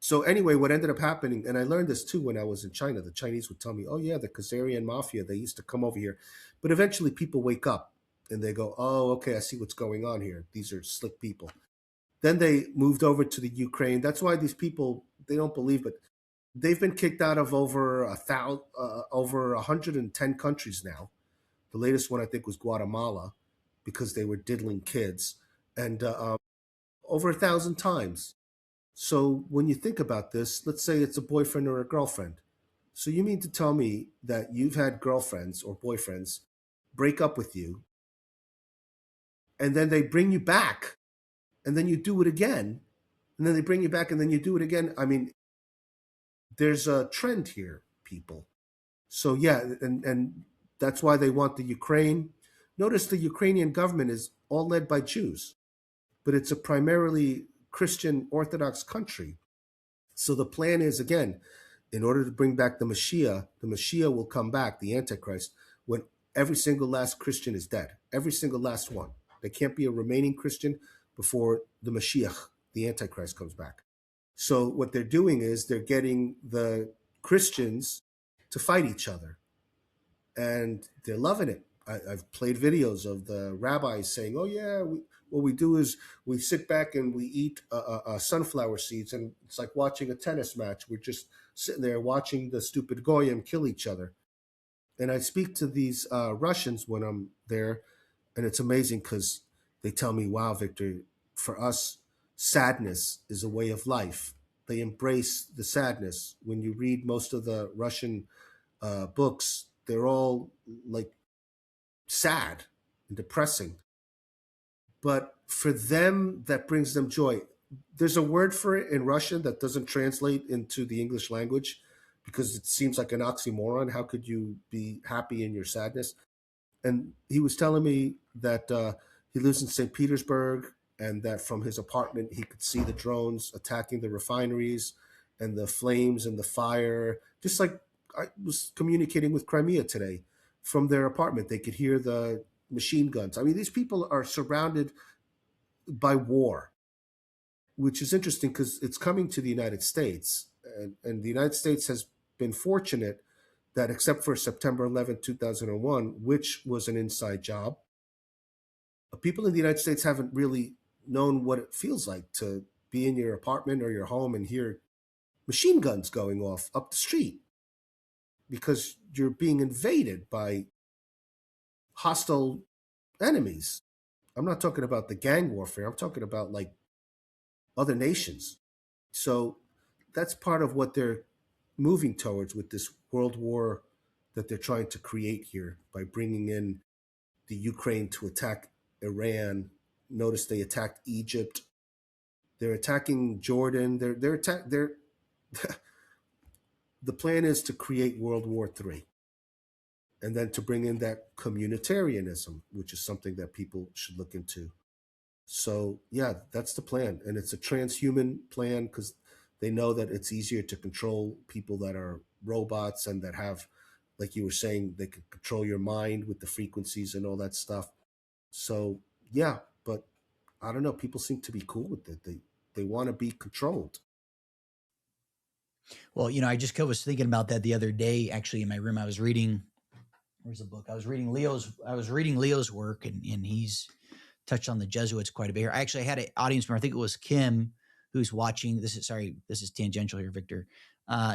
So anyway, what ended up happening, and I learned this too when I was in China. The Chinese would tell me, "Oh yeah, the Khazarian mafia, they used to come over here," but eventually people wake up and they go, "Oh, okay, I see what's going on here. These are slick people." Then they moved over to the Ukraine. That's why these people, they don't believe, but they've been kicked out of over 110 countries now. The latest one I think was Guatemala because they were diddling kids, and over 1,000 times. So when you think about this, let's say it's a boyfriend or a girlfriend. So you mean to tell me that you've had girlfriends or boyfriends break up with you, and then they bring you back, and then you do it again, and then they bring you back, and then you do it again? I mean, there's a trend here, people. So yeah, and that's why they want the Ukraine. Notice the Ukrainian government is all led by Jews, but it's a primarily Christian Orthodox country. So the plan is, again, in order to bring back the Mashiach will come back, the Antichrist, when every single last Christian is dead. Every single last one. There can't be a remaining Christian before the Mashiach, the Antichrist, comes back. So what they're doing is they're getting the Christians to fight each other, and they're loving it. I've played videos of the rabbis saying, "Oh yeah, what we do is we sit back and we eat sunflower seeds, and it's like watching a tennis match. We're just sitting there watching the stupid goyim kill each other." And I speak to these Russians when I'm there, and it's amazing because they tell me, "Wow, Victor, for us, sadness is a way of life." They embrace the sadness. When you read most of the Russian books, they're all like sad and depressing. But for them, that brings them joy. There's a word for it in Russian that doesn't translate into the English language because it seems like an oxymoron. How could you be happy in your sadness? And he was telling me that he lives in St. Petersburg, and that from his apartment he could see the drones attacking the refineries and the flames and the fire. Just like I was communicating with Crimea today from their apartment, they could hear the machine guns. I mean, these people are surrounded by war, which is interesting because it's coming to the United States, and the United States has been fortunate that, except for September 11th, 2001, which was an inside job, people in the United States haven't really known what it feels like to be in your apartment or your home and hear machine guns going off up the street. because you're being invaded by hostile enemies. I'm not talking about the gang warfare. I'm talking about like other nations. So that's part of what they're moving towards with this world war that they're trying to create here by bringing in the Ukraine to attack Iran. Notice they attacked Egypt. They're attacking Jordan. They're the plan is to create World War III and then to bring in that communitarianism, which is something that people should look into. So yeah, that's the plan, and it's a transhuman plan because they know that it's easier to control people that are robots and that have, like you were saying, they can control your mind with the frequencies and all that stuff. So yeah, but I don't know. People seem to be cool with it. They want to be controlled. Well, I just was thinking about that the other day. Actually, in my room, I was reading. Where's the book? I was reading Leo's work, and he's touched on the Jesuits quite a bit here. I actually had an audience member. I think it was Kim who's watching. This is tangential here, Victor.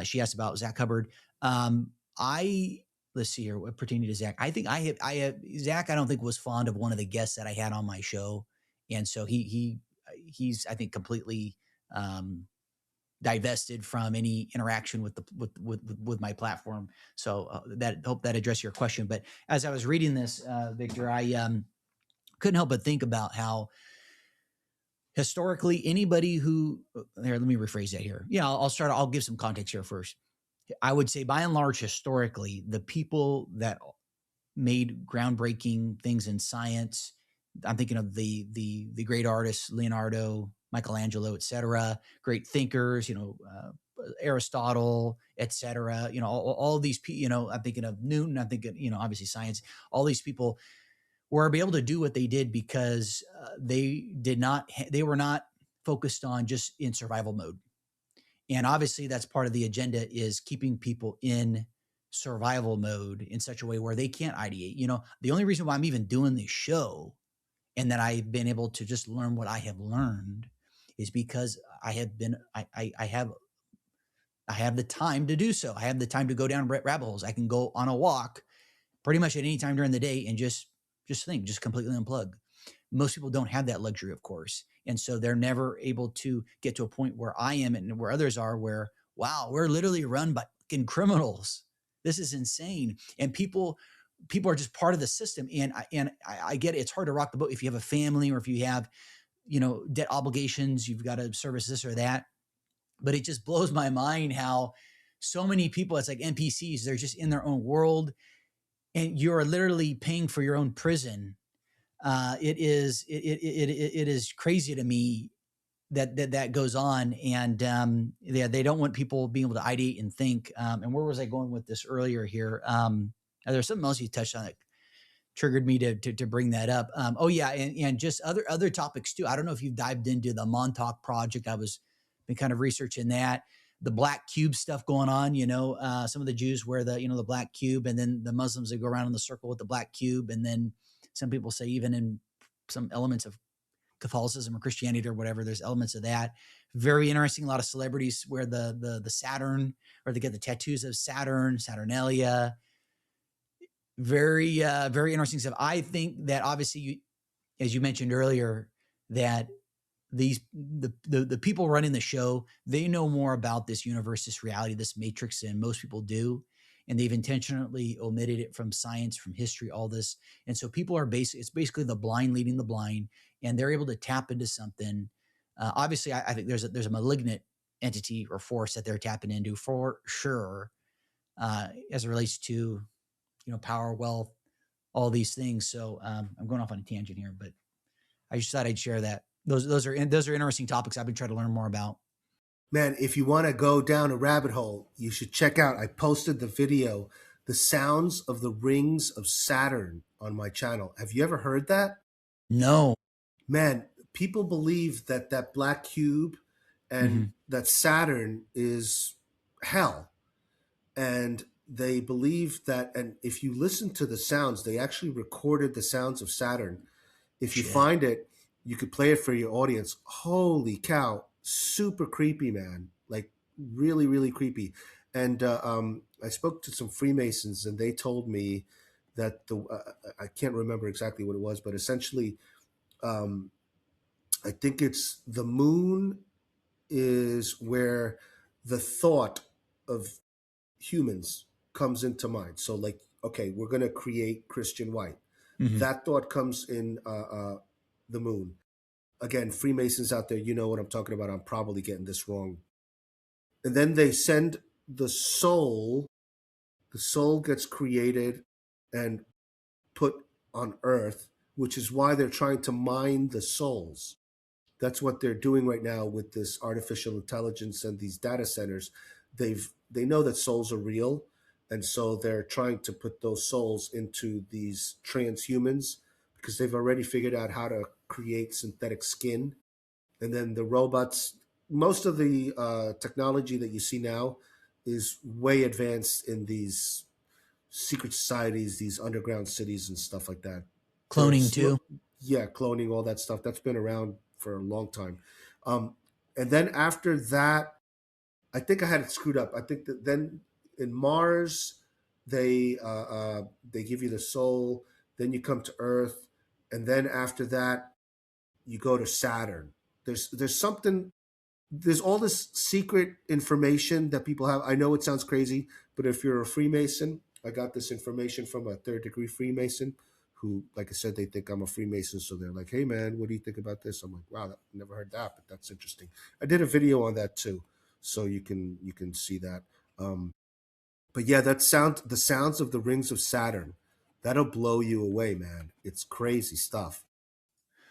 She asked about Zach Hubbard. I Let's see here. What pertaining to Zach? I have Zach. I don't think was fond of one of the guests that I had on my show, and so he's I think completely um, divested from any interaction with the with my platform. So that hope that addressed your question. But as I was reading this, Victor, I couldn't help but think about how historically anybody who here, let me rephrase that here. Yeah, I'll give some context here first. I would say by and large, historically, the people that made groundbreaking things in science, I'm thinking of the great artists, Leonardo, Michelangelo, etc., great thinkers, Aristotle, etc., all these people, I'm thinking of Newton, I'm thinking, obviously science, all these people were able to do what they did because they were not focused on just in survival mode. And obviously that's part of the agenda is keeping people in survival mode in such a way where they can't ideate. The only reason why I'm even doing this show and that I've been able to just learn what I have learned is because I have the time to do so. I have the time to go down rabbit holes. I can go on a walk pretty much at any time during the day and just think, just completely unplug. Most people don't have that luxury, of course. And so they're never able to get to a point where I am and where others are, where, wow, we're literally run by fucking criminals. This is insane. And people are just part of the system. And I get it. It's hard to rock the boat if you have a family or if you have, debt obligations, you've got to service this or that. But it just blows my mind how so many people, it's like NPCs, they're just in their own world and you're literally paying for your own prison. It is crazy to me that goes on, and they don't want people being able to ideate and think. And where was I going with this earlier here? There's something else you touched on that triggered me to bring that up. Oh yeah, and just other topics too. I don't know if you've dived into the Montauk Project. I was been kind of researching that. The black cube stuff going on, some of the Jews wear the black cube, and then the Muslims, they go around in the circle with the black cube, and then some people say even in some elements of Catholicism or Christianity or whatever, there's elements of that. Very interesting. A lot of celebrities wear the Saturn, or they get the tattoos of Saturn, Saturnalia. Very interesting stuff. I think that obviously, as you mentioned earlier, that the people running the show, they know more about this universe, this reality, this matrix than most people do. And they've intentionally omitted it from science, from history, all this. And so people are it's basically the blind leading the blind, and they're able to tap into something. Obviously, I think there's a malignant entity or force that they're tapping into for sure, as it relates to, power, wealth, all these things. So I'm going off on a tangent here, but I just thought I'd share that. Those are interesting topics I've been trying to learn more about. Man, if you want to go down a rabbit hole, you should check out. I posted the video, "The Sounds of the Rings of Saturn" on my channel. Have you ever heard that? No. Man, people believe that that black cube and Mm-hmm. that Saturn is hell. And they believe that, and if you listen to the sounds, they actually recorded the sounds of Saturn. If you Shit. find it, you could play it for your audience. Holy cow, super creepy, man. Like really, really creepy. And I spoke to some Freemasons, and they told me that I can't remember exactly what it was, but essentially, um, I think it's the moon is where the thought of humans comes into mind. So, like, okay, we're going to create Christian White. Hmm. That thought comes in the moon. Again, Freemasons out there, you know what I'm talking about. I'm probably getting this wrong. And then they send the soul. The soul gets created and put on Earth, which is why they're trying to mine the souls. That's what they're doing right now with this artificial intelligence and these data centers. They know that souls are real, and so they're trying to put those souls into these transhumans because they've already figured out how to create synthetic skin. And then the robots, most of the technology that you see now is way advanced in these secret societies, these underground cities and stuff like that. The Cloning too. yeah, cloning, all that stuff that's been around for a long time. Um, and then after that, I think I had it screwed up. I think that then in Mars, they give you the soul. Then you come to Earth, and then after that, you go to Saturn. There's something there's all this secret information that people have. I know it sounds crazy, but if you're a Freemason, I got this information from a third degree Freemason who, like I said, they think I'm a Freemason. So they're like, hey, man, what do you think about this? I'm like, wow, never heard that, but that's interesting. I did a video on that too. So you can see that. Um, but yeah, the sounds of the rings of Saturn, that'll blow you away, man. It's crazy stuff.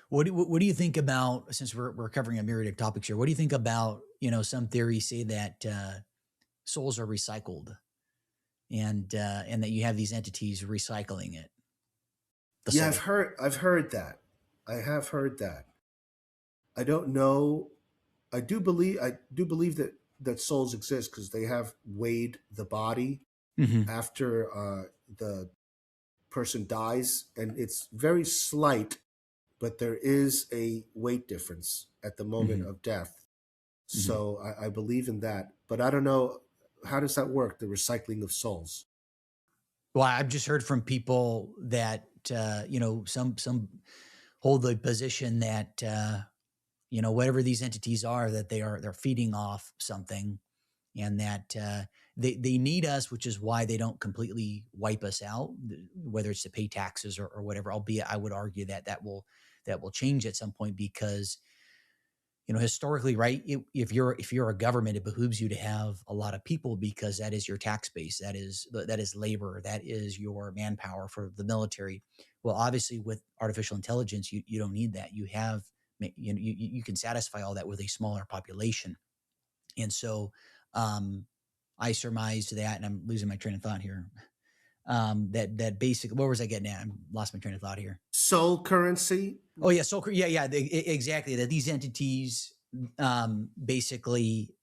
What do you think about, since we're covering a myriad of topics here? What do you think about, some theories say that souls are recycled, and that you have these entities recycling the Yeah, soul? I've heard that. I have heard that. I don't know. I do believe that souls exist because they have weighed the body Hmm. after the person dies, and it's very slight, but there is a weight difference at the moment Hmm. of death. Hmm. So I believe in that, but I don't know how does that work, the recycling of souls. Well, I've just heard from people that some hold the position that whatever these entities are, that they're feeding off something, and that they need us, which is why they don't completely wipe us out, whether it's to pay taxes or whatever. Albeit, I would argue that that will change at some point, because historically, right, if you're a government, it behooves you to have a lot of people, because that is your tax base, that is labor, that is your manpower for the military. Well, obviously, with artificial intelligence, you don't need that. You have you can satisfy all that with a smaller population. And so, I surmised that, and I'm losing my train of thought here. That basically, where was I getting at? I lost my train of thought here. Soul currency. Oh yeah, so yeah, yeah, exactly. That these entities, basically,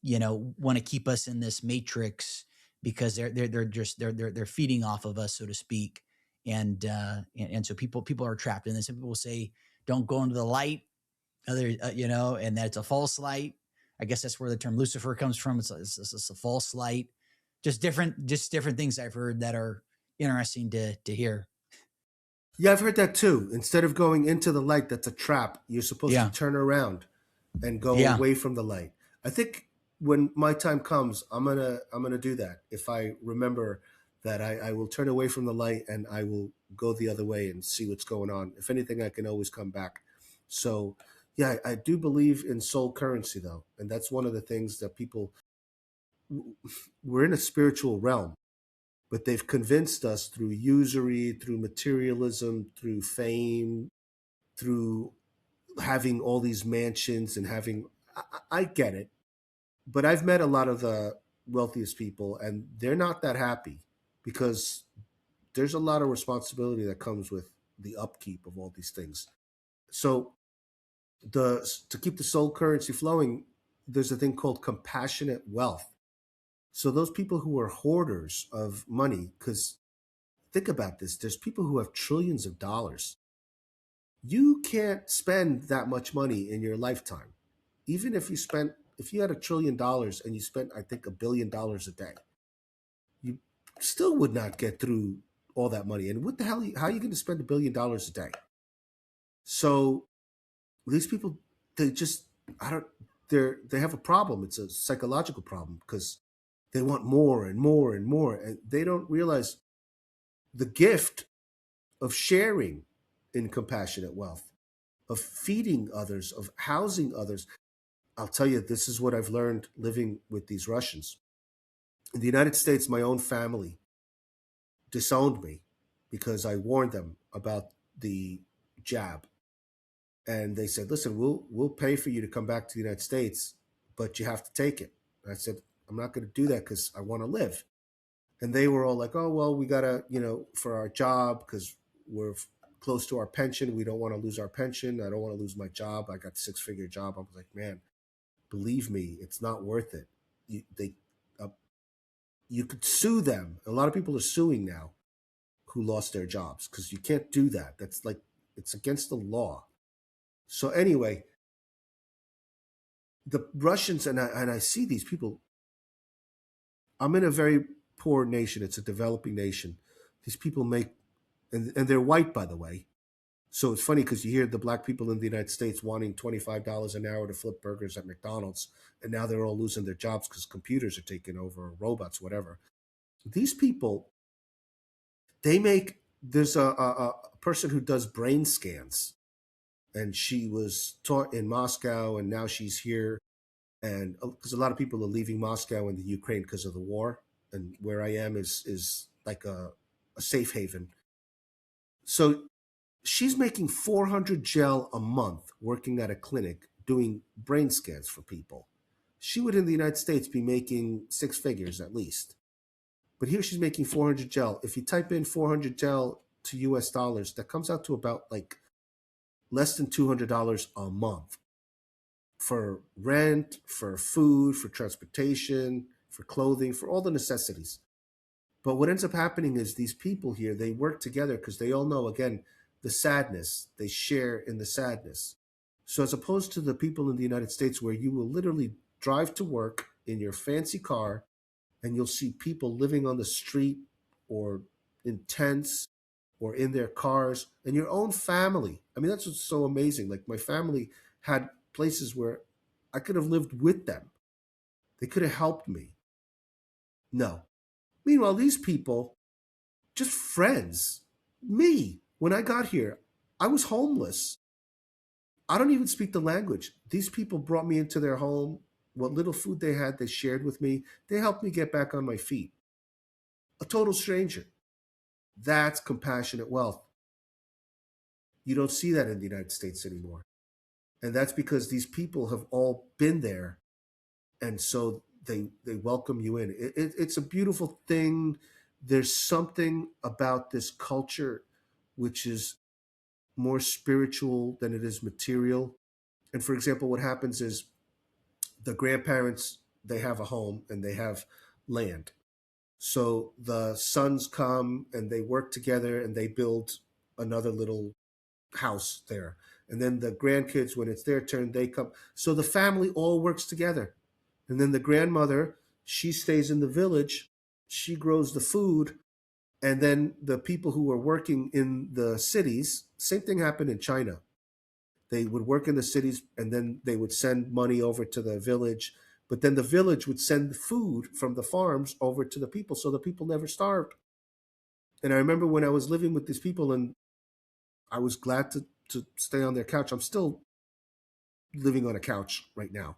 want to keep us in this matrix, because they're feeding off of us, so to speak. And so people are trapped in this. And people say, don't go into the light, and that it's a false light. I guess that's where the term Lucifer comes from. It's a false light. Just different things I've heard that are interesting to hear. Yeah, I've heard that too. Instead of going into the light, that's a trap. You're supposed to Yeah, turn around and go yeah. away from the light. I think when my time comes, I'm gonna do that. If I remember that, I will turn away from the light and I will go the other way and see what's going on. If anything, I can always come back. So yeah, I do believe in soul currency though, and that's one of the things that people we're in a spiritual realm, but they've convinced us through usury, through materialism, through fame, through having all these mansions and having I get it, but I've met a lot of the wealthiest people and they're not that happy because there's a lot of responsibility that comes with the upkeep of all these things. So the to keep the soul currency flowing, there's a thing called compassionate wealth. So those people who are hoarders of money, because think about this, there's people who have trillions of dollars. You can't spend that much money in your lifetime. Even if you had $1 trillion and you spent, I think, $1 billion a day, still would not get through all that money. And what the hell? How are you going to spend $1 billion a day? So these people, they just, I don't, they have a problem. It's a psychological problem because they want more and more and more, and they don't realize the gift of sharing in compassionate wealth, of feeding others, of housing others. I'll tell you, this is what I've learned living with these Russians. In the United States, my own family disowned me because I warned them about the jab. And they said, "Listen, we'll pay for you to come back to the United States, but you have to take it." And I said, "I'm not going to do that because I want to live." And they were all like, "Oh well, we gotta, for our job because we're close to our pension. We don't want to lose our pension. I don't want to lose my job. I got a six-figure job." I was like, "Man, believe me, it's not worth it. Uh, you could sue them. A lot of people are suing now who lost their jobs because you can't do that. That's like it's against the law." So anyway, the Russians and I see these people. I'm in a very poor nation. It's a developing nation. These people make and they're white, by the way. So it's funny because you hear the black people in the United States wanting $25 an hour to flip burgers at McDonald's, and now they're all losing their jobs because computers are taking over, or robots, whatever. These people, they make. There's a person who does brain scans, and she was taught in Moscow, and now she's here. And because a lot of people are leaving Moscow and the Ukraine because of the war, and where I am is like a safe haven. So she's making 400 gel a month working at a clinic doing brain scans for people. She would in the United States be making six figures at least. But here she's making 400 gel. If you type in 400 gel to US dollars, that comes out to about like less than $200 a month for rent, for food, for transportation, for clothing, for all the necessities. But what ends up happening is these people here, they work together because they all know, again, the sadness. They share in the sadness. So, as opposed to the people in the United States where you will literally drive to work in your fancy car and you'll see people living on the street or in tents or in their cars and your own family. I mean, that's what's so amazing. Like, my family had places where I could have lived with them, they could have helped me. No. Meanwhile, these people, just friends. Me, when I got here, I was homeless. I don't even speak the language. These people brought me into their home. What little food they had, they shared with me. They helped me get back on my feet. A total stranger. That's compassionate wealth. You don't see that in the United States anymore. And that's because these people have all been there. And so they welcome you in. It's a beautiful thing. There's something about this culture which is more spiritual than it is material. And for example, what happens is the grandparents, they have a home and they have land. So the sons come and they work together and they build another little house there. And then the grandkids, when it's their turn, they come. So the family all works together. And then the grandmother, she stays in the village, she grows the food. And then the people who are working in the cities, same thing happened in China. They would work in the cities and then they would send money over to the village. But then the village would send food from the farms over to the people so the people never starved. And I remember when I was living with these people and I was glad to stay on their couch. I'm still living on a couch right now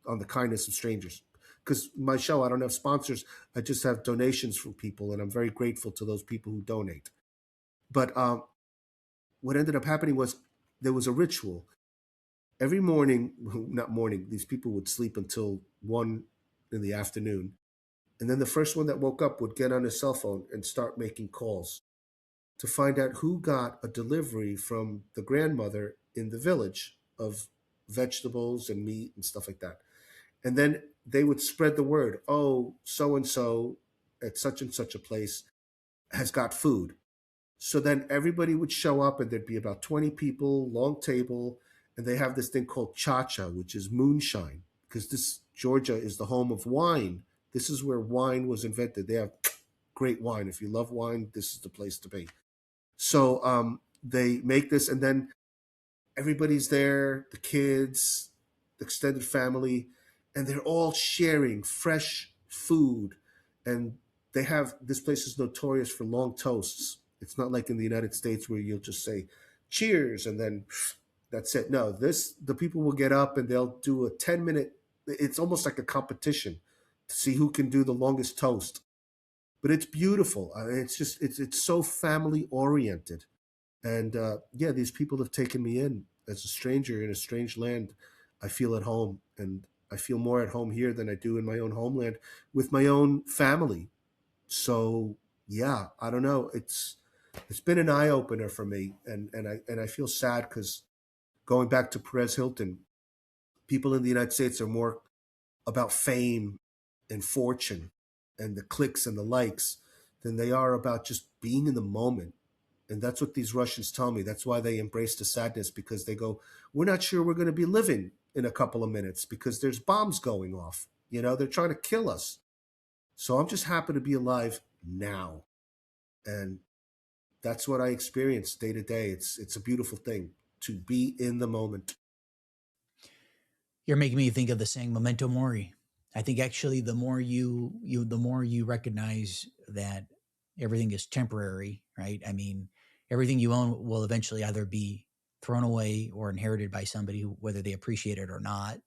on the kindness of strangers. Because my show, I don't have sponsors. I just have donations from people, and I'm very grateful to those people who donate. But what ended up happening was there was a ritual. Every morning, not morning, these people would sleep until 1 in the afternoon. And then the first one that woke up would get on his cell phone and start making calls to find out who got a delivery from the grandmother in the village of vegetables and meat and stuff like that. And then they would spread the word, oh, so and so at such and such a place has got food. So then everybody would show up and there'd be about 20 people, long table, and they have this thing called cha-cha, which is moonshine, because this Georgia is the home of wine. This is where wine was invented. They have great wine. If you love wine, this is the place to be. So they make this, and then everybody's there, the kids, the extended family, and they're all sharing fresh food. And they have this place is notorious for long toasts. It's not like in the United States where you'll just say cheers and then that's it. No, this the people will get up and they'll do a 10-minute, it's almost like a competition to see who can do the longest toast. But it's beautiful. It's just it's so family oriented. And yeah, these people have taken me in as a stranger in a strange land. I feel at home, and I feel more at home here than I do in my own homeland with my own family. So yeah, I don't know. It's been an eye opener for me, and I feel sad because going back to Perez Hilton, people in the United States are more about fame and fortune and the clicks and the likes than they are about just being in the moment. And that's what these Russians tell me. That's why they embrace the sadness, because they go, we're not sure we're going to be living in a couple of minutes because there's bombs going off. You know, they're trying to kill us. So I'm just happy to be alive now. And that's what I experience day to day. It's a beautiful thing to be in the moment. You're making me think of the saying "memento mori." I think actually, the more you recognize that everything is temporary, right? I mean, everything you own will eventually either be thrown away or inherited by somebody, whether they appreciate it or not.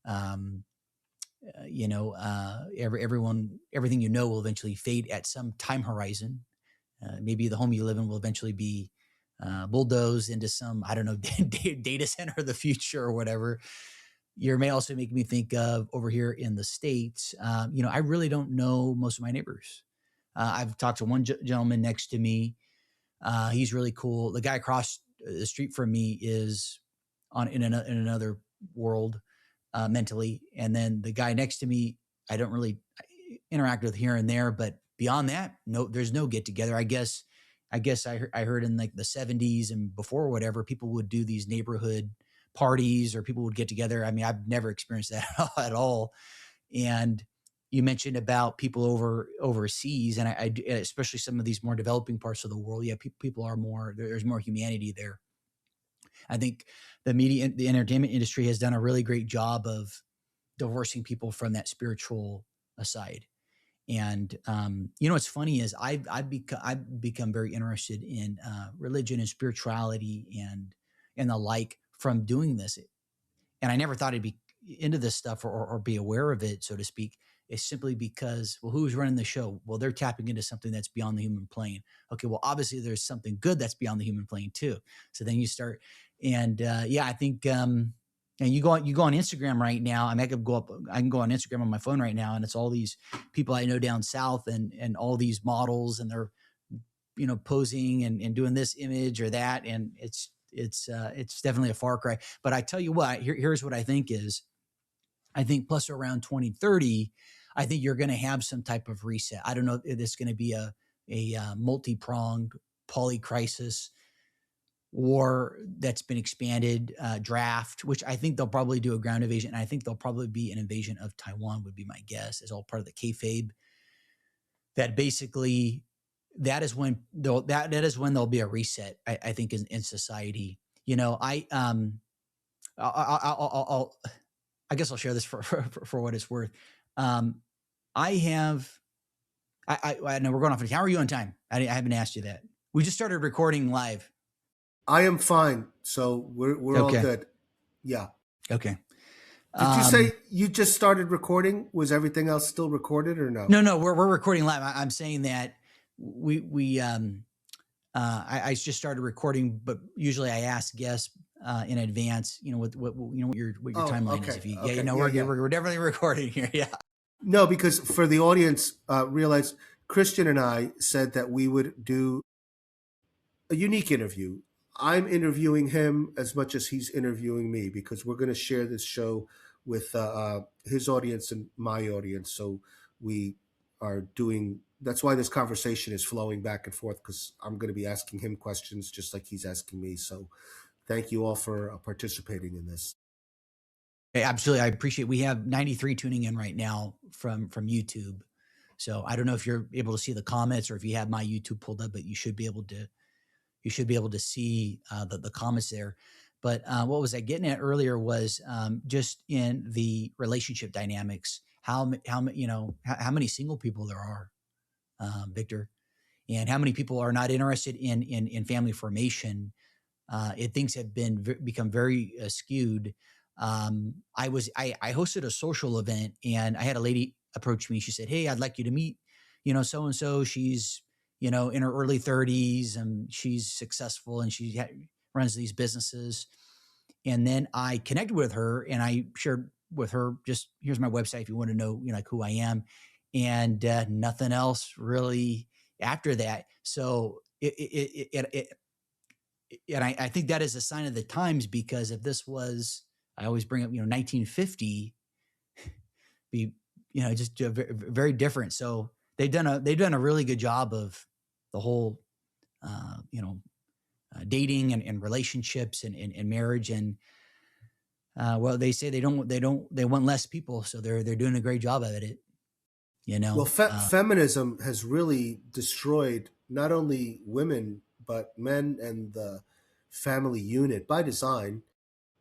Um, everything you know will eventually fade at some time horizon. Maybe the home you live in will eventually be bulldozed into some, I don't know, data center of the future or whatever. You may also make me think of over here in the States. I really don't know most of my neighbors. I've talked to one gentleman next to me. He's really cool. The guy across the street from me is in another world mentally, and then the guy next to me, I don't really interact with here and there, but beyond that, no, there's no get together. I heard in like the 70s and before whatever, people would do these neighborhood parties or people would get together. I mean, I've never experienced that at all. And you mentioned about people overseas, and especially some of these more developing parts of the world. Yeah, people are more. There's more humanity there. I think the entertainment industry has done a really great job of divorcing people from that spiritual side. And what's funny is I've become very interested in religion and spirituality and the like from doing this. And I never thought I'd be into this stuff or be aware of it, so to speak. It's simply because, well, who's running the show? Well, they're tapping into something that's beyond the human plane. Okay, well, obviously there's something good that's beyond the human plane too. So then you start, and I think, and you go on Instagram right now. I mean, I can go on Instagram on my phone right now, and it's all these people I know down south, and all these models, and they're posing and doing this image or that, and it's definitely a far cry. But I tell you what, here's what I think is, I think plus around 2030, I think you're going to have some type of reset. I don't know if it's going to be a multi-pronged poly-crisis war that's been expanded, draft, which I think they'll probably do a ground invasion. And I think there'll probably be an invasion of Taiwan, would be my guess, as all part of the kayfabe. That basically, that is when there'll be a reset. I think in society. I guess I'll share this for what it's worth. I have, I know we're going off. How are you on time? I haven't asked you that. We just started recording live. I am fine. So we're all Okay. good. Yeah. Okay. Did you say you just started recording? Was everything else still recorded or no? No, we're recording live. I'm saying that I just started recording, but usually I ask guests in advance, what your timeline is. If you, we're definitely recording here. Yeah. No, because for the audience, realize Christian and I said that we would do a unique interview. I'm interviewing him as much as he's interviewing me because we're going to share this show with his audience and my audience. So we are doing. That's why this conversation is flowing back and forth, because I'm going to be asking him questions just like he's asking me. So thank you all for participating in this. Absolutely. I appreciate. We have 93 tuning in right now from YouTube. So I don't know if you're able to see the comments or if you have my YouTube pulled up, but you should be able to see the comments there. But what was I getting at earlier was just in the relationship dynamics, how many single people there are, Victor, and how many people are not interested in family formation. Things have become very skewed. I hosted a social event and I had a lady approach me. She said, "Hey, I'd like you to meet, so and so. She's in her early 30s and she's successful and runs these businesses." And then I connected with her and I shared with her, just here's my website if you want to know, like who I am, and nothing else really after that. So and I think that is a sign of the times, because if this was, I always bring up, 1950, be, just very, very different. So they've done a really good job of the whole, uh, you know, dating and relationships and marriage. And well, they say they want less people. So they're doing a great job of it, you Well, know? feminism has really destroyed not only women, but men and the family unit by design.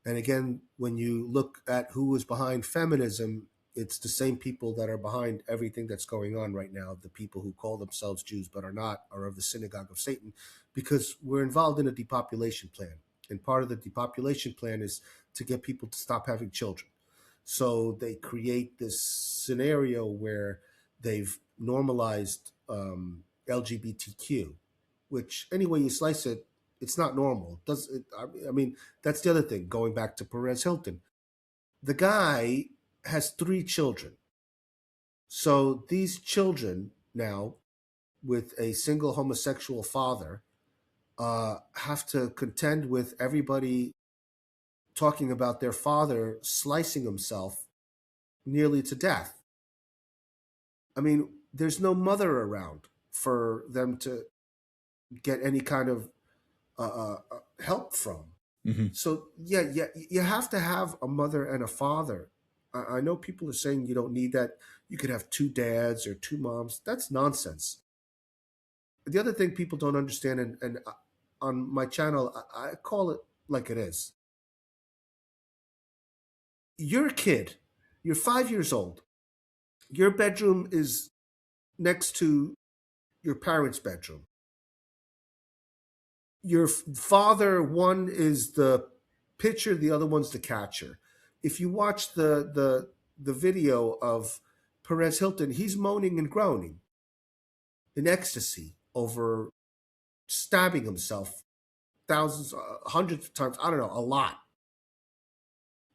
And again, when you look at who was behind feminism, it's the same people that are behind everything that's going on right now. The people who call themselves Jews but are not, are of the synagogue of Satan, because we're involved in a depopulation plan. And part of the depopulation plan is to get people to stop having children. So they create this scenario where they've normalized LGBTQ, which any way you slice it, it's not normal. Does it, I mean, that's the other thing. Going back to Perez Hilton, the guy has 3 children. So these children now, with a single homosexual father, have to contend with everybody talking about their father slicing himself nearly to death. I mean, there's no mother around for them to get any kind of help from. Mhm. So yeah, you have to have a mother and a father. I know people are saying you don't need that. You could have 2 dads or 2 moms. That's nonsense. The other thing people don't understand, and on my channel, I call it like it is. You're a kid. You're 5 years old. Your bedroom is next to your parents' bedroom. Your father, one is the pitcher, the other one's the catcher. If you watch the video of Perez Hilton, he's moaning and groaning in ecstasy over stabbing himself thousands, hundreds of times. I don't know, a lot.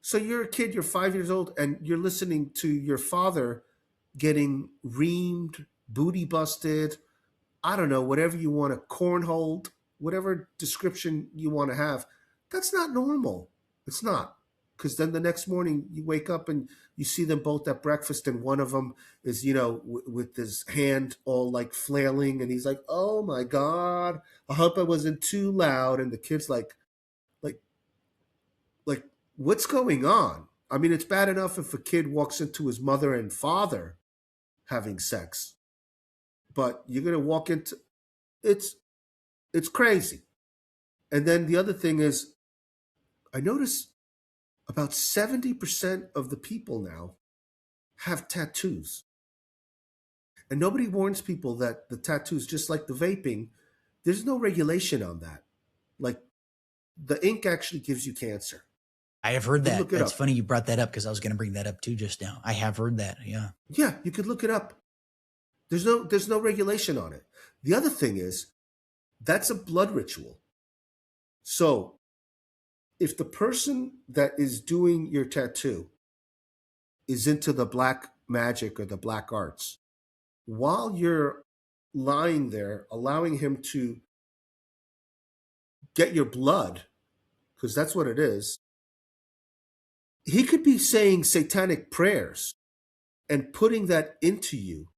So you're a kid, you're 5 years old, and you're listening to your father getting reamed, booty busted, I don't know, whatever you want to cornholed, whatever description you want to have. That's not normal. It's not. Because then the next morning you wake up and you see them both at breakfast, and one of them is, with his hand all like flailing, and he's like, "Oh my God, I hope I wasn't too loud." And the kid's like, like, what's going on? I mean, it's bad enough if a kid walks into his mother and father having sex, but you're gonna walk into it's it's crazy. And then the other thing is, I notice about 70% of the people now have tattoos. And nobody warns people that the tattoos, just like the vaping, there's no regulation on that. Like, the ink actually gives you cancer. I have You heard could that. look it That's up. funny you brought that up, because I was going to bring that up too just now. I have heard that. Yeah. Yeah, you could look it up. There's no regulation on it. The other thing is, that's a blood ritual. So if the person that is doing your tattoo is into the black magic or the black arts, while you're lying there, allowing him to get your blood, because that's what it is, he could be saying satanic prayers and putting that into you.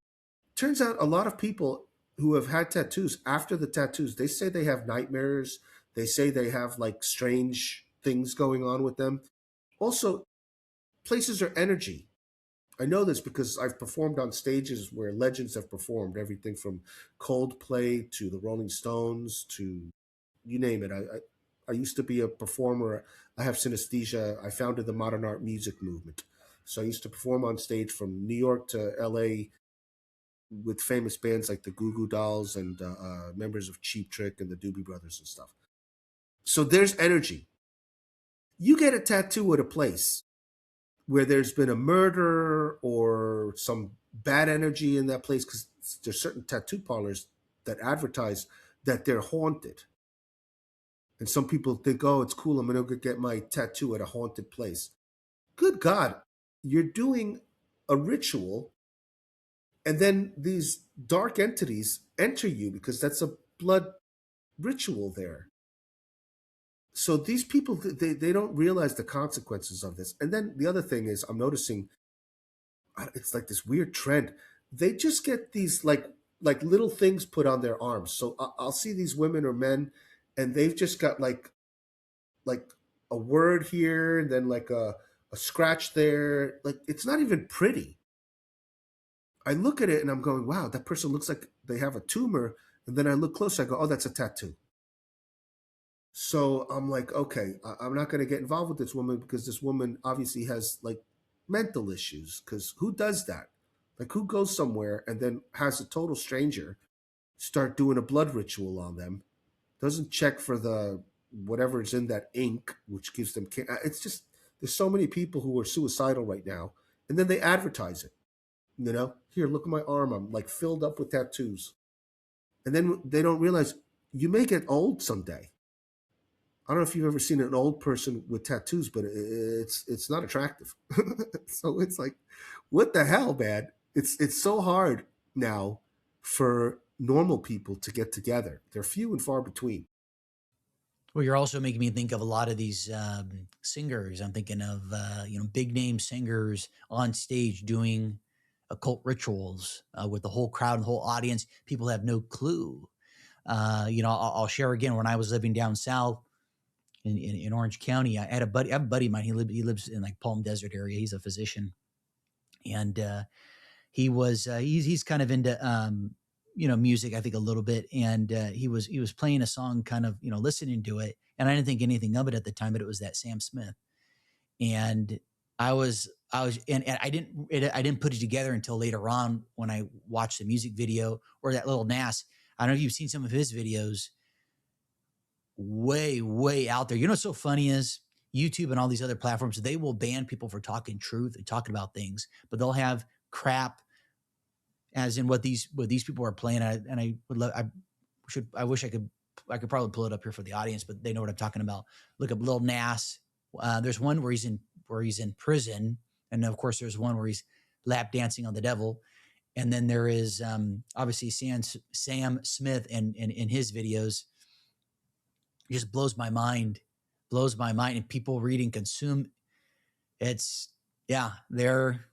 Turns out a lot of people who have had tattoos, after the tattoos, they say they have nightmares. They say they have like strange things going on with them. Also, places are energy. I know this because I've performed on stages where legends have performed, everything from Coldplay to the Rolling Stones to you name it. I used to be a performer. I have synesthesia. I founded the modern art music movement. So I used to perform on stage from New York to LA with famous bands like the Goo Goo Dolls and members of Cheap Trick and the Doobie Brothers and stuff. So there's energy. You get a tattoo at a place where there's been a murder or some bad energy in that place, because there's certain tattoo parlors that advertise that they're haunted. And some people think, oh, it's cool. I'm going to go get my tattoo at a haunted place. Good God, you're doing a ritual, and then these dark entities enter you because that's a blood ritual there. So these people, they don't realize the consequences of this. And then the other thing is, I'm noticing it's like this weird trend. They just get these like little things put on their arms. So I'll see these women or men, and they've just got like a word here and then like a scratch there. Like it's not even pretty. I look at it and I'm going, wow, that person looks like they have a tumor. And then I look closer, I go, oh, that's a tattoo. So I'm like, okay, I'm not going to get involved with this woman because this woman obviously has like mental issues. Because who does that? Like, who goes somewhere and then has a total stranger start doing a blood ritual on them, doesn't check for the whatever is in that ink, which gives them. It's just there's so many people who are suicidal right now, and then they advertise it. You know, here, look at my arm. I'm like filled up with tattoos, and then they don't realize you may get old someday. I don't know if you've ever seen an old person with tattoos, but it's not attractive. So it's like, what the hell, man? It's so hard now for normal people to get together. They're few and far between. Well, you're also making me think of a lot of these singers. I'm thinking of big name singers on stage doing occult rituals with the whole crowd and the whole audience. People have no clue. I'll share again when I was living down south in Orange County. I had a buddy. I have a buddy of mine. He lives in like Palm Desert area. He's a physician, and he's kind of into music, I think, a little bit, and he was playing a song, kind of listening to it, and I didn't think anything of it at the time, but it was that Sam Smith, and and I didn't put it together until later on when I watched the music video, or that little Nas. I don't know if you've seen some of his videos, way out there. You know what's so funny is YouTube and all these other platforms, they will ban people for talking truth and talking about things, but they'll have crap as in what these people are playing. And I would love, I wish I could probably pull it up here for the audience, but they know what I'm talking about. Look up Lil Nas. There's one where he's in prison, and of course there's one where he's lap dancing on the devil, and then there is obviously Sam Smith, and in his videos, it just blows my mind, and people reading consume. It's yeah, they're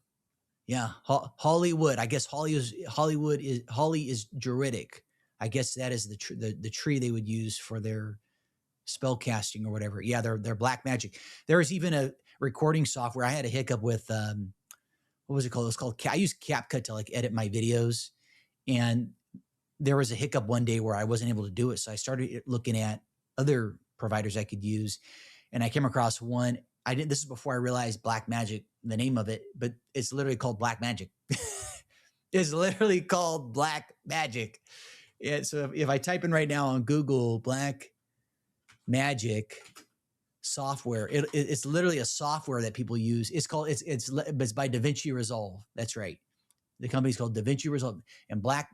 yeah, Hollywood. I guess Holly is Druidic. I guess that is the tree they would use for their spell casting or whatever. Yeah, they're black magic. There is even a recording software. I had a hiccup with what was it called? It was called I use CapCut to like edit my videos, and there was a hiccup one day where I wasn't able to do it. So I started looking at other providers I could use, and I came across one. I didn't. This is before I realized Black Magic, the name of it, but it's literally called Black Magic. It's literally called Black Magic. Yeah. So if I type in right now on Google Black Magic software, it's literally a software that people use. It's by DaVinci Resolve. That's right. The company's called DaVinci Resolve, and Black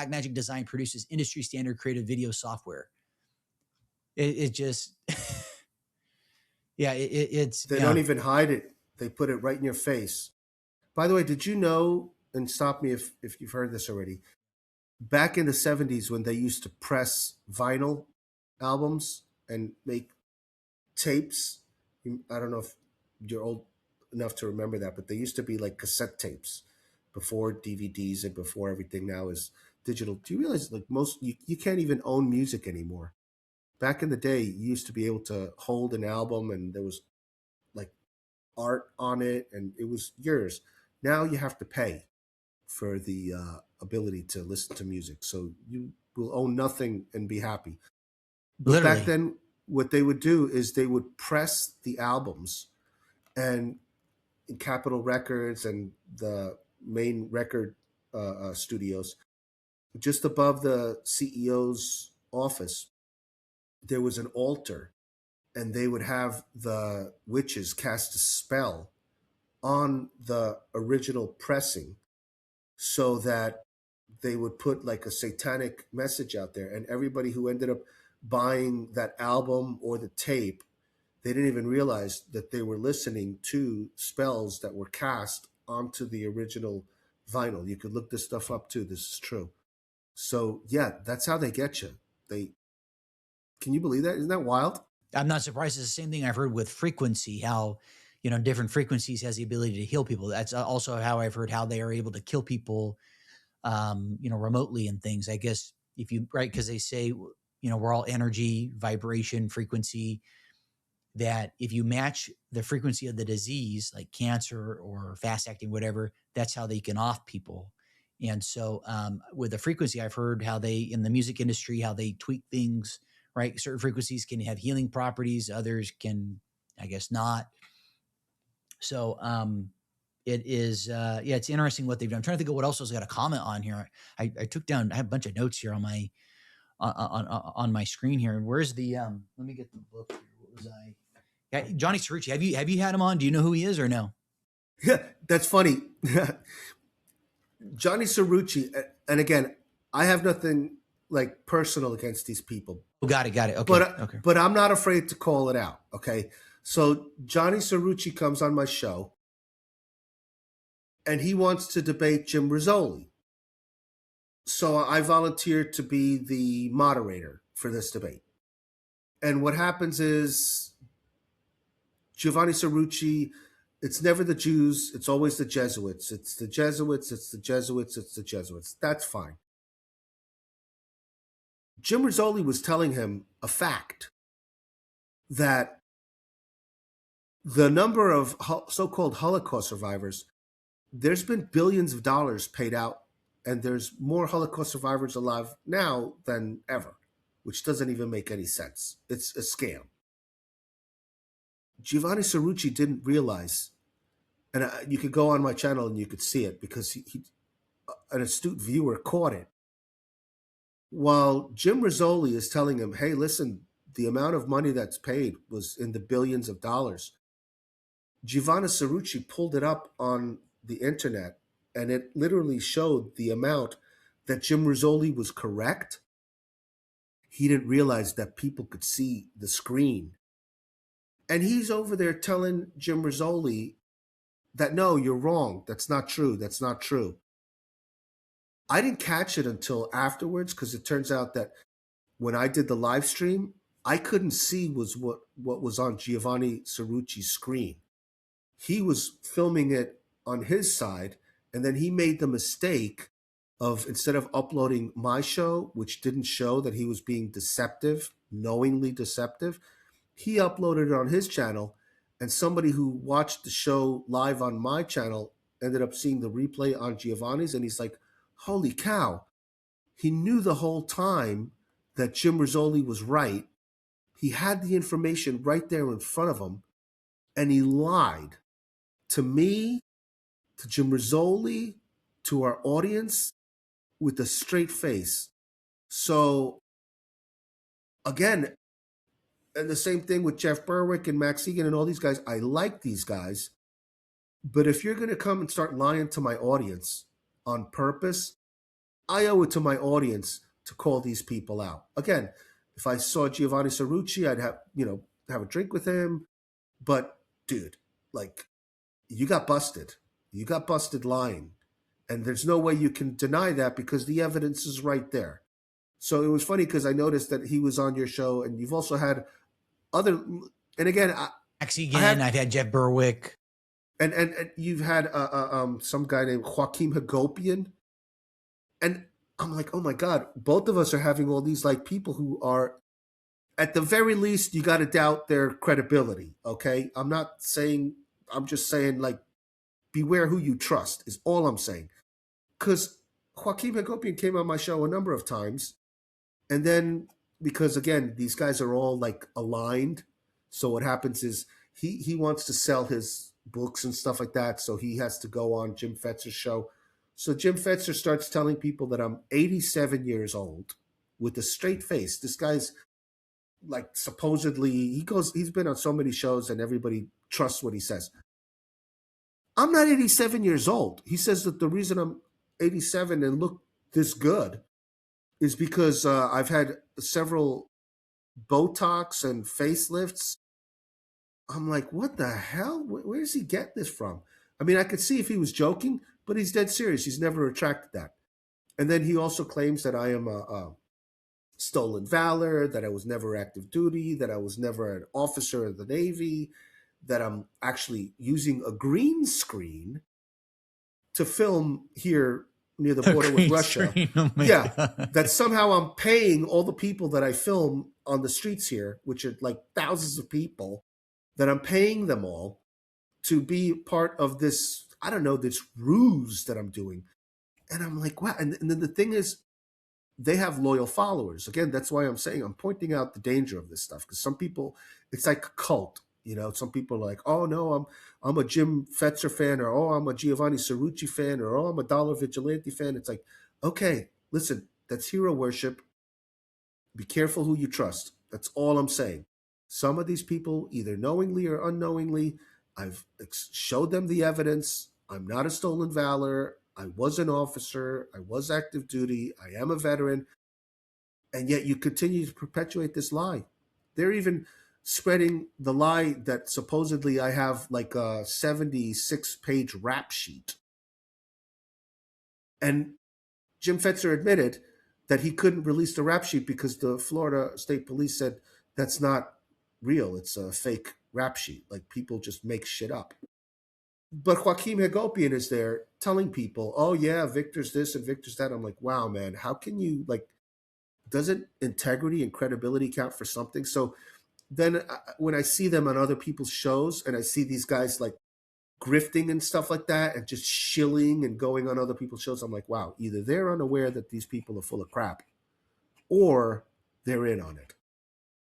Magic Design produces industry standard creative video software. It just, yeah, it's They don't yeah. even hide it. They put it right in your face. By the way, did you know, and stop me if you've heard this already, back in the 70s when they used to press vinyl albums and make tapes, I don't know if you're old enough to remember that, but they used to be like cassette tapes before DVDs and before everything now is digital. Do you realize like you can't even own music anymore? Back in the day, you used to be able to hold an album and there was like art on it and it was yours. Now you have to pay for the ability to listen to music. So you will own nothing and be happy. But back Literally. then, what they would do is they would press the albums, and Capitol Records and the main record studios, just above the CEO's office, there was an altar, and they would have the witches cast a spell on the original pressing so that they would put like a satanic message out there, and everybody who ended up buying that album or the tape, they didn't even realize that they were listening to spells that were cast onto the original vinyl. You could look this stuff up too. This is true. So yeah, that's how they get you. They Can you believe that? Isn't that wild? I'm not surprised. It's the same thing I've heard with frequency, how, different frequencies has the ability to heal people. That's also how I've heard how they are able to kill people, remotely and things. I guess if you, right, because they say, we're all energy, vibration, frequency, that if you match the frequency of the disease, like cancer or fast acting, whatever, that's how they can off people. And so with the frequency, I've heard how they, in the music industry, how they tweak things, right? Certain frequencies can have healing properties, others can, I guess, not. So it is, yeah, it's interesting what they've done. I'm trying to think of what else I was got a comment on here. I took down, I have a bunch of notes here on my, on my screen here. Where's the, let me get the book here. What was I? Yeah, Johnny Cerrucci. Have you had him on? Do you know who he is or no? Yeah, that's funny. Johnny Cerrucci, and again, I have nothing like personal against these people, Oh, got it. Got it. Okay. but Okay. but I'm not afraid to call it out. Okay, so Johnny Cerrucci comes on my show, and he wants to debate Jim Rizzoli. So I volunteered to be the moderator for this debate. And what happens is Giovanni Cerrucci, it's never the Jews, it's always the Jesuits. It's the Jesuits, it's the Jesuits, it's the Jesuits. That's fine. Jim Rizzoli was telling him a fact that the number of so-called Holocaust survivors, there's been billions of dollars paid out, and there's more Holocaust survivors alive now than ever, which doesn't even make any sense. It's a scam. Giovanni Cerrucci didn't realize, and you could go on my channel and you could see it because an astute viewer caught it. While Jim Rizzoli is telling him, hey, listen, the amount of money that's paid was in the billions of dollars, Giovanni Cerrucci pulled it up on the internet, and it literally showed the amount that Jim Rizzoli was correct. He didn't realize that people could see the screen. And he's over there telling Jim Rizzoli that, no, you're wrong. That's not true. That's not true. I didn't catch it until afterwards, because it turns out that when I did the live stream, I couldn't see what was on Giovanni Cerrucci's screen. He was filming it on his side, and then he made the mistake of, instead of uploading my show, which didn't show that he was being deceptive, knowingly deceptive, he uploaded it on his channel, and somebody who watched the show live on my channel ended up seeing the replay on Giovanni's, and he's like, holy cow, he knew the whole time that Jim Rizzoli was right. He had the information right there in front of him, and he lied to me, to Jim Rizzoli, to our audience with a straight face. So again, and the same thing with Jeff Berwick and Max Egan and all these guys. I like these guys, but if you're going to come and start lying to my audience on purpose, I owe it to my audience to call these people out. Again, if I saw Giovanni Cerrucci, I'd have a drink with him. But dude, like, you got busted. You got busted lying. And there's no way you can deny that because the evidence is right there. So it was funny because I noticed that he was on your show, and you've also had other, and again, Max I Egan. have, I've had Jeff Berwick. and you've had some guy named Joaquim Hagopian, and I'm like, oh my god, both of us are having all these like people who are, at the very least, you got to doubt their credibility. Okay, I'm not saying, I'm just saying, like, beware who you trust, is all I'm saying. Because Joaquin Hagopian came on my show a number of times, and then because again these guys are all like aligned, so what happens is he wants to sell his books and stuff like that, so he has to go on Jim Fetzer's show. So Jim Fetzer starts telling people that I'm 87 years old with a straight face. This guy's like supposedly he's been on so many shows and everybody trusts what he says. I'm not 87 years old. He says that the reason I'm 87 and look this good is because I've had several Botox and facelifts. I'm like, what the hell? Where does he get this from? I mean, I could see if he was joking, but he's dead serious. He's never retracted that. And then he also claims that I am a stolen valor, that I was never active duty, that I was never an officer of the Navy, that I'm actually using a green screen to film here near the A border with green Russia. screen. Oh my Yeah, God. that somehow I'm paying all the people that I film on the streets here, which are like thousands of people, that I'm paying them all to be part of this, I don't know, this ruse that I'm doing. And I'm like, wow. And then the thing is, they have loyal followers. Again, that's why I'm saying I'm pointing out the danger of this stuff, because some people, it's like a cult. You know, some people are like, oh no, I'm a Jim Fetzer fan, or oh, I'm a Giovanni Cerrucci fan, or oh, I'm a Dollar Vigilante fan. It's like, okay, listen, that's hero worship. Be careful who you trust. That's all I'm saying. Some of these people, either knowingly or unknowingly, I've showed them the evidence. I'm not a stolen valor. I was an officer. I was active duty. I am a veteran. And yet you continue to perpetuate this lie. They're even spreading the lie that supposedly I have like a 76-page rap sheet. And Jim Fetzer admitted that he couldn't release the rap sheet because the Florida State Police said that's not real. It's a fake rap sheet. Like people just make shit up. But Joaquin Hagopian is there telling people, oh yeah, Victor's this and Victor's that. I'm like, wow, man, how can you like, doesn't integrity and credibility count for something? So then when I see them on other people's shows and I see these guys like grifting and stuff like that and just shilling and going on other people's shows, I'm like, wow, either they're unaware that these people are full of crap or they're in on it.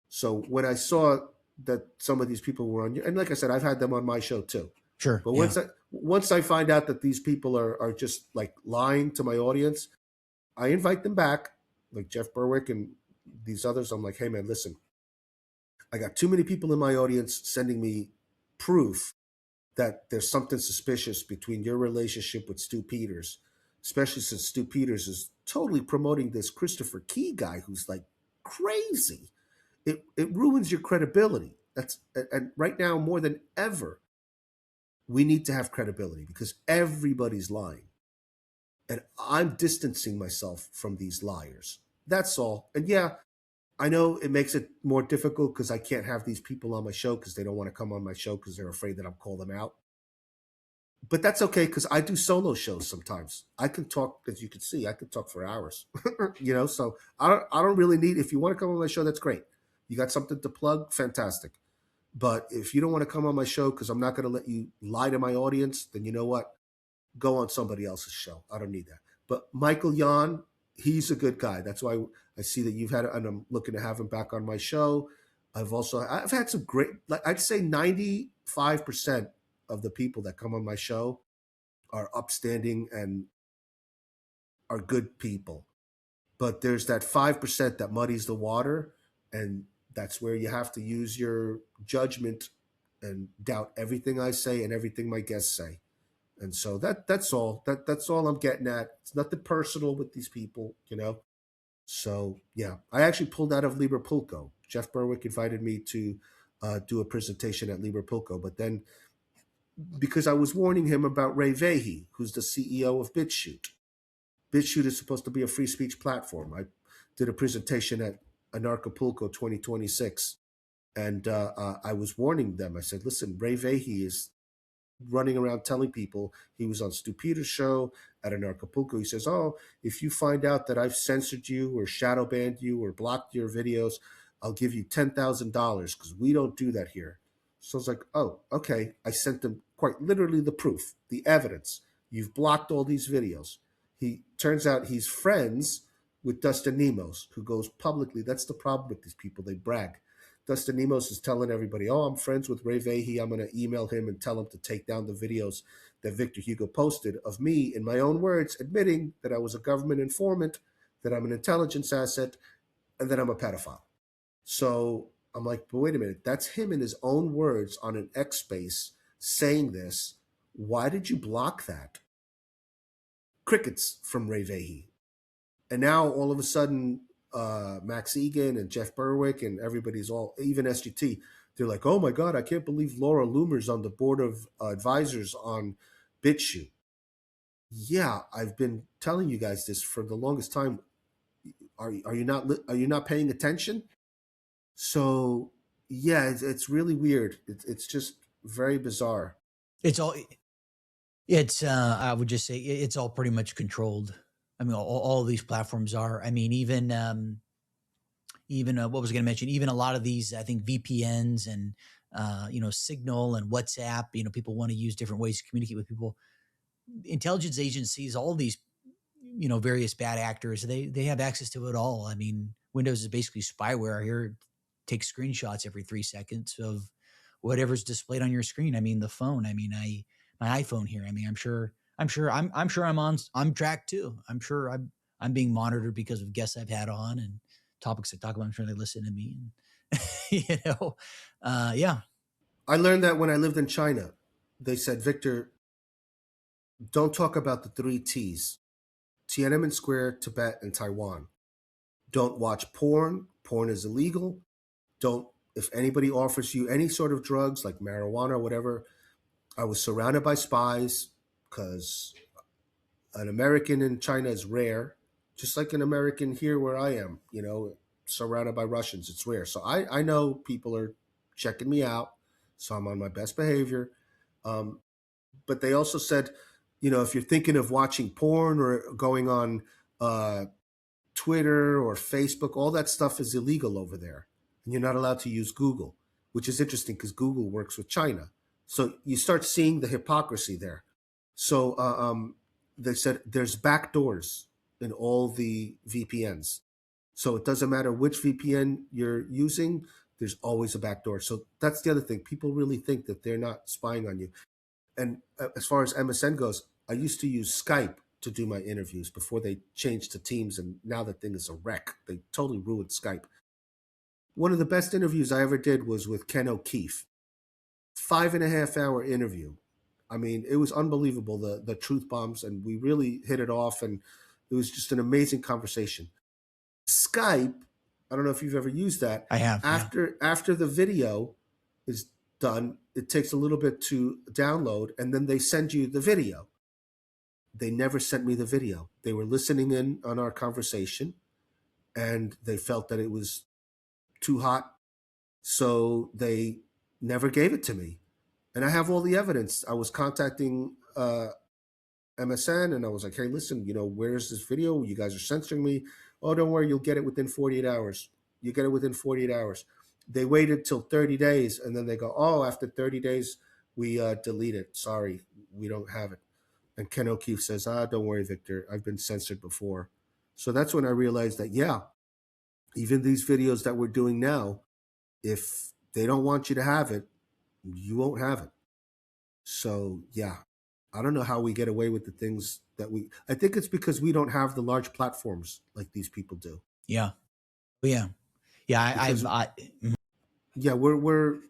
So when I saw that some of these people were on, and like I said, I've had them on my show too. Sure. But Yeah. once I find out that these people are just like lying to my audience, I invite them back, like Jeff Berwick and these others. I'm like, hey man, listen, I got too many people in my audience sending me proof that there's something suspicious between your relationship with Stu Peters, especially since Stu Peters is totally promoting this Christopher Key guy who's like crazy. It ruins your credibility. That's and right now more than ever, we need to have credibility because everybody's lying. And I'm distancing myself from these liars. That's all. And yeah, I know it makes it more difficult because I can't have these people on my show because they don't want to come on my show because they're afraid that I'll call them out. But that's okay because I do solo shows sometimes. I can talk, as you can see, I can talk for hours. So I don't really need. If you want to come on my show, that's great. You got something to plug, fantastic. But if you don't want to come on my show because I'm not going to let you lie to my audience, then you know what? Go on somebody else's show. I don't need that. But Michael Yon, he's a good guy. That's why I see that you've had, and I'm looking to have him back on my show. I've had some great, like I'd say 95% of the people that come on my show are upstanding and are good people. But there's that 5% that muddies the water, and that's where you have to use your judgment and doubt everything I say and everything my guests say. And so that's all. That's all I'm getting at. It's nothing personal with these people. So yeah, I actually pulled out of Liverpulco. Jeff Berwick invited me to do a presentation at Liverpulco, but then because I was warning him about Ray Vahey, who's the CEO of BitChute. BitChute is supposed to be a free speech platform. I did a presentation at Anarchapulco 2026, and I was warning them. I said, listen, Ray Vahey is running around telling people he was on Stu Peters' show at Anarchapulco. He says, oh, if you find out that I've censored you or shadow banned you or blocked your videos, I'll give you $10,000 because we don't do that here. So I was like, oh, okay. I sent them quite literally the proof, the evidence. You've blocked all these videos. He turns out he's friends with Dustin Nemos, who goes publicly. That's the problem with these people. They brag. Dustin Nemos is telling everybody, oh, I'm friends with Ray Vahey. I'm going to email him and tell him to take down the videos that Victor Hugo posted of me, in my own words, admitting that I was a government informant, that I'm an intelligence asset, and that I'm a pedophile. So I'm like, but wait a minute, that's him in his own words on an X space saying this. Why did you block that? Crickets from Ray Vahey. And now all of a sudden, Max Egan and Jeff Berwick and everybody's all, even SGT, they're like, oh my God, I can't believe Laura Loomer's on the board of advisors on BitChute. Yeah, I've been telling you guys this for the longest time. Are you not paying attention? So yeah, it's really weird. It's just very bizarre. It's all it's I would just say it's all pretty much controlled. I mean, all of these platforms are. I mean, even what was I going to mention? Even a lot of these, I think VPNs and Signal and WhatsApp. People want to use different ways to communicate with people. Intelligence agencies, all these various bad actors, they have access to it all. I mean, Windows is basically spyware. Here, take screenshots every 3 seconds of whatever's displayed on your screen. I mean, the phone. I mean, my iPhone here. I mean, I'm tracked too. I'm being monitored because of guests I've had on and topics I talk about. I'm sure they listen to me. And, yeah. I learned that when I lived in China. They said, Victor, don't talk about the three T's: Tiananmen Square, Tibet, and Taiwan. Don't watch porn. Porn is illegal. Don't, if anybody offers you any sort of drugs like marijuana or whatever. I was surrounded by spies because an American in China is rare, just like an American here where I am, surrounded by Russians. It's rare. So I know people are checking me out. So I'm on my best behavior. Um, but they also said, if you're thinking of watching porn or going on uh, Twitter or Facebook, all that stuff is illegal over there. And you're not allowed to use Google, which is interesting because Google works with China. So you start seeing the hypocrisy there. So they said there's backdoors in all the VPNs. So it doesn't matter which VPN you're using, there's always a backdoor. So that's the other thing. People really think that they're not spying on you. And as far as MSN goes, I used to use Skype to do my interviews before they changed to Teams, and now that thing is a wreck. They totally ruined Skype. One of the best interviews I ever did was with Ken O'Keefe. 5.5 hour interview. I mean, it was unbelievable, the truth bombs, and we really hit it off, and it was just an amazing conversation. Skype, I don't know if you've ever used that. I have. Yeah. After the video is done, it takes a little bit to download, and then they send you the video. They never sent me the video. They were listening in on our conversation, and they felt that it was too hot, so they never gave it to me. And I have all the evidence. I was contacting MSN, and I was like, hey, listen, where's this video? You guys are censoring me. Oh, don't worry, you'll get it within 48 hours. You get it within 48 hours. They waited till 30 days, and then they go, oh, after 30 days, we delete it. Sorry, we don't have it. And Ken O'Keefe says, don't worry, Victor. I've been censored before. So that's when I realized that, yeah, even these videos that we're doing now, if they don't want you to have it, you won't have it. So, yeah, I don't know how we get away with the things that I think it's because we don't have the large platforms like these people do. Yeah. Yeah. Yeah. Because, yeah, we're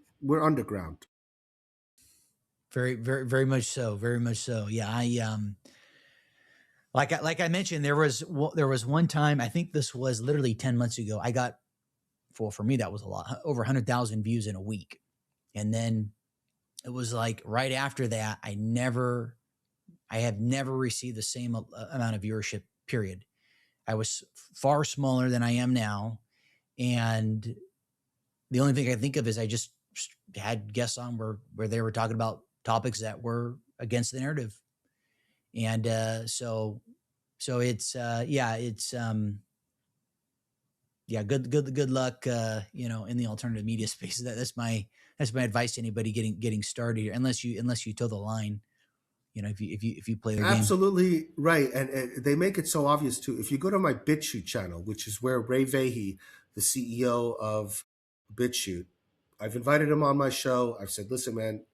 underground. Very, very, very much so. Very much so. Yeah. Like I mentioned, there was one time, I think this was literally 10 months ago. I got, for me, that was a lot, over 100,000 views in a week. And then it was like right after that, I have never received the same amount of viewership, period. I was far smaller than I am now. And the only thing I think of is I just had guests on where they were talking about topics that were against the narrative. And so it's, yeah, it's, Yeah, good luck, in the alternative media space. That's my advice to anybody getting started here, unless you toe the line, if you play their game. Absolutely right, and they make it so obvious too. If you go to my BitChute channel, which is where Ray Vahey, the CEO of BitChute, I've invited him on my show. I've said, "Listen, man,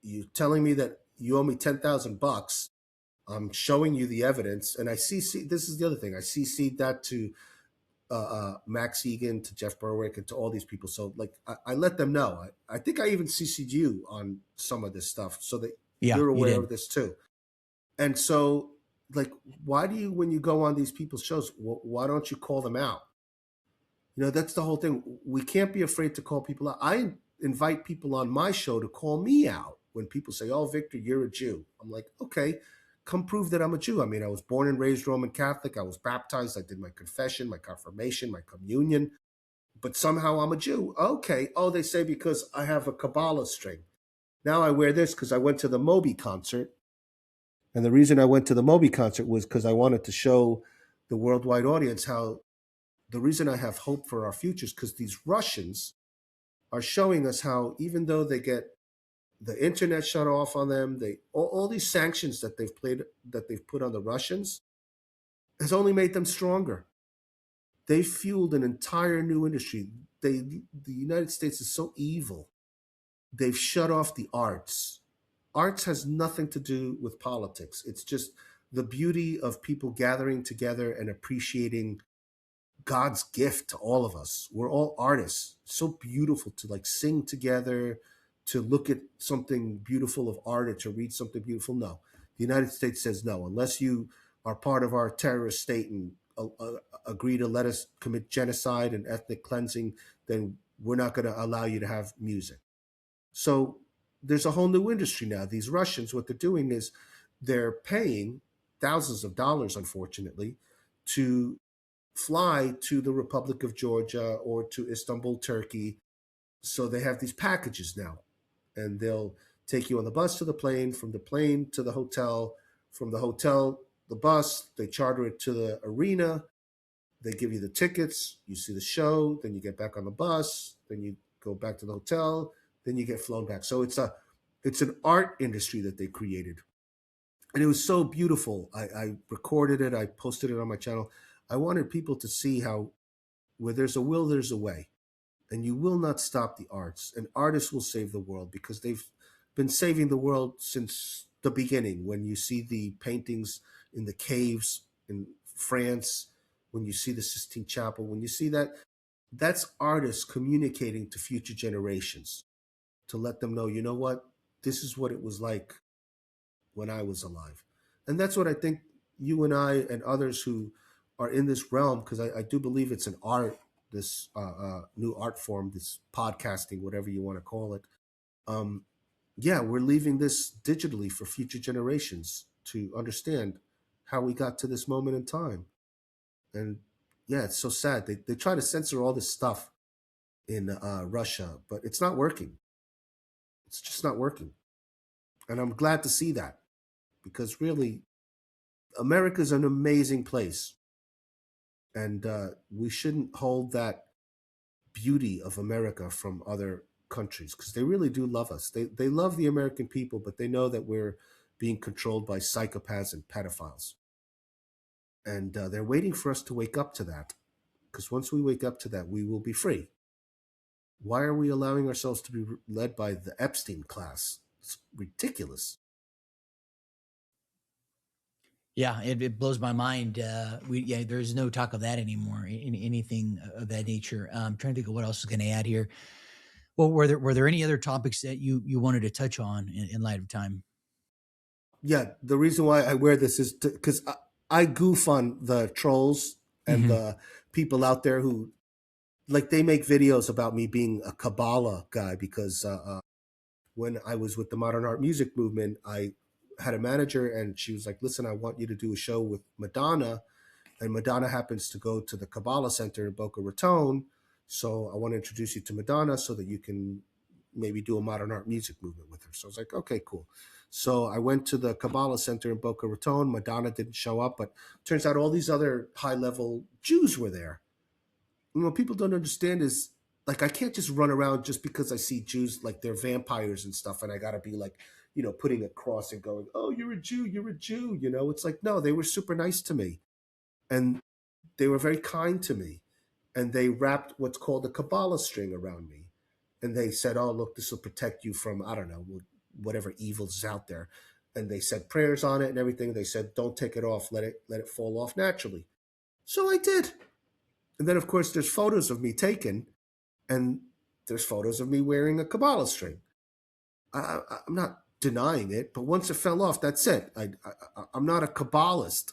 you telling me that you owe me $10,000. I'm showing you the evidence, and I CC. This is the other thing. I CC'd that to Max Egan, to Jeff Berwick, and to all these people. So like I let them know. I think I even CC'd you on some of this stuff so that Yeah, you're you aware did. of this too. And so, like, why do you, when you go on these people's shows, why don't you call them out? That's the whole thing. We can't be afraid to call people out. I invite people on my show to call me out when people say, "Oh, Victor, you're a Jew." I'm like, okay, come prove that I'm a Jew. I mean, I was born and raised Roman Catholic. I was baptized. I did my confession, my confirmation, my communion, but somehow I'm a Jew. Okay. Oh, they say because I have a Kabbalah string. Now I wear this because I went to the Moby concert. And the reason I went to the Moby concert was because I wanted to show the worldwide audience how the reason I have hope for our futures, because these Russians are showing us how even though they get the internet shut off on them, they all these sanctions that they've put on the Russians has only made them stronger. They fueled an entire new industry. The United States is so evil. They've shut off the arts. Arts has nothing to do with politics. It's just the beauty of people gathering together and appreciating God's gift to all of us. We're all artists. It's so beautiful to like sing together, to look at something beautiful of art, or to read something beautiful. No, the United States says no. Unless you are part of our terrorist state and agree to let us commit genocide and ethnic cleansing, then we're not going to allow you to have music. So there's a whole new industry now. These Russians, what they're doing is they're paying thousands of dollars, unfortunately, to fly to the Republic of Georgia or to Istanbul, Turkey. So they have these packages now, and they'll take you on the bus to the plane, from the plane to the hotel, from the hotel, the bus, they charter it to the arena, they give you the tickets, you see the show, then you get back on the bus, then you go back to the hotel, then you get flown back. So it's an art industry that they created. And it was so beautiful. I recorded it, I posted it on my channel. I wanted people to see how where there's a will, there's a way. And you will not stop the arts. And artists will save the world because they've been saving the world since the beginning. When you see the paintings in the caves in France, when you see the Sistine Chapel, when you see that, that's artists communicating to future generations to let them know, you know what, this is what it was like when I was alive. And that's what I think you and I and others who are in this realm, because I do believe it's an art, this new art form, this podcasting, whatever you want to call it. Um, yeah, we're leaving this digitally for future generations to understand how we got to this moment in time. And yeah, it's so sad. They try to censor all this stuff in Russia, but it's not working. It's just not working. And I'm glad to see that because really, America's an amazing place. And we shouldn't hold that beauty of America from other countries because they really do love us. They love the American people, but they know that we're being controlled by psychopaths and pedophiles. And they're waiting for us to wake up to that because once we wake up to that, we will be free. Why are we allowing ourselves to be led by the Epstein class? It's ridiculous. Yeah, it blows my mind. There's no talk of that anymore. Anything of that nature. I'm trying to think of what else is going to add here. Well, were there any other topics that you wanted to touch on in light of time? Yeah, the reason why I wear this is because I goof on the trolls and Hmm. the people out there who like they make videos about me being a Kabbalah guy because when I was with the modern art music movement, I had a manager and she was like, "Listen, I want you to do a show with Madonna," and Madonna happens to go to the Kabbalah Center in Boca Raton, so I want to introduce you to Madonna so that you can maybe do a modern art music movement with her. So I was like, "Okay, cool." So I went to the Kabbalah Center in Boca Raton. Madonna didn't show up, but turns out all these other high level Jews were there, what people don't understand is, like, I can't just run around just because I see Jews like they're vampires and stuff, and I gotta be like, putting a cross and going, "Oh, you're a Jew, you're a Jew." It's like, no, they were super nice to me, and they were very kind to me, and they wrapped what's called a Kabbalah string around me, and they said, "Oh, look, this will protect you from, I don't know, whatever evils is out there." And they said prayers on it and everything. They said, "Don't take it off. Let it fall off naturally." So I did. And then, of course, there's photos of me taken, and there's photos of me wearing a Kabbalah string. I'm not denying it, but once it fell off, that's it. I'm not a Kabbalist,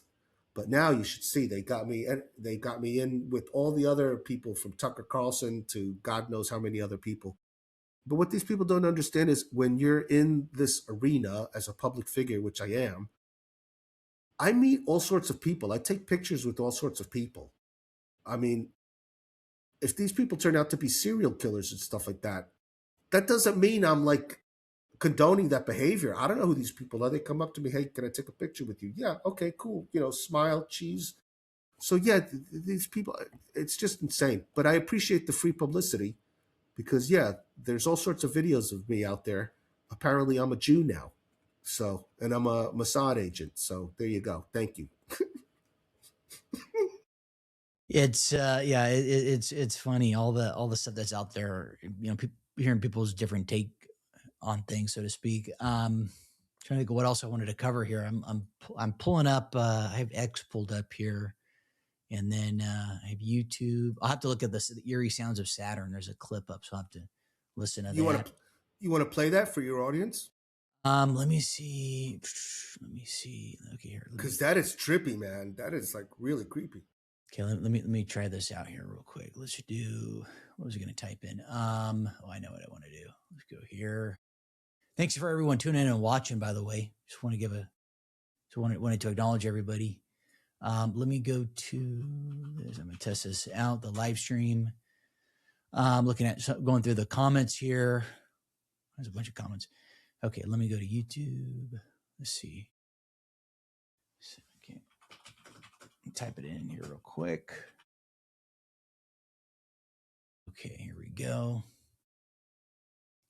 but now you should see they got me. They got me in with all the other people, from Tucker Carlson to God knows how many other people. But what these people don't understand is, when you're in this arena as a public figure, which I am, I meet all sorts of people. I take pictures with all sorts of people. I mean, if these people turn out to be serial killers and stuff like that, that doesn't mean I'm like condoning that behavior. I don't know who these people are. They come up to me, "Hey, can I take a picture with you?" Yeah, okay, cool. Smile, cheese. So yeah, these people, it's just insane. But I appreciate the free publicity, because yeah, there's all sorts of videos of me out there. Apparently, I'm a Jew now. So, and I'm a Mossad agent. So there you go. Thank you. It's yeah, it's funny, all the stuff that's out there. Hearing people's different take on things, so to speak. Trying to think of what else I wanted to cover here. I'm pulling up. I have X pulled up here, and then I have YouTube. I'll have to look at the eerie sounds of Saturn. There's a clip up, so I'll have to listen to You want that. to you want to play that for your audience? Let me see. Let me see. Okay, here. Because that is trippy, man. That is like really creepy. Okay, let me try this out here real quick. Let's do. What was I going to type in? Oh, I know what I want to do. Let's go here. Thanks for everyone tuning in and watching. By the way, just want to wanted to acknowledge everybody. Let me go to this. I'm going to test this out. The live stream. Looking at going through the comments here. There's a bunch of comments. Okay, let me go to YouTube. Let's see. Okay, type it in here real quick. Okay, here we go.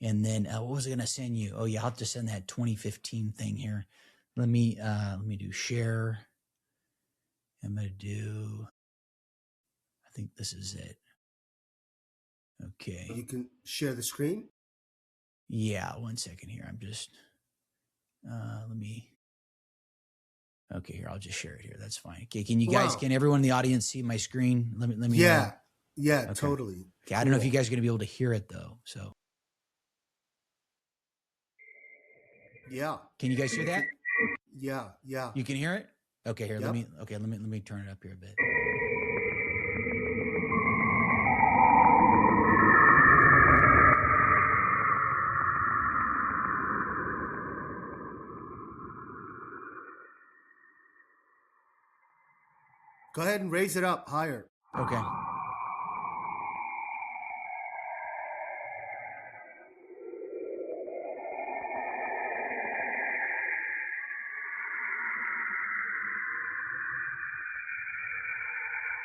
And then what was I going to send you? Oh yeah, I'll have to send that 2015 thing here. Let me do share. I'm going to do. I think this is it. Okay. You can share the screen. Yeah, 1 second here. I'm just. Let me. Okay, here I'll just share it here. That's fine. Okay, can you guys? Wow. Can everyone in the audience see my screen? Let me. Yeah, okay. Totally. Okay, I don't know if you guys are going to be able to hear it though. So. Yeah. Can you guys hear that? Yeah. You can hear it? Okay, here. Yep. Let me turn it up here a bit. Go ahead and raise it up higher. Okay.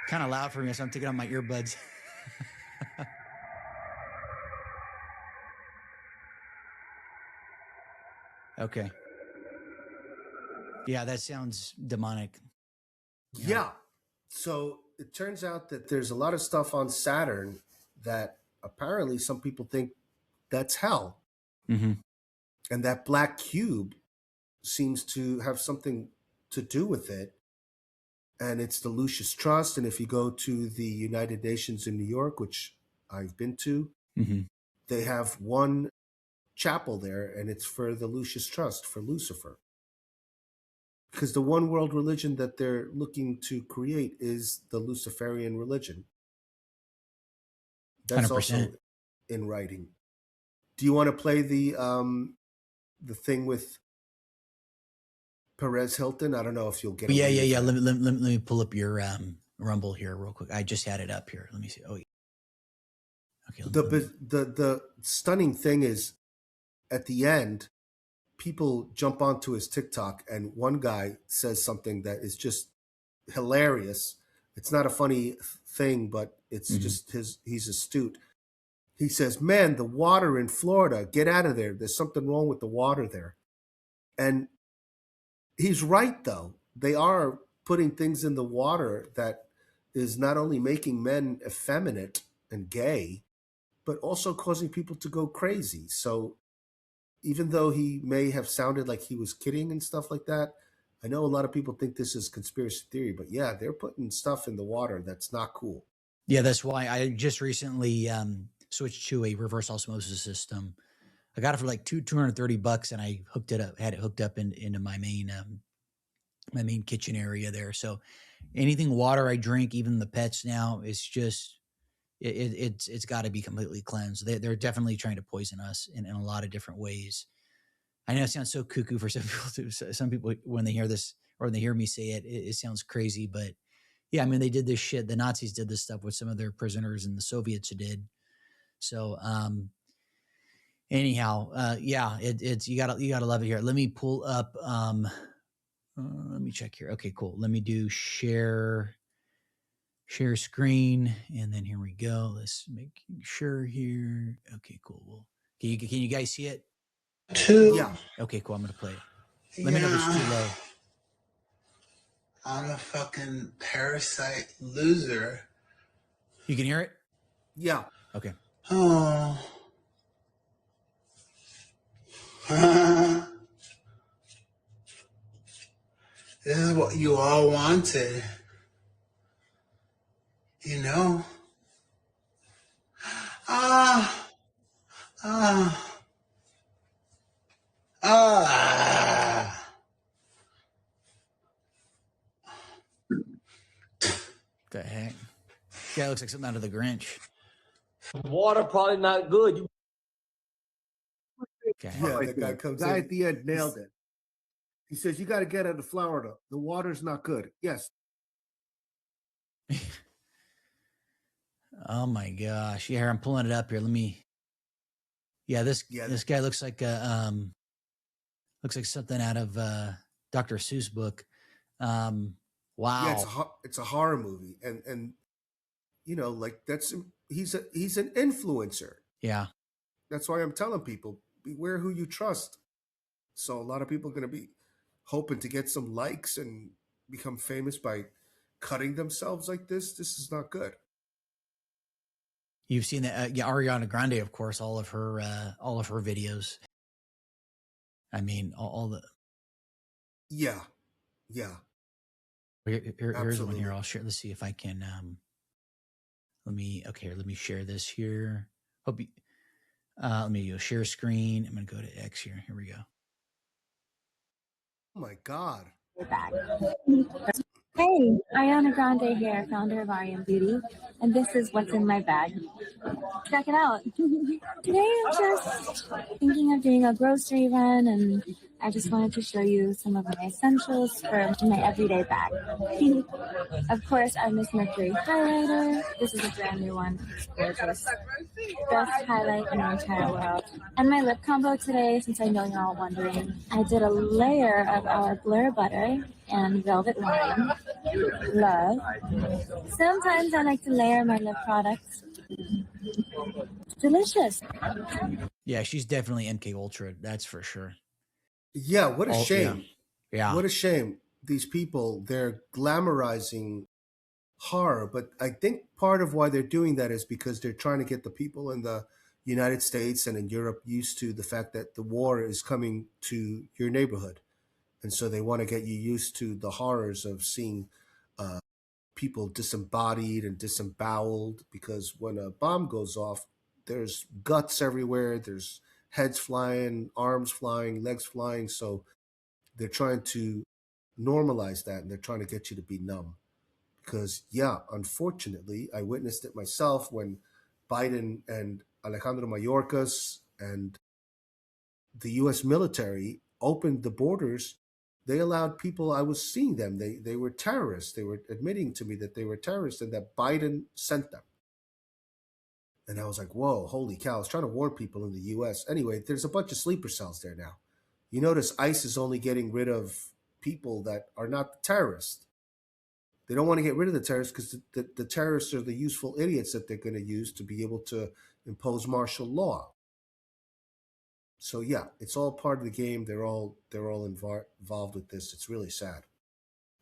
Kind of loud for me, so I'm taking out my earbuds. Okay. Yeah, that sounds demonic. Yeah. So it turns out that there's a lot of stuff on Saturn that apparently some people think that's hell. Mm-hmm. And that black cube seems to have something to do with it. And it's the Lucis Trust. And if you go to the United Nations in New York, which I've been to, Mm-hmm. they have one chapel there, and it's for the Lucis Trust, for Lucifer. Because the one world religion that they're looking to create is the Luciferian religion. That's 100%. also in writing. Do you want to play the thing with Perez Hilton? I don't know if you'll get. Yeah. Let me pull up your Rumble here real quick. I just had it up here. Let me see. Oh, yeah. Okay. The stunning thing is, at the end, people jump onto his TikTok, and one guy says something that is just hilarious. It's not a funny thing, but it's Hmm. just he's astute. He says, "Man, the water in Florida, get out of there. There's something wrong with the water there." And he's right, though. They are putting things in the water that is not only making men effeminate and gay, but also causing people to go crazy. So even though he may have sounded like he was kidding and stuff like that, I know a lot of people think this is conspiracy theory, but yeah, they're putting stuff in the water that's not cool. Yeah, that's why I just recently switched to a reverse osmosis system. I got it for like $230, and I hooked it up, had it hooked up into my main kitchen area there. So anything water I drink, even the pets now, it's just it's got to be completely cleansed. They're definitely trying to poison us in a lot of different ways. I know it sounds so cuckoo for some people. Some people, when they hear this or when they hear me say it, it sounds crazy. But yeah, I mean, they did this shit. The Nazis did this stuff with some of their prisoners, and the Soviets did. So anyhow, yeah, it's you gotta love it here. Let me pull up. Let me check here. Okay, cool. Let me do share screen, and then here we go. Let's make sure here. Okay, cool. Well, can you guys see it? Yeah, Two. Okay, cool. I'm gonna play it. Let me know if it's too Yeah, low. I'm a fucking parasite loser. You can hear it. yeah, Okay. Oh. This is what you all wanted, you know? Ah, ah, ah. The heck? Guy looks like something out of the Grinch. Water probably not good. Okay. yeah. Right The guy there. comes Guy in. at the end nailed it. He says, "You got to get out of Florida. The water's not good." Yes. Oh my gosh. Yeah, I'm pulling it up here. Let me. Yeah, Yeah, this guy looks like something out of Dr. Seuss book. Um, yeah. wow. It's a horror movie, and like he's an influencer. Yeah. That's why I'm telling people beware who you trust. So a lot of people are going to be hoping to get some likes and become famous by cutting themselves like this. This is not good. You've seen that, yeah, Ariana Grande, of course, all of her videos. I mean, all the Yeah, yeah, here's one here. absolutely. I'll share. Let's see if I can. Let me share this here. Hope you, let me go share screen. I'm gonna go to X here. Here we go. Oh my God. Back. Hey, Ariana Grande here, founder of Ariam Beauty, and this is what's in my bag. Check it out. Today I'm just thinking of doing a grocery run, and I just wanted to show you some of my essentials for my everyday bag. Of course, I have Miss Mercury highlighter. This is a brand new one. It's gorgeous. Best highlight in the entire world. And my lip combo today, since I know you're all wondering, I did a layer of our Blur butter and velvet wine. Love. Sometimes I like to layer my lip products. Delicious. Yeah, she's definitely MK Ultra. That's for sure. Yeah, what a All yeah, shame. yeah. What a shame. These people, they're glamorizing horror, but I think part of why they're doing that is because they're trying to get the people in the United States and in Europe used to the fact that the war is coming to your neighborhood. And so they want to get you used to the horrors of seeing uh, people disembodied and disemboweled, because when a bomb goes off, there's guts everywhere, there's heads flying, arms flying, legs flying. So they're trying to normalize that, and they're trying to get you to be numb. Because, yeah, unfortunately, I witnessed it myself when Biden and Alejandro Mayorkas and the U.S. military opened the borders. They allowed people, I was seeing them, they were terrorists. They were admitting to me that they were terrorists and that Biden sent them. And I was like, whoa, holy cow. I was trying to warn people in the US. Anyway, there's a bunch of sleeper cells there now. You notice ICE is only getting rid of people that are not terrorists. They don't want to get rid of the terrorists because the terrorists are the useful idiots that they're going to use to be able to impose martial law. So yeah, it's all part of the game. They're all involved with this. It's really sad.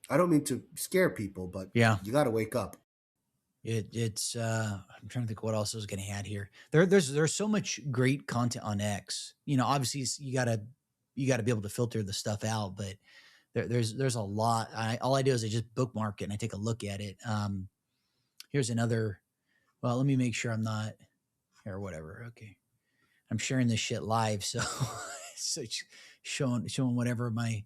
I don't mean to scare people, but Yeah. you got to wake up. It's I'm trying to think what else I was going to add here. There's so much great content on X. You know, obviously you got to be able to filter the stuff out, but there's a lot. All I do is I just bookmark it and I take a look at it. Here's another. Well, let me make sure I'm not or whatever. Okay, I'm sharing this shit live, so so it's showing whatever my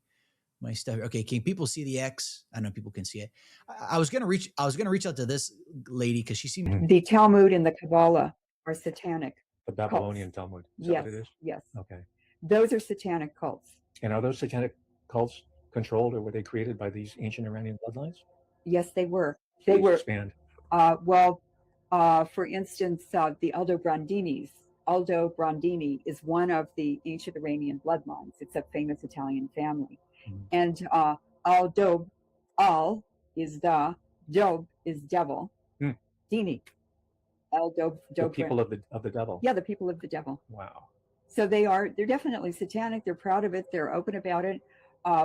stuff. Okay, can people see the X? I know people can see it. I was gonna reach out to this lady because she seemed The Talmud and the Kabbalah are satanic. The Babylonian Talmud. Is that Yes, what it is? yes. Okay. Those are satanic cults. And are those satanic cults controlled or were they created by these ancient Iranian bloodlines? Yes, they were. Please They were. expand. For instance, the Aldo Brandini is one of the ancient Iranian bloodlines. It's a famous Italian family. And Al is da, Dob is devil, Dini. The people of the devil. Yeah, the people of the devil. Wow. So they're definitely satanic. They're proud of it. They're open about it.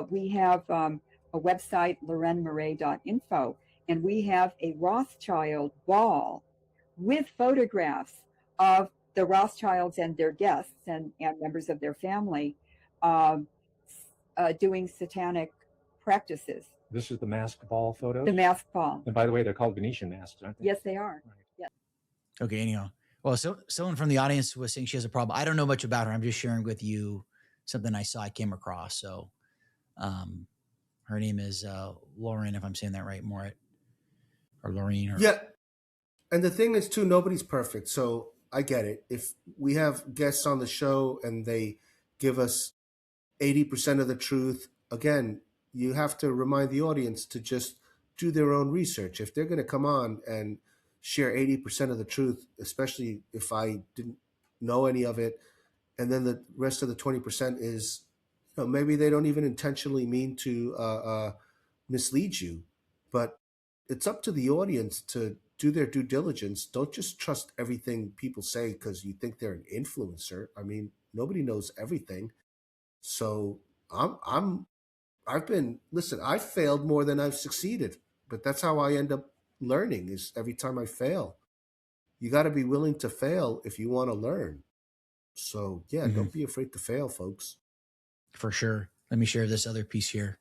We have a website, lorenmarais.info, and we have a Rothschild ball with photographs of the Rothschilds and their guests and members of their family doing satanic practices. This is the masked ball photos? The masked ball. And by the way, they're called Venetian masks, aren't they? Yes, they are. Right. Yes. Okay, anyhow. Well, so someone from the audience was saying she has a problem. I don't know much about her. I'm just sharing with you something I came across. So her name is Lauren, if I'm saying that right, Morit. Or Lorraine. Or... Yeah. And the thing is, too, nobody's perfect. So I get it. If we have guests on the show and they give us 80% of the truth, again, you have to remind the audience to just do their own research. If they're going to come on and share 80% of the truth, especially if I didn't know any of it, and then the rest of the 20% is, maybe they don't even intentionally mean to mislead you, but it's up to the audience to do their due diligence. Don't just trust everything people say because you think they're an influencer. I mean, nobody knows everything. So I've failed more than I've succeeded, but that's how I end up learning, is every time I fail. You got to be willing to fail if you want to learn. So yeah, don't be afraid to fail, folks. For sure. Let me share this other piece here.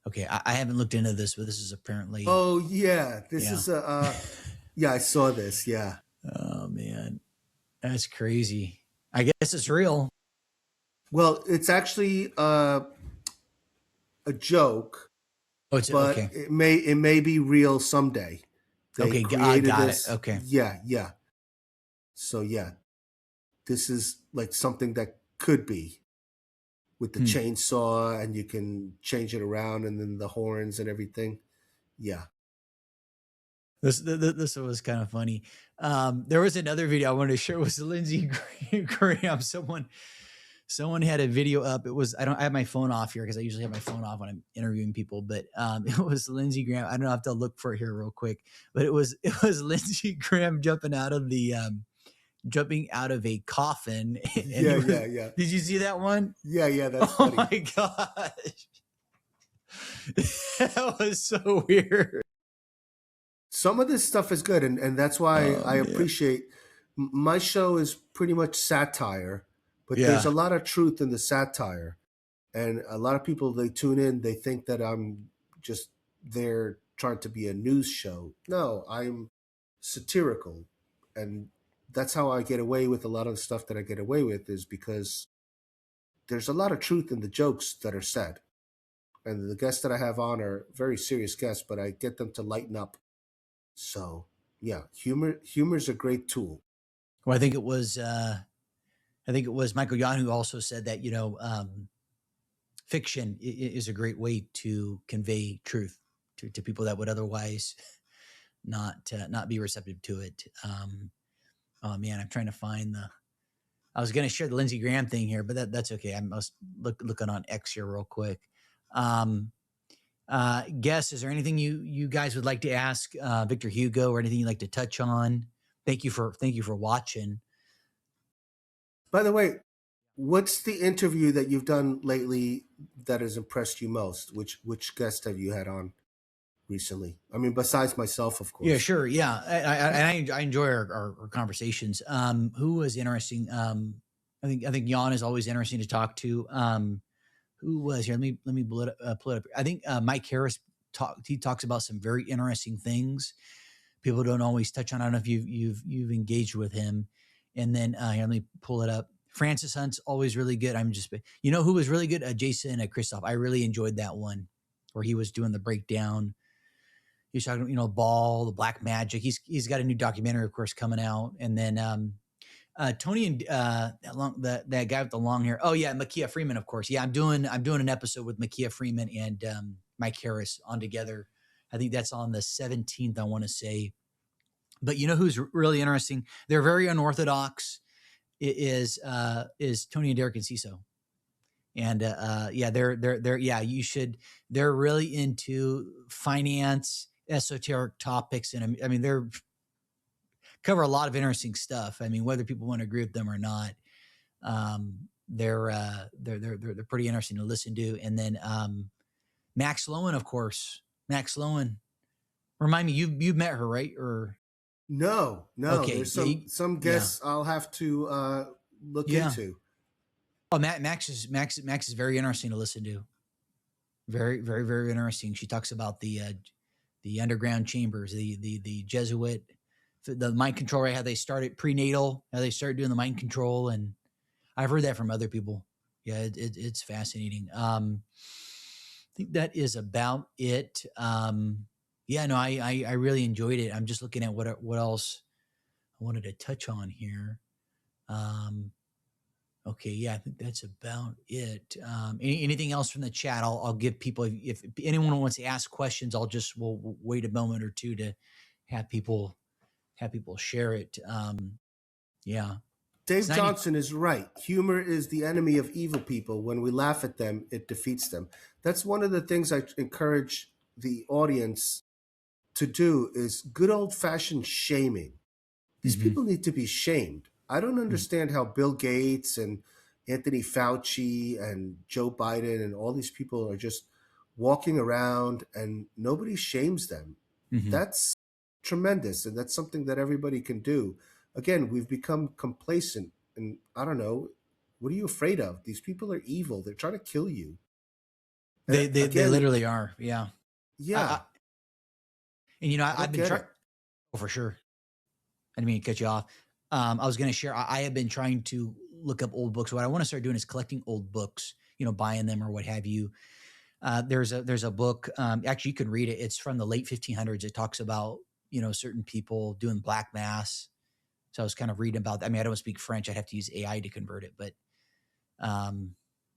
Okay, I haven't looked into this, but this is apparently. Oh yeah, this is yeah, I saw this. Yeah. Oh man, that's crazy. I guess it's real. Well, it's actually a joke. Oh, but okay. It may be real someday. They got this. It. Okay. Yeah. So yeah, this is like something that could be with the chainsaw, and you can change it around, and then the horns and everything. Yeah. This was kind of funny. There was another video I wanted to share. It was Lindsey Graham. Someone had a video up. It was, I have my phone off here because I usually have my phone off when I'm interviewing people, but it was Lindsey Graham. I don't know, I have to look for it here real quick, but it was Lindsey Graham jumping out of a coffin. Yeah. Did you see that one? Yeah. That's oh funny. My gosh. That was so weird. Some of this stuff is good, and that's why I appreciate my show is pretty much satire. But there's a lot of truth in the satire. And a lot of people, they tune in, they think that I'm just there trying to be a news show. No, I'm satirical. And that's how I get away with a lot of the stuff that I get away with, is because there's a lot of truth in the jokes that are said. And the guests that I have on are very serious guests, but I get them to lighten up. So, yeah, humor's a great tool. Well, I think it was Michael Yon who also said that, fiction is a great way to convey truth to people that would otherwise not be receptive to it. Oh man, I'm trying to find I was going to share the Lindsey Graham thing here, but that's okay. I must looking on X here real quick. Guess, is there anything you guys would like to ask Victor Hugo, or anything you'd like to touch on? Thank you for watching. By the way, what's the interview that you've done lately that has impressed you most? Which guest have you had on recently? I mean, besides myself, of Yeah, course. sure. Yeah, I enjoy our conversations. Who was interesting? I think Jan is always interesting to talk to. Who was here? Let me pull it up. I think Mike Harris talks about some very interesting things. People don't always touch on. I don't know if you've engaged with him. And then here, let me pull it up. Francis Hunt's always really good. Who was really good? Jason Christoph. I really enjoyed that one where he was doing the breakdown. He's talking, Ball, the Black Magic. He's got a new documentary, of course, coming out. And then Tony and that guy with the long hair. Oh yeah, Makia Freeman, of course. Yeah, I'm doing an episode with Makia Freeman and Mike Harris on together. I think that's on the 17th, I want to say. But you know who's really interesting? They're very unorthodox. It is Tony and Derek and CISO. And yeah, they're yeah, you should. They're really into finance, esoteric topics, and I mean they're cover a lot of interesting stuff. I mean, whether people want to agree with them or not, they're pretty interesting to listen to. And then Max Lowen, of course. Max Lowen. Remind me, you've met her, right? Or No. okay, There's some guests I'll have to look into. Oh, Max is very interesting to listen to. Very, very, very interesting. She talks about the underground chambers, the Jesuit, the mind control, right? How they started prenatal, how they started doing the mind control, and I've heard that from other people. Yeah, it's fascinating. I think that is about it. Yeah, no, I really enjoyed it. I'm just looking at what else I wanted to touch on here. Okay, yeah, I think that's about it. Anything else from the chat? I'll give people, if anyone wants to ask questions, we'll wait a moment or two to have people share it. Yeah. Dave Johnson is right. Humor is the enemy of evil people. When we laugh at them, it defeats them. That's one of the things I encourage the audience to do is good old-fashioned shaming. These people need to be shamed. I don't understand how Bill Gates and Anthony Fauci and Joe Biden and all these people are just walking around and nobody shames them. That's tremendous, and that's something that everybody can do. Again, we've become complacent, and I don't know, what are you afraid of? These people are evil. They're trying to kill you. They literally are. Yeah. Yeah. And I've been trying. Oh, for sure. I didn't mean to cut you off. I was going to share. I have been trying to look up old books. What I want to start doing is collecting old books. Buying them or what have you. There's a book. Actually, you can read it. It's from the late 1500s. It talks about certain people doing black mass. So I was kind of reading about. I mean, I don't speak French. I'd have to use AI to convert it. But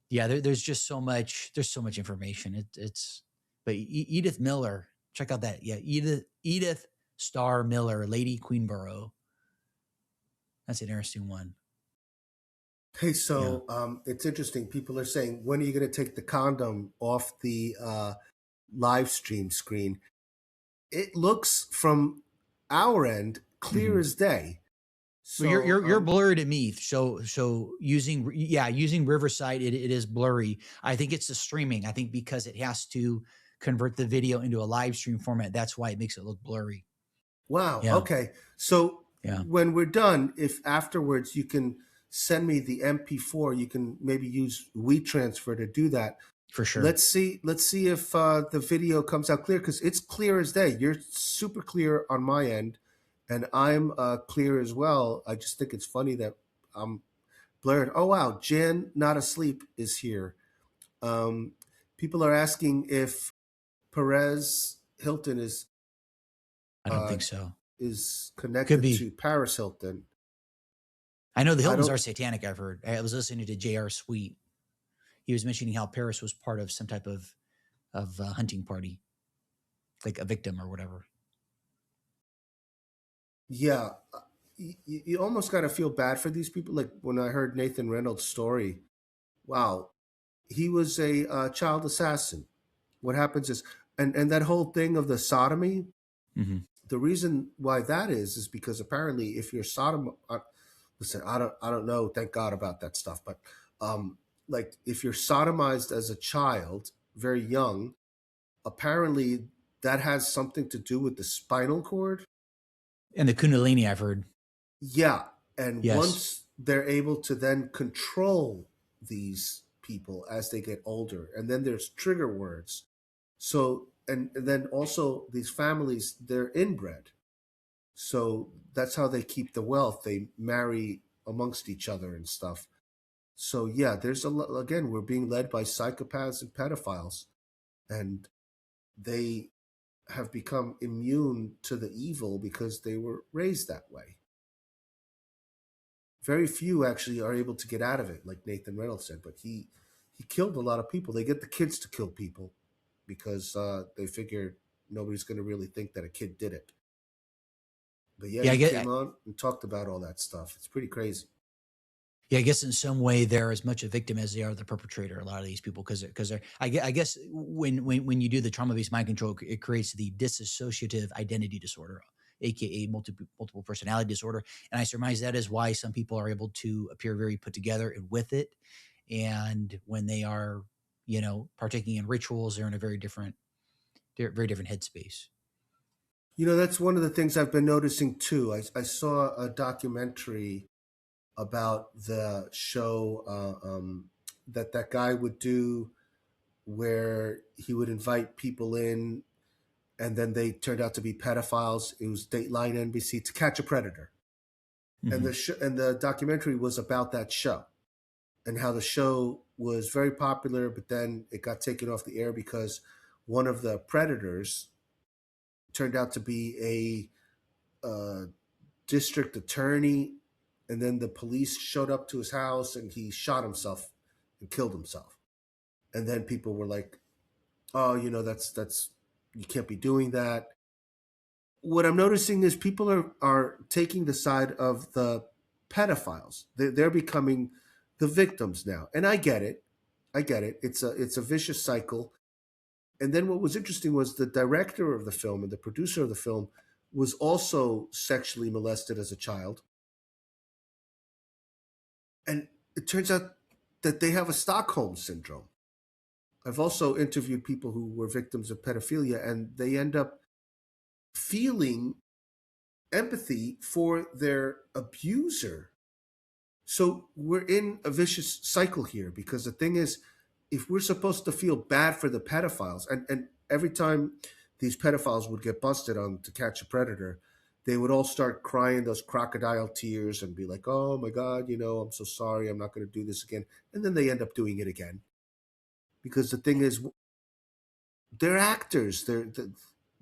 yeah, there's just so much. There's so much information. But Edith Miller. Check out that. Yeah, Edith Starr Miller, Lady Queenborough. That's an interesting one. Hey, so it's interesting. People are saying, when are you going to take the condom off the live stream screen? It looks from our end clear as day. So you're blurry to me. So using Riverside, it is blurry. I think it's the streaming. I think because it has to convert the video into a live stream format. That's why it makes it look blurry. Wow. Yeah. Okay. So when we're done, if afterwards you can send me the MP4, you can maybe use WeTransfer to do that. For sure. Let's see if the video comes out clear, because it's clear as day. You're super clear on my end, and I'm clear as well. I just think it's funny that I'm blurred. Oh, wow. Jan Not Asleep is here. People are asking if Perez Hilton is... I don't think so. Is connected to Paris Hilton. I know the Hiltons are satanic, I've heard. I was listening to J.R. Sweet. He was mentioning how Paris was part of some type of hunting party, like a victim or whatever. Yeah. You almost got to feel bad for these people. Like when I heard Nathan Reynolds' story, wow, he was a child assassin. What happens is And that whole thing of the sodomy, Mm-hmm. the reason why that is because apparently if you're listen, I don't know, thank God about that stuff, but like if you're sodomized as a child, very young, apparently that has something to do with the spinal cord. And the Kundalini, I've heard. Yeah, and Yes. once they're able to then control these people as they get older, and then there's trigger words. So and then also these families, they're inbred. So that's how they keep the wealth. They marry amongst each other and stuff. So yeah, there's again, we're being led by psychopaths and pedophiles, and they have become immune to the evil because they were raised that way. Very few actually are able to get out of it, like Nathan Reynolds said. But he killed a lot of people. They get the kids to kill people because they figured nobody's going to really think that a kid did it. But yeah, Yeah, I he get. came on and talked about all that stuff. It's pretty crazy. Yeah, I guess in some way they're as much a victim as they are the perpetrator. A lot of these people, because they're. I guess when you do the trauma based mind control, it creates the dissociative identity disorder, aka multiple personality disorder, and I surmise that is why some people are able to appear very put together and with it, and when they are, partaking in rituals, they're in a very different headspace. That's one of the things I've been noticing too. I saw a documentary about the show that guy would do, where he would invite people in and then they turned out to be pedophiles. It was Dateline NBC, To Catch a Predator. And Mm-hmm. the documentary was about that show and how the show was very popular, but then it got taken off the air because one of the predators turned out to be a district attorney, and then the police showed up to his house and he shot himself and killed himself. And then people were like, "Oh, that's you can't be doing that." What I'm noticing is people are taking the side of the pedophiles. They're becoming the victims now, and I get it. I get it. It's a vicious cycle. And then what was interesting was the director of the film and the producer of the film was also sexually molested as a child. And it turns out that they have a Stockholm syndrome. I've also interviewed people who were victims of pedophilia, and they end up feeling empathy for their abuser. So we're in a vicious cycle here because the thing is, if we're supposed to feel bad for the pedophiles, and every time these pedophiles would get busted on To Catch a Predator, they would all start crying those crocodile tears and be like, "Oh my God, I'm so sorry. I'm not going to do this again." And then they end up doing it again because the thing is, they're actors.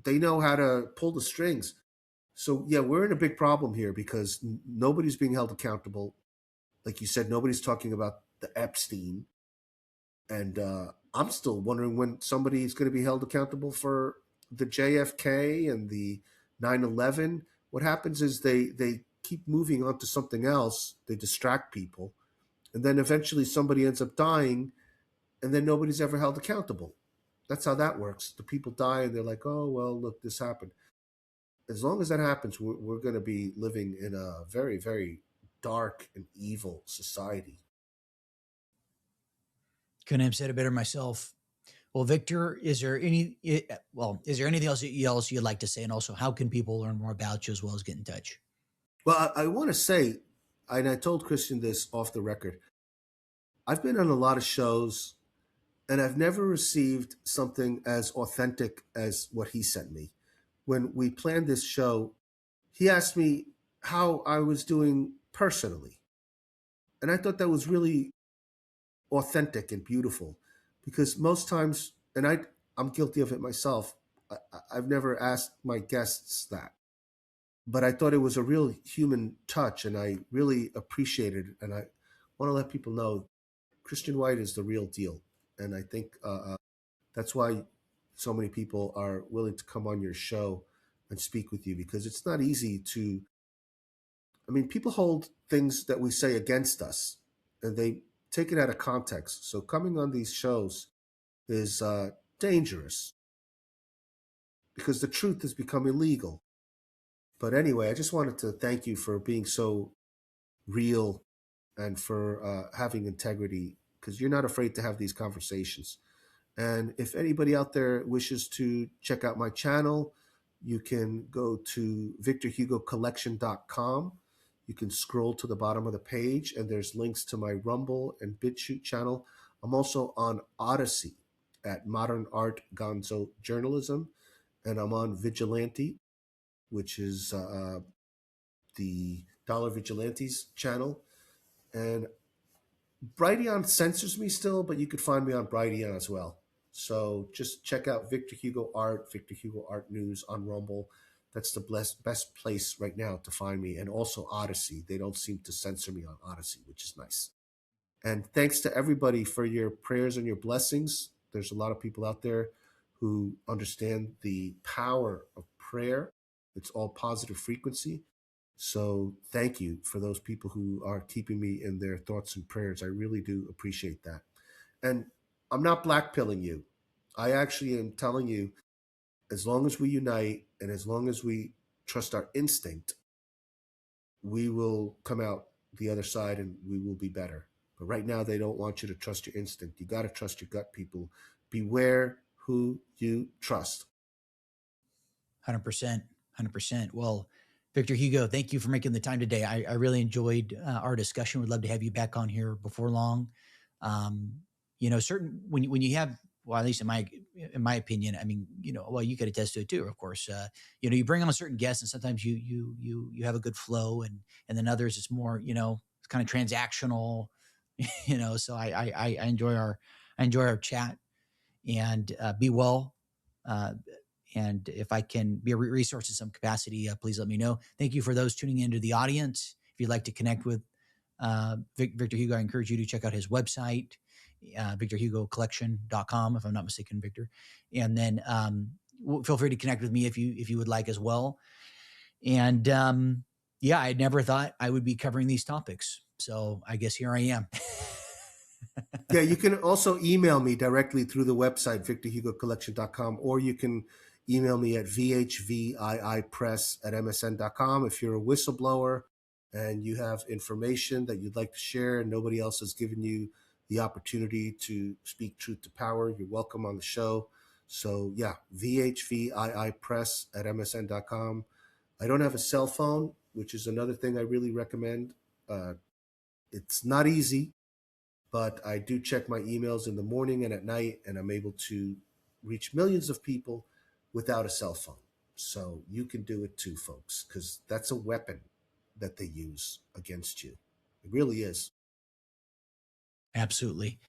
They know how to pull the strings. So yeah, we're in a big problem here because nobody's being held accountable. Like you said, nobody's talking about the Epstein, and I'm still wondering when somebody is going to be held accountable for the JFK and the 9/11. What happens is they keep moving on to something else. They distract people, and then eventually somebody ends up dying, and then nobody's ever held accountable. That's how that works. The people die, and they're like, "Oh well, look, this happened." As long as that happens, we're going to be living in a very, very dark and evil society. Couldn't have said it better myself. Well, Victor, is there anything else you'd like to say? And also, how can people learn more about you as well as get in touch? Well, I want to say, and I told Christian this off the record, I've been on a lot of shows and I've never received something as authentic as what he sent me. When we planned this show, he asked me how I was doing personally. And I thought that was really authentic and beautiful because most times, and I'm guilty of it myself, I've never asked my guests that. But I thought it was a real human touch and I really appreciated it. And I want to let people know Christian White is the real deal. And I think that's why so many people are willing to come on your show and speak with you because it's not easy to. I mean, people hold things that we say against us and they take it out of context. So coming on these shows is dangerous. because the truth has become illegal. But anyway, I just wanted to thank you for being so real and for having integrity, because you're not afraid to have these conversations. And if anybody out there wishes to check out my channel, you can go to victorhugocollection.com. You can scroll to the bottom of the page, and there's links to my Rumble and BitChute channel. I'm also on Odyssey at Modern Art Gonzo Journalism, and I'm on Vigilante, which is the Dollar Vigilantes channel. And Brighteon censors me still, but you could find me on Brighteon as well. So just check out Victor Hugo Art, Victor Hugo Art News on Rumble. That's the best place right now to find me. And also Odyssey. They don't seem to censor me on Odyssey, which is nice. And thanks to everybody for your prayers and your blessings. There's a lot of people out there who understand the power of prayer. It's all positive frequency. So thank you for those people who are keeping me in their thoughts and prayers. I really do appreciate that. And I'm not blackpilling you. I actually am telling you, as long as we unite and as long as we trust our instinct, we will come out the other side and we will be better. But right now, they don't want you to trust your instinct. You got to trust your gut, people. Beware who you trust. 100%. 100%. Well, Victor Hugo, thank you for making the time today. I really enjoyed our discussion. Would love to have you back on here before long. Certain when you have, well, at least in my opinion, I mean, well, you could attest to it too, of course. You bring on certain guests, and sometimes you have a good flow, and then others it's more, it's kind of transactional, So I enjoy our chat, and be well. And if I can be a resource in some capacity, please let me know. Thank you for those tuning into the audience. If you'd like to connect with Victor Hugo, I encourage you to check out his website, victorhugocollection.com, if I'm not mistaken, Victor. And then feel free to connect with me if you would like as well. And I never thought I would be covering these topics. So I guess here I am. Yeah, you can also email me directly through the website, victorhugocollection.com, or you can email me at vhviipress@msn.com. If you're a whistleblower and you have information that you'd like to share and nobody else has given you the opportunity to speak truth to power, you're welcome on the show. So yeah, vhviipress@msn.com. I don't have a cell phone, which is another thing I really recommend. It's not easy, but I do check my emails in the morning and at night, and I'm able to reach millions of people without a cell phone. So you can do it too, folks, because that's a weapon that they use against you. It really is. Absolutely.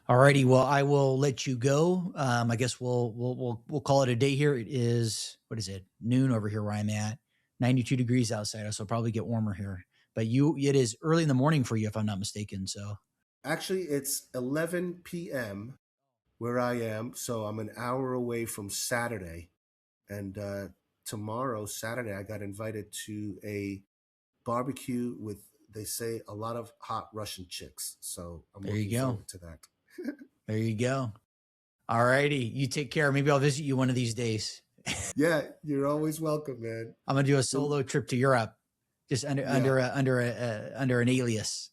All righty. Well, I will let you go. I guess we'll call it a day here. It is, what is it? Noon over here where I'm at. 92 degrees outside. So it'll probably get warmer here. But it is early in the morning for you, if I'm not mistaken. So actually, it's 11 p.m. where I am. So I'm an hour away from Saturday. And tomorrow, Saturday, I got invited to a barbecue with, they say, a lot of hot Russian chicks. So I'm looking forward to that. There you go. All righty. You take care. Maybe I'll visit you one of these days. Yeah, you're always welcome, man. I'm gonna do a solo trip to Europe, just under an alias.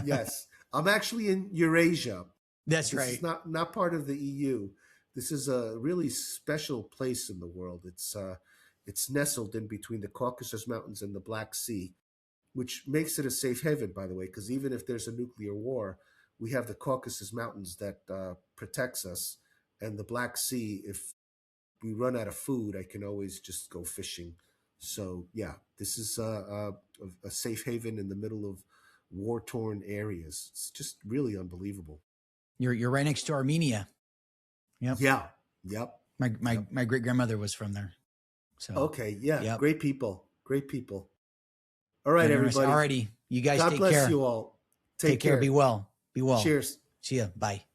Yes, I'm actually in Eurasia. That's right. It's not part of the EU. This is a really special place in the world. It's nestled in between the Caucasus Mountains and the Black Sea, which makes it a safe haven, by the way, because even if there's a nuclear war, we have the Caucasus Mountains that protects us, and the Black Sea. If we run out of food, I can always just go fishing. So yeah, this is a safe haven in the middle of war-torn areas. It's just really unbelievable. You're right next to Armenia. Yep. Yeah. Yep. My great grandmother was from there. So okay, yeah, yep. Great people. All right, everybody. All righty, you guys. God take bless care. you all. Take care. Be well. Cheers. See ya. Bye.